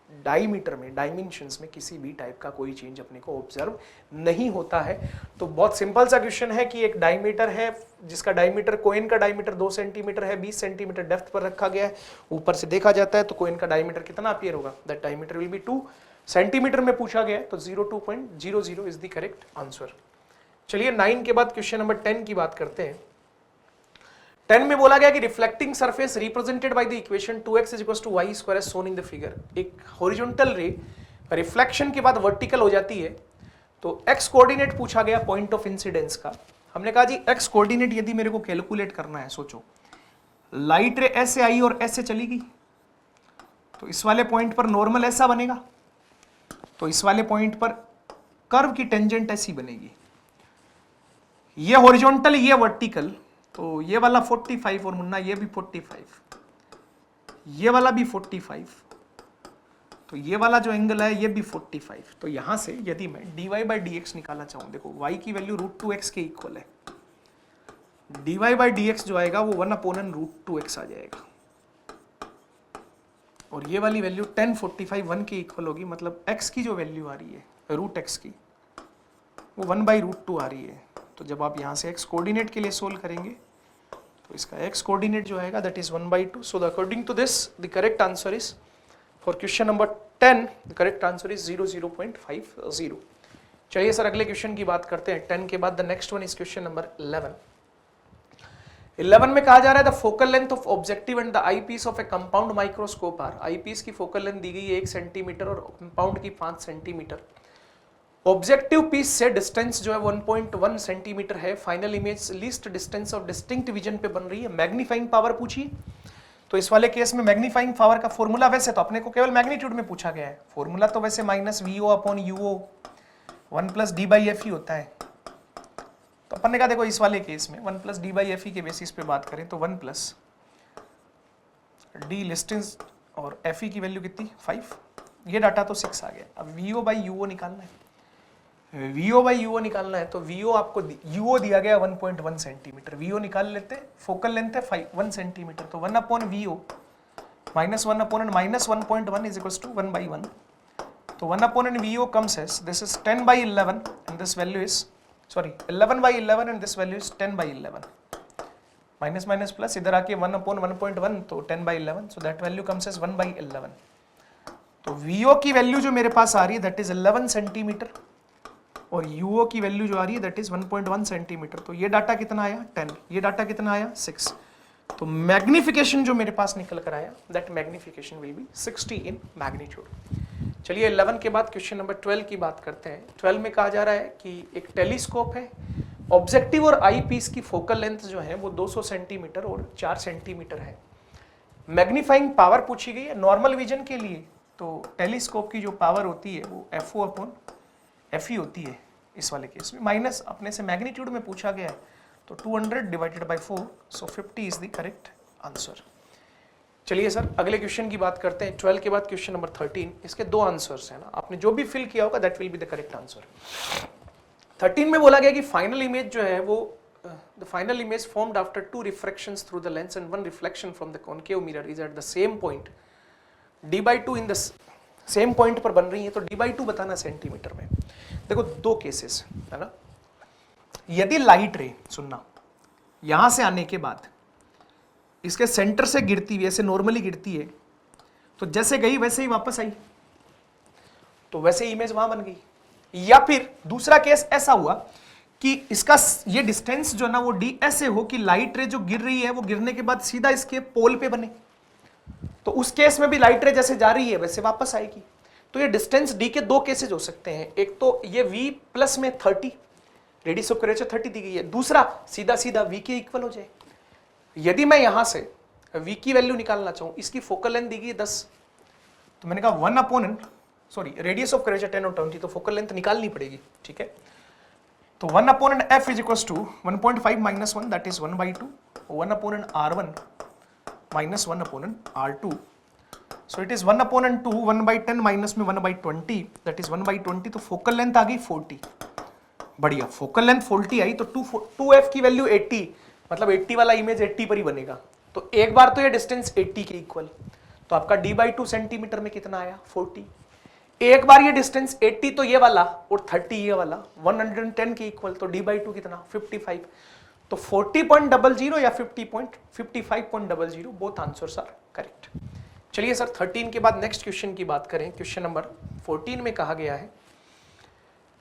Speaker 1: डायमीटर में, डायमेंशंस में किसी भी टाइप का कोई चेंज अपने को ऑब्जर्व नहीं होता है। तो बहुत सिंपल सा क्वेश्चन है कि एक डायमीटर है जिसका डायमीटर, कोइन का डायमीटर 2 सेंटीमीटर है, 20 सेंटीमीटर डेप्थ पर रखा गया है, ऊपर से देखा जाता है तो कोइन का डायमीटर कितना अपीयर होगा, that diameter will be 2 centimetre में पूछा गया है, तो 02.00 इज द करेक्ट आंसर। चलिए 9 के बाद क्वेश्चन नंबर 10 की बात करते हैं। 10 में बोला गया कि reflecting surface represented by the equation 2x = y² as shown in the figure. एक हॉरिजॉन्टल रे रिफ्लेक्शन के बाद वर्टिकल हो जाती है, तो x कोऑर्डिनेट पूछा गया पॉइंट ऑफ इंसिडेंस का। हमने कहा जी x कोऑर्डिनेट यदि मेरे को कैलकुलेट करना है, सोचो लाइट रे ऐसे आई और ऐसे चली गई, तो इस वाले पॉइंट पर नॉर्मल ऐसा बनेगा, तो इस वाले पॉइंट पर कर्व की टेंजेंट ऐसी बनेगी, ये हॉरिजॉन्टल ये वर्टिकल, तो ये वाला 45 और मुन्ना ये भी 45, ये वाला भी 45, तो ये वाला जो एंगल है ये भी 45। तो यहां से यदि मैं dy/dx निकालना चाहूं, देखो y की वैल्यू √2x के इक्वल है, dy/dx जो आएगा वो 1/√2x आ जाएगा, और ये वाली वैल्यू tan 45 1 के इक्वल होगी, मतलब x की जो वैल्यू आ रही है √x की वो 1/√2 आ रही है। तो जब आप यहाँ से x कोऑर्डिनेट के लिए सोल्व करेंगे तो इसका x कोऑर्डिनेट जो आएगा that is 1/2। So according to this the correct answer is for question number 10 the correct answer is 00.50। चलिए सर अगले क्वेश्चन की बात करते हैं। 10 के बाद the next one is question number 11। 11 में कहा जा रहा है the focal length of objective and the eyepiece of a compound microscope are. Eyepiece की फोकल लेंथ दी गई है 1 सेंटीमीटर और कंपाउंड की 5 सेंटीमीटर। ऑब्जेक्टिव पीस से डिस्टेंस जो है 1.1 सेंटीमीटर है। Final image least distance of distinct vision पे बन रही है। मैग्नीफाइंग पावर पूछी, तो इस वाले केस में मैग्नीफाइंग पावर का फॉर्मूला, वैसे तो अपने को केवल मैग्नीट्यूड में पूछा गया है, फॉर्मूला तो वैसे -VO/UO 1 + D/FE होता है। तो अपन ने कहा देखो इस वाले केस में 1 + D/FE के बेसिस पे बात करें तो 1 + D डिस्टेंस और FE की वैल्यू कितनी 5, ये डाटा तो 6 आ गया। अब VO/UO निकालना है, VO/UO निकालना है, तो VO आपको UO दिया गया 1.1 सेंटीमीटर, VO निकाल लेते हैं, फोकल लेंथ है 1 सेंटीमीटर, तो 1/VO -1/(-1.1 = 1/1, तो 1/VO comes as this is 10/11 and this value is 11/11 and this value is 10/11, minus minus plus इधर आके 1/1.1 तो 10/11, so that value comes as 1/11। तो VO की वैल्यू जो मेरे पास आ रही है दैट इज 11 सेंटीमीटर और UO की वैल्यू जो आ रही है दैट इज 1.1 सेंटीमीटर। तो ये डाटा कितना आया 10, ये डाटा कितना आया 6। तो मैग्निफिकेशन जो मेरे पास निकल कर आया that magnification will be 60 in magnitude. चलिए 11 के बाद क्वेश्चन नंबर 12 की बात करते हैं। 12 में कहा जा रहा है कि एक टेलीस्कोप है, ऑब्जेक्टिव और आई पीस की फोकल लेंथ जो है वो 200 सेंटीमीटर और 4 सेंटीमीटर है। मैग्नीफाइंग पावर पूछी गई है नॉर्मल विजन के लिए, तो टेलीस्कोप की जो पावर होती है वो FO/FE होती है इस वाले केस में, माइनस अपने से मैग्नीट्यूड में पूछा गया है तो 200 / 4, सो 50 इज द करेक्ट आंसर। चलिए सर अगले क्वेश्चन की बात करते हैं। 12 के बाद क्वेश्चन नंबर 13, इसके 2 आंसर्स हैं ना, आपने जो भी फिल किया होगा that will be the correct answer. 13 में बोला गया कि फाइनल इमेज जो है वो the final image formed after 2 refractions through the lens and 1 reflection from the concave mirror is at the same point D/2 in the same point पर बन रही है, तो D/2 बताना सेंटीमीटर में। देखो 2 केसेस है ना, यदि लाइट रे, सुनना, यहां से आने के बाद इसके सेंटर से गिरती हुई, ऐसे नॉर्मली गिरती है, तो जैसे गई वैसे ही वापस आई, तो वैसे इमेज वहां बन गई। या फिर दूसरा केस ऐसा हुआ कि इसका ये डिस्टेंस जो ना वो D ऐसे हो कि लाइट रे जो गिर रही है वो गिरने के बाद सीधा इसके पोल पे बने, तो उस केस में भी लाइट रे जैसे जा रही है वैसे वापस आएगी। तो ये डिस्टेंस D के 2 केसेज हो सकते हैं, एक तो ये V+ में 30 रेडियस ऑफ कर्वेचर 30 दी गई है। दूसरा सीधा सीधा v के इक्वल हो जाए। यदि मैं यहां से v की वैल्यू निकालना चाहूं, इसकी फोकल लेंथ दी गई है 10, तो मैंने कहा 1 upon sorry radius of curvature 10 और 20, तो फोकल लेंथ निकालनी पड़ेगी, ठीक है। तो 1 upon f is equal to 1.5 minus 1 that is 1/2, 1 upon r1 minus 1 upon r2, so it is 1 upon 2, 1/10 minus में 1/20 दैट इज 1/20, तो फोकल लेंथ आ गई 40। बढ़िया, फोकल लेंथ 40 आई तो 2f की वैल्यू 80, मतलब 80 वाला इमेज 80 पर ही बनेगा। तो एक बार तो ये डिस्टेंस 80 के इक्वल, तो आपका d/2 सेंटीमीटर में कितना आया 40। एक बार ये डिस्टेंस 80 तो ये वाला, और 30 ये वाला 110 के इक्वल, तो d/2 कितना 55। तो 40.00 या 55.00 बोथ आंसर्स आर करेक्ट। चलिए सर 13 के बाद नेक्स्ट क्वेश्चन की बात करें। क्वेश्चन नंबर 14 में कहा गया है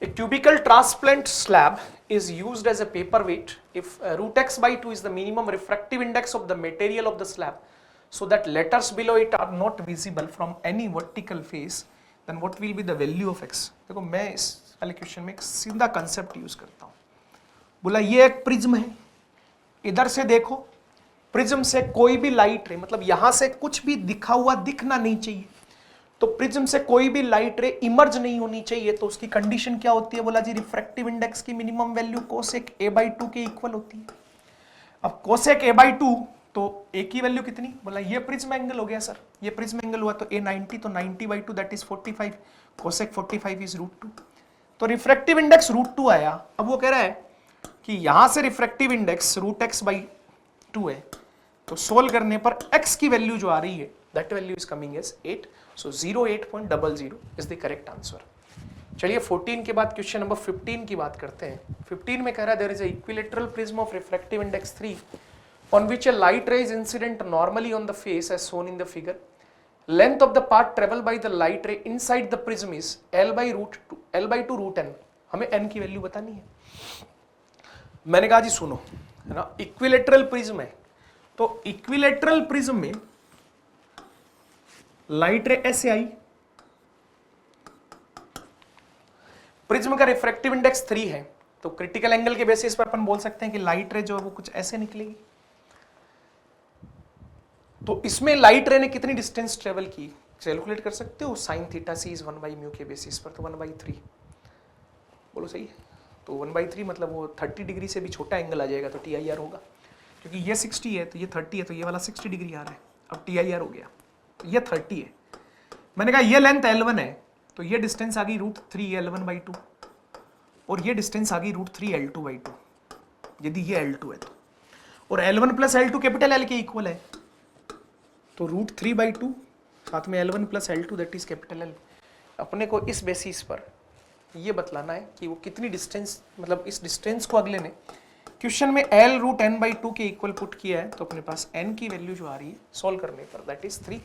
Speaker 1: A cubical transplant slab is used as a paperweight if root x by 2 is the minimum refractive index of the material of the slab so that letters below it are not visible from any vertical face, then what will be the value of x? देखो मैं इस वाले question में एक सीधा concept use करता हूँ। बोला ये एक प्रिज्म है, इधर से देखो, प्रिज्म से कोई भी लाइट रे, मतलब यहां से कुछ भी दिखा हुआ दिखना नहीं चाहिए, तो प्रिज्म से कोई भी लाइट रे इमर्ज नहीं होनी चाहिए। तो उसकी कंडीशन क्या होती है? बोला जी रिफ्रैक्टिव इंडेक्स की मिनिमम वैल्यू कोसेक a/2 के इक्वल होती है। अब कोसेक a/2 तो a की वैल्यू कितनी? बोला ये प्रिज्म एंगल हो गया सर, ये प्रिज्म एंगल हुआ तो a 90, तो 90/2 दैट इज 45, कोसेक 45 इज √2, तो रिफ्रैक्टिव इंडेक्स √2 आया। अब वो कह रहा है कि यहां से रिफ्रैक्टिव इंडेक्स √x/2 है, तो सोल्व करने पर x की वैल्यू जो आ रही है that value is coming as 8, so 08.00 is the correct answer. चलिए 14 के बाद क्वेश्चन नंबर 15 की बात करते हैं। 15 में कह रहा है there is a equilateral prism of refractive index 3 on which a light ray is incident normally on the face as shown in the figure. Length of the path traveled by the light ray inside the prism is L/2 √n। हमें n की value बतानी है। मैंने कहा जी सुनो, है ना, equilateral prism है, तो इक्विलैटरल प्रिज्म में लाइट रे ऐसे आई, प्रिज्म का रिफ्रैक्टिव इंडेक्स 3 है, तो क्रिटिकल एंगल के बेसिस पर अपन बोल सकते हैं कि लाइट रे जो है वो कुछ ऐसे निकलेगी। तो इसमें लाइट रे ने कितनी डिस्टेंस ट्रेवल की कैलकुलेट कर सकते हो, sin थीटा c इज 1/μ के बेसिस पर, तो 1/3 बोलो सही है। तो 1/3 मतलब वो 30 डिग्री से भी छोटा एंगल आ जाएगा, तो TIR होगा, क्योंकि ये 60 है तो ये 30 है, तो ये वाला 60 डिग्री आ रहा है, अब TIR हो गया, तो ये 30 है। मैंने कहा ये लेंथ L1 है, तो ये डिस्टेंस आ गई √3 L1/2, और ये डिस्टेंस आ गई √3 L2/2, यदि ये L2 है तो, और L1 plus L2 capital L के इक्वल है, तो √3/2 साथ में L1 plus L2 that is capital L। अपने को इस बेसिस पर ये बतलाना है कि वो कितनी डिस्टेंस, मतलब इस डिस्टेंस को अगले ने क्वेश्चन में L√n/2 के इक्वल पुट किया है, तो अपने पास n की वैल्यू जो आ रही है सॉल्व करने पर that is 3।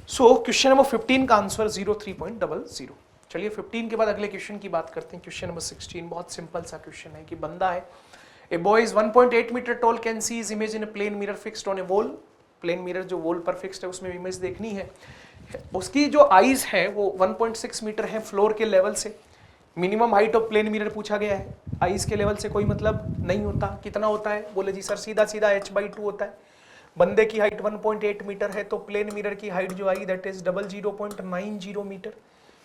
Speaker 1: So question number 15 का आंसर 03.00। चलिए 15 के बाद अगले क्वेश्चन की बात करते हैं। क्वेश्चन नंबर 16 बहुत सिंपल सा क्वेश्चन है कि बंदा है, a boy is 1.8 metre tall, can see his image in a plane mirror fixed on a wall. Plane mirror जो वॉल पर फिक्स्ड है उसमें इमेज देखनी है। उसकी जो आईज है वो 1.6 मीटर है फ्लोर के लेवल से। Minimum height of plane mirror पूछा गया है, आईज के लेवल से कोई मतलब नहीं होता। कितना होता है? बोले जी सर सीधा सीधा h/2 होता है। बंदे की हाइट 1.8 मीटर है, तो प्लेन मिरर की हाइट जो eye that is 00.90 metre.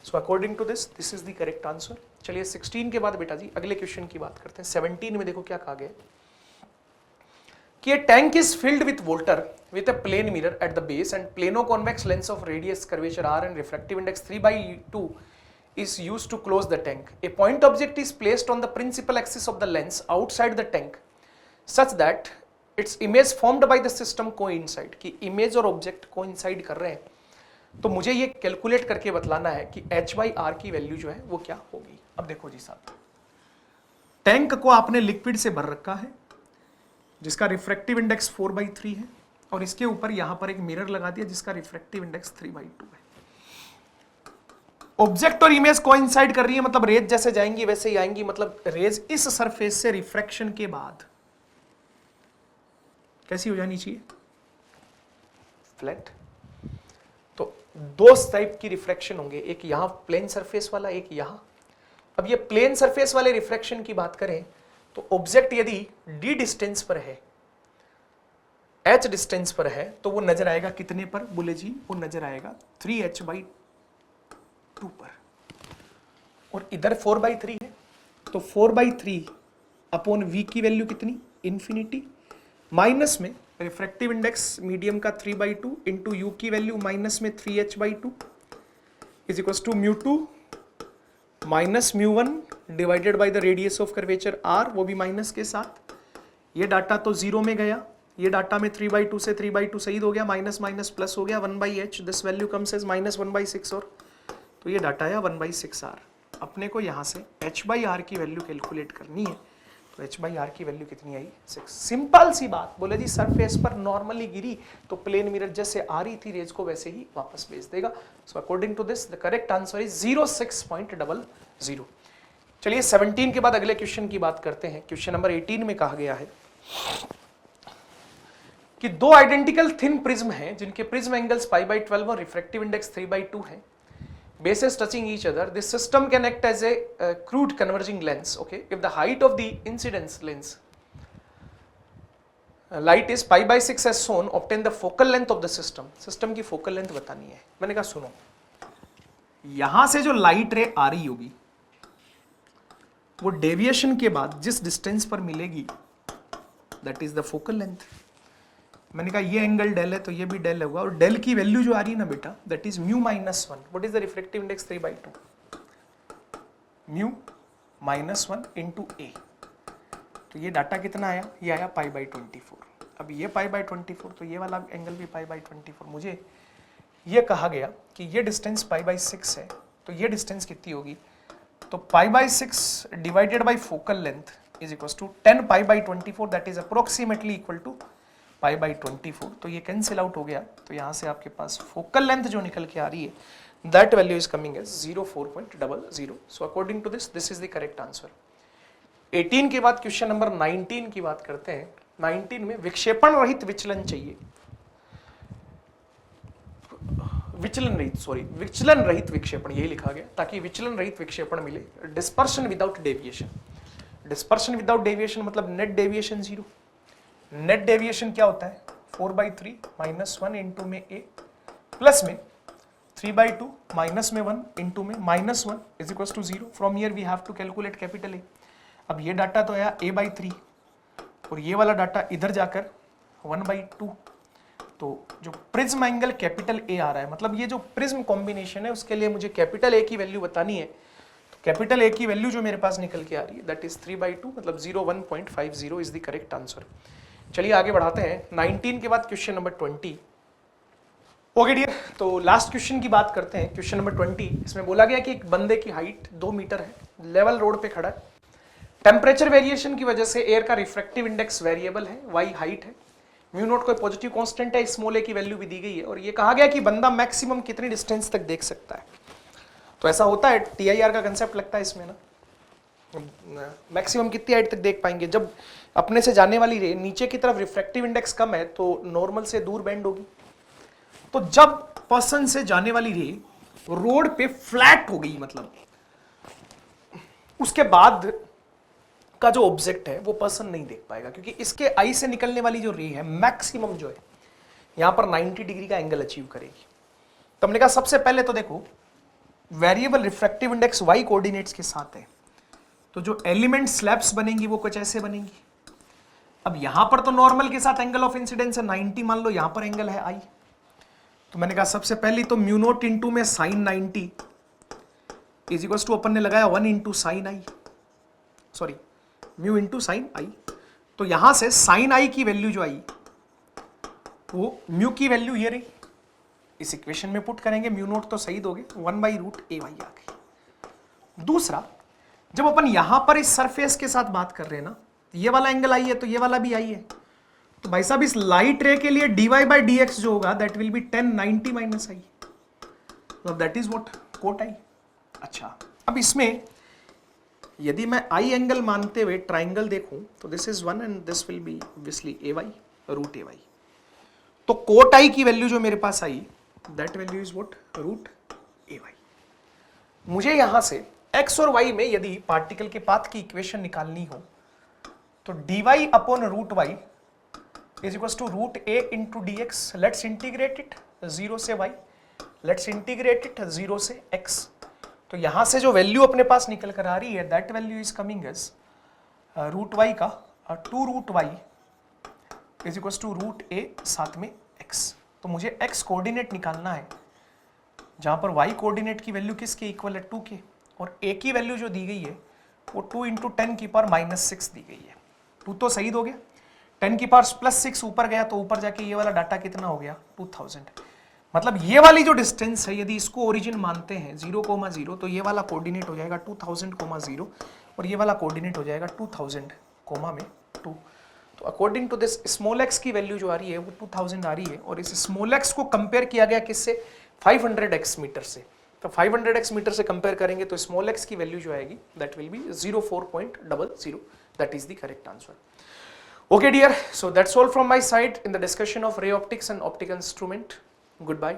Speaker 1: So according to this is the correct answer. चलिए 16 के बाद बेटा जी अगले क्वेश्चन की बात करते हैं। 17 में देखो क्या कहा गया कि a tank is filled with water with a plane mirror at the base and plano-convex lens of radius curvature r and refractive index 3/2 is used to close the tank. A point object is placed on the principal axis of the lens outside the tank such that its image formed by the system coincide, कि image और object coincide कर रहे हैं। तो मुझे ये calculate करके बतलाना है कि h/r की वैल्यू जो है वो क्या होगी। अब देखो जी साहब, टैंक को आपने लिक्विड से भर रखा है जिसका रिफ्रैक्टिव इंडेक्स 4/3 है, और इसके ऊपर यहां पर एक मिरर लगा दिया जिसका रिफ्रैक्टिव इंडेक्स 3/2 है। ऑब्जेक्ट और इमेज कोइंसाइड कर रही है, मतलब रेज जैसे जाएंगी वैसे ही आएंगी, मतलब रेज इस सरफेस से रिफ्रैक्शन के बाद कैसी हो जानी चाहिए? फ्लैट। तो दो टाइप की रिफ्रैक्शन होंगे, एक यहां प्लेन सरफेस वाला, एक यहां। अब ये प्लेन सरफेस वाले रिफ्रैक्शन की बात करें तो ऑब्जेक्ट यदि d डिस्टेंस पर है, h डिस्टेंस पर है, तो वो नजर आएगा कितने पर? बोले जी वो नजर आएगा 3h/2 पर, और इधर 4/3 है, तो 4/3 अपॉन v की वैल्यू कितनी? इन्फिनिटी, माइनस में रिफ्रैक्टिव इंडेक्स मीडियम का 3/2 इंटू यू की वैल्यू माइनस में 3h/2 is equal to μ2 minus μ1 divided by the radius of curvature r, वो भी माइनस के साथ। ये डाटा तो जीरो में गया, ये डाटा में 3/2 से 3/2 शहीद हो गया, माइनस माइनस प्लस हो गया, 1/h, this value comes as -1/6, और तो ये डाटा आया 1/6r। अपने को यहाँ से h/r की वैल्यू कैलकुलेट करनी है, तो h/r की वैल्यू कितनी आई? 6। सिंपल सी बात। बोले जी सरफेस पर नॉर्मली गिरी तो प्लेन मिरर जैसे आ रही थी रेज को वैसे ही वापस भेज देगा। So according to this the correct answer is 06.00। चलिए 17 के बाद अगले क्वेश्चन की बात करते हैं। क्वेश्चन नंबर 18 में कहा गया है कि दो आइडेंटिकल थिन प्रिज्म हैं जिनके प्रिज्म एंगल्स π/12 और रिफ्रैक्टिव इंडेक्स 3/2 है। Bases touching each other, this system can act as a crude converging lens. Okay, if the height of the incidence lens light is π/6 as shown, obtain the focal length of the system. System की focal length बतानी है। मैंने कहा सुनो, यहां से जो light रे आ रही होगी वो डेविएशन के बाद जिस डिस्टेंस पर मिलेगी that is the focal length. मैंने कहा ये एंगल डेल है तो ये भी डेल होगा, और डेल की वैल्यू जो आ रही है ना बेटा that is μ-1। What is the refractive index? 3/2 μ-1 into a। तो ये डाटा कितना आया? ये आया π/24। अब ये π/24 तो ये वाला एंगल भी π/24। मुझे ये कहा गया कि ये डिस्टेंस π/6 है, तो ये डिस्टेंस कितनी होगी? तो π/6 divided by focal length is equal to 10 π/24, that is approximately equal to π/24। तो ये कैंसिल आउट हो गया, तो यहाँ से आपके पास फोकल लेंथ जो निकल के आ रही है that value is coming as 04.00। So according to this this is the correct answer. 18 के बाद क्वेश्चन नंबर 19 की बात करते हैं। 19 में विक्षेपण रहित विचलन चाहिए, विचलन रहित विक्षेपण यही लिखा गया ताकि विचलन रहित विक्षेपण मिले। Dispersion without deviation, dispersion without deviation मतलब नेट डेविएशन 0। नेट डेविएशन क्या होता है? 4/3 -1 इंटू में a प्लस में 3/2 माइनस में 1 इंटू में -1 is equal to 0। From here we have to calculate capital A। अब ये डाटा तो आया a/3 और ये वाला डाटा इधर जाकर 1/2। तो जो प्रिज्म एंगल कैपिटल A आ रहा है, मतलब ये जो प्रिज्म कॉम्बिनेशन है उसके लिए मुझे कैपिटल A की वैल्यू बतानी है। तो कैपिटल A की वैल्यू जो मेरे पास निकल के आ रही है दैट इज 3/2 मतलब 01.50 इज द करेक्ट आंसर। चलिए आगे बढ़ाते हैं। 19 के बाद क्वेश्चन नंबर 20। ओके डियर, तो लास्ट क्वेश्चन की बात करते हैं। क्वेश्चन नंबर 20, इसमें बोला गया कि एक बंदे की हाइट 2 मीटर है, लेवल रोड पे खड़ा है। टेम्परेचर वेरिएशन की वजह से एयर का रिफ्रैक्टिव इंडेक्स वेरिएबल है, y हाइट है, μ0 कोई पॉजिटिव कांस्टेंट है, स्मॉल a की वैल्यू भी दी गई है, और ये कहा गया कि बंदा मैक्सिमम कितनी डिस्टेंस तक देख सकता है। तो ऐसा होता है, TIR का कंसेप्ट लगता है इसमें ना, मैक्सिमम कितनी हाइट तक देख पाएंगे। जब अपने से जाने वाली रे नीचे की तरफ रिफ्रैक्टिव इंडेक्स कम है तो नॉर्मल से दूर बेंड होगी। तो जब पर्सन से जाने वाली रे रोड पे फ्लैट हो गई, मतलब उसके बाद का जो ऑब्जेक्ट है वो पर्सन नहीं देख पाएगा, क्योंकि इसके आई से निकलने वाली जो रे है मैक्सिमम जो है यहां पर 90 डिग्री का एंगल अचीव करेगी। तो हमने कहा सबसे पहले तो देखो variable refractive index y coordinates के साथ है, तो जो एलिमेंट स्लैब्स बनेंगी वो कुछ ऐसे बनेंगी। अब यहां पर तो नॉर्मल के साथ एंगल ऑफ इंसिडेंस है 90, मान लो यहां पर एंगल है i। तो मैंने कहा सबसे पहले तो μ0 इंटू में साइन 90 इज इक्वल टू अपन ने लगाया 1 इंटू साइन आई, सॉरी म्यू इंटू साइन आई। तो यहां से साइन आई की वैल्यू जो आई वो म्यू की वैल्यू ये रही, इस इक्वेशन में पुट करेंगे, μ0 तो सही दोगे 1/√ay आ गई। दूसरा, जब अपन यहां पर इस सरफेस के साथ बात कर रहे हैं ना, ये वाला एंगल आई है तो ये वाला भी आई है, तो भाई साहब इस लाइट रे के लिए dy/dx जो होगा दैट विल बी 10 90 माइनस आई, मतलब दैट इज व्हाट कोट आई। अच्छा, अब इसमें यदि मैं आई एंगल मानते हुए ट्राइंगल देखूं तो this is 1 and this will be obviously ay√ay। तो कोट आई की वैल्यू जो मेरे पास आई that value is what √ay। मुझे यहां से x और y में यदि पार्टिकल के पाथ की इक्वेशन निकालनी हो तो dy upon root Y is equal to root A into D X. Let's integrate it 0 से y, लेट्स इंटीग्रेट इट 0 से x. तो यहां से जो वैल्यू अपने पास निकल कर आ रही है that value is coming as root Y का 2 root Y is equal to root A साथ में x. तो मुझे x कोऑर्डिनेट निकालना है जहां पर y कोऑर्डिनेट की वैल्यू किसके इक्वल है 2 के, और a की वैल्यू जो दी गई है वो 2 इंटू 10 की पावर -6 दी गई है. 2 तो सही हो गया, 10 की पावर +6 ऊपर गया तो ऊपर जाके ये वाला डाटा कितना हो गया 2000. मतलब ये वाली जो डिस्टेंस है यदि इसको ओरिजिन मानते हैं 0,0 तो ये वाला कोऑर्डिनेट हो जाएगा 2000,0 और ये वाला कोऑर्डिनेट हो जाएगा 2000,2. तो अकॉर्डिंग टू दिस स्मॉल x की वैल्यू जो आ रही है वो 2000 आ रही है, और इस स्मॉल x को कंपेयर किया गया किससे 500x मीटर से. तो 500x मीटर से कंपेयर करेंगे तो स्मॉल x की वैल्यू जो आएगी that will B 04.00. That is the correct answer. Okay dear, so that's all from my side in the discussion of ray optics and optical instrument. Goodbye.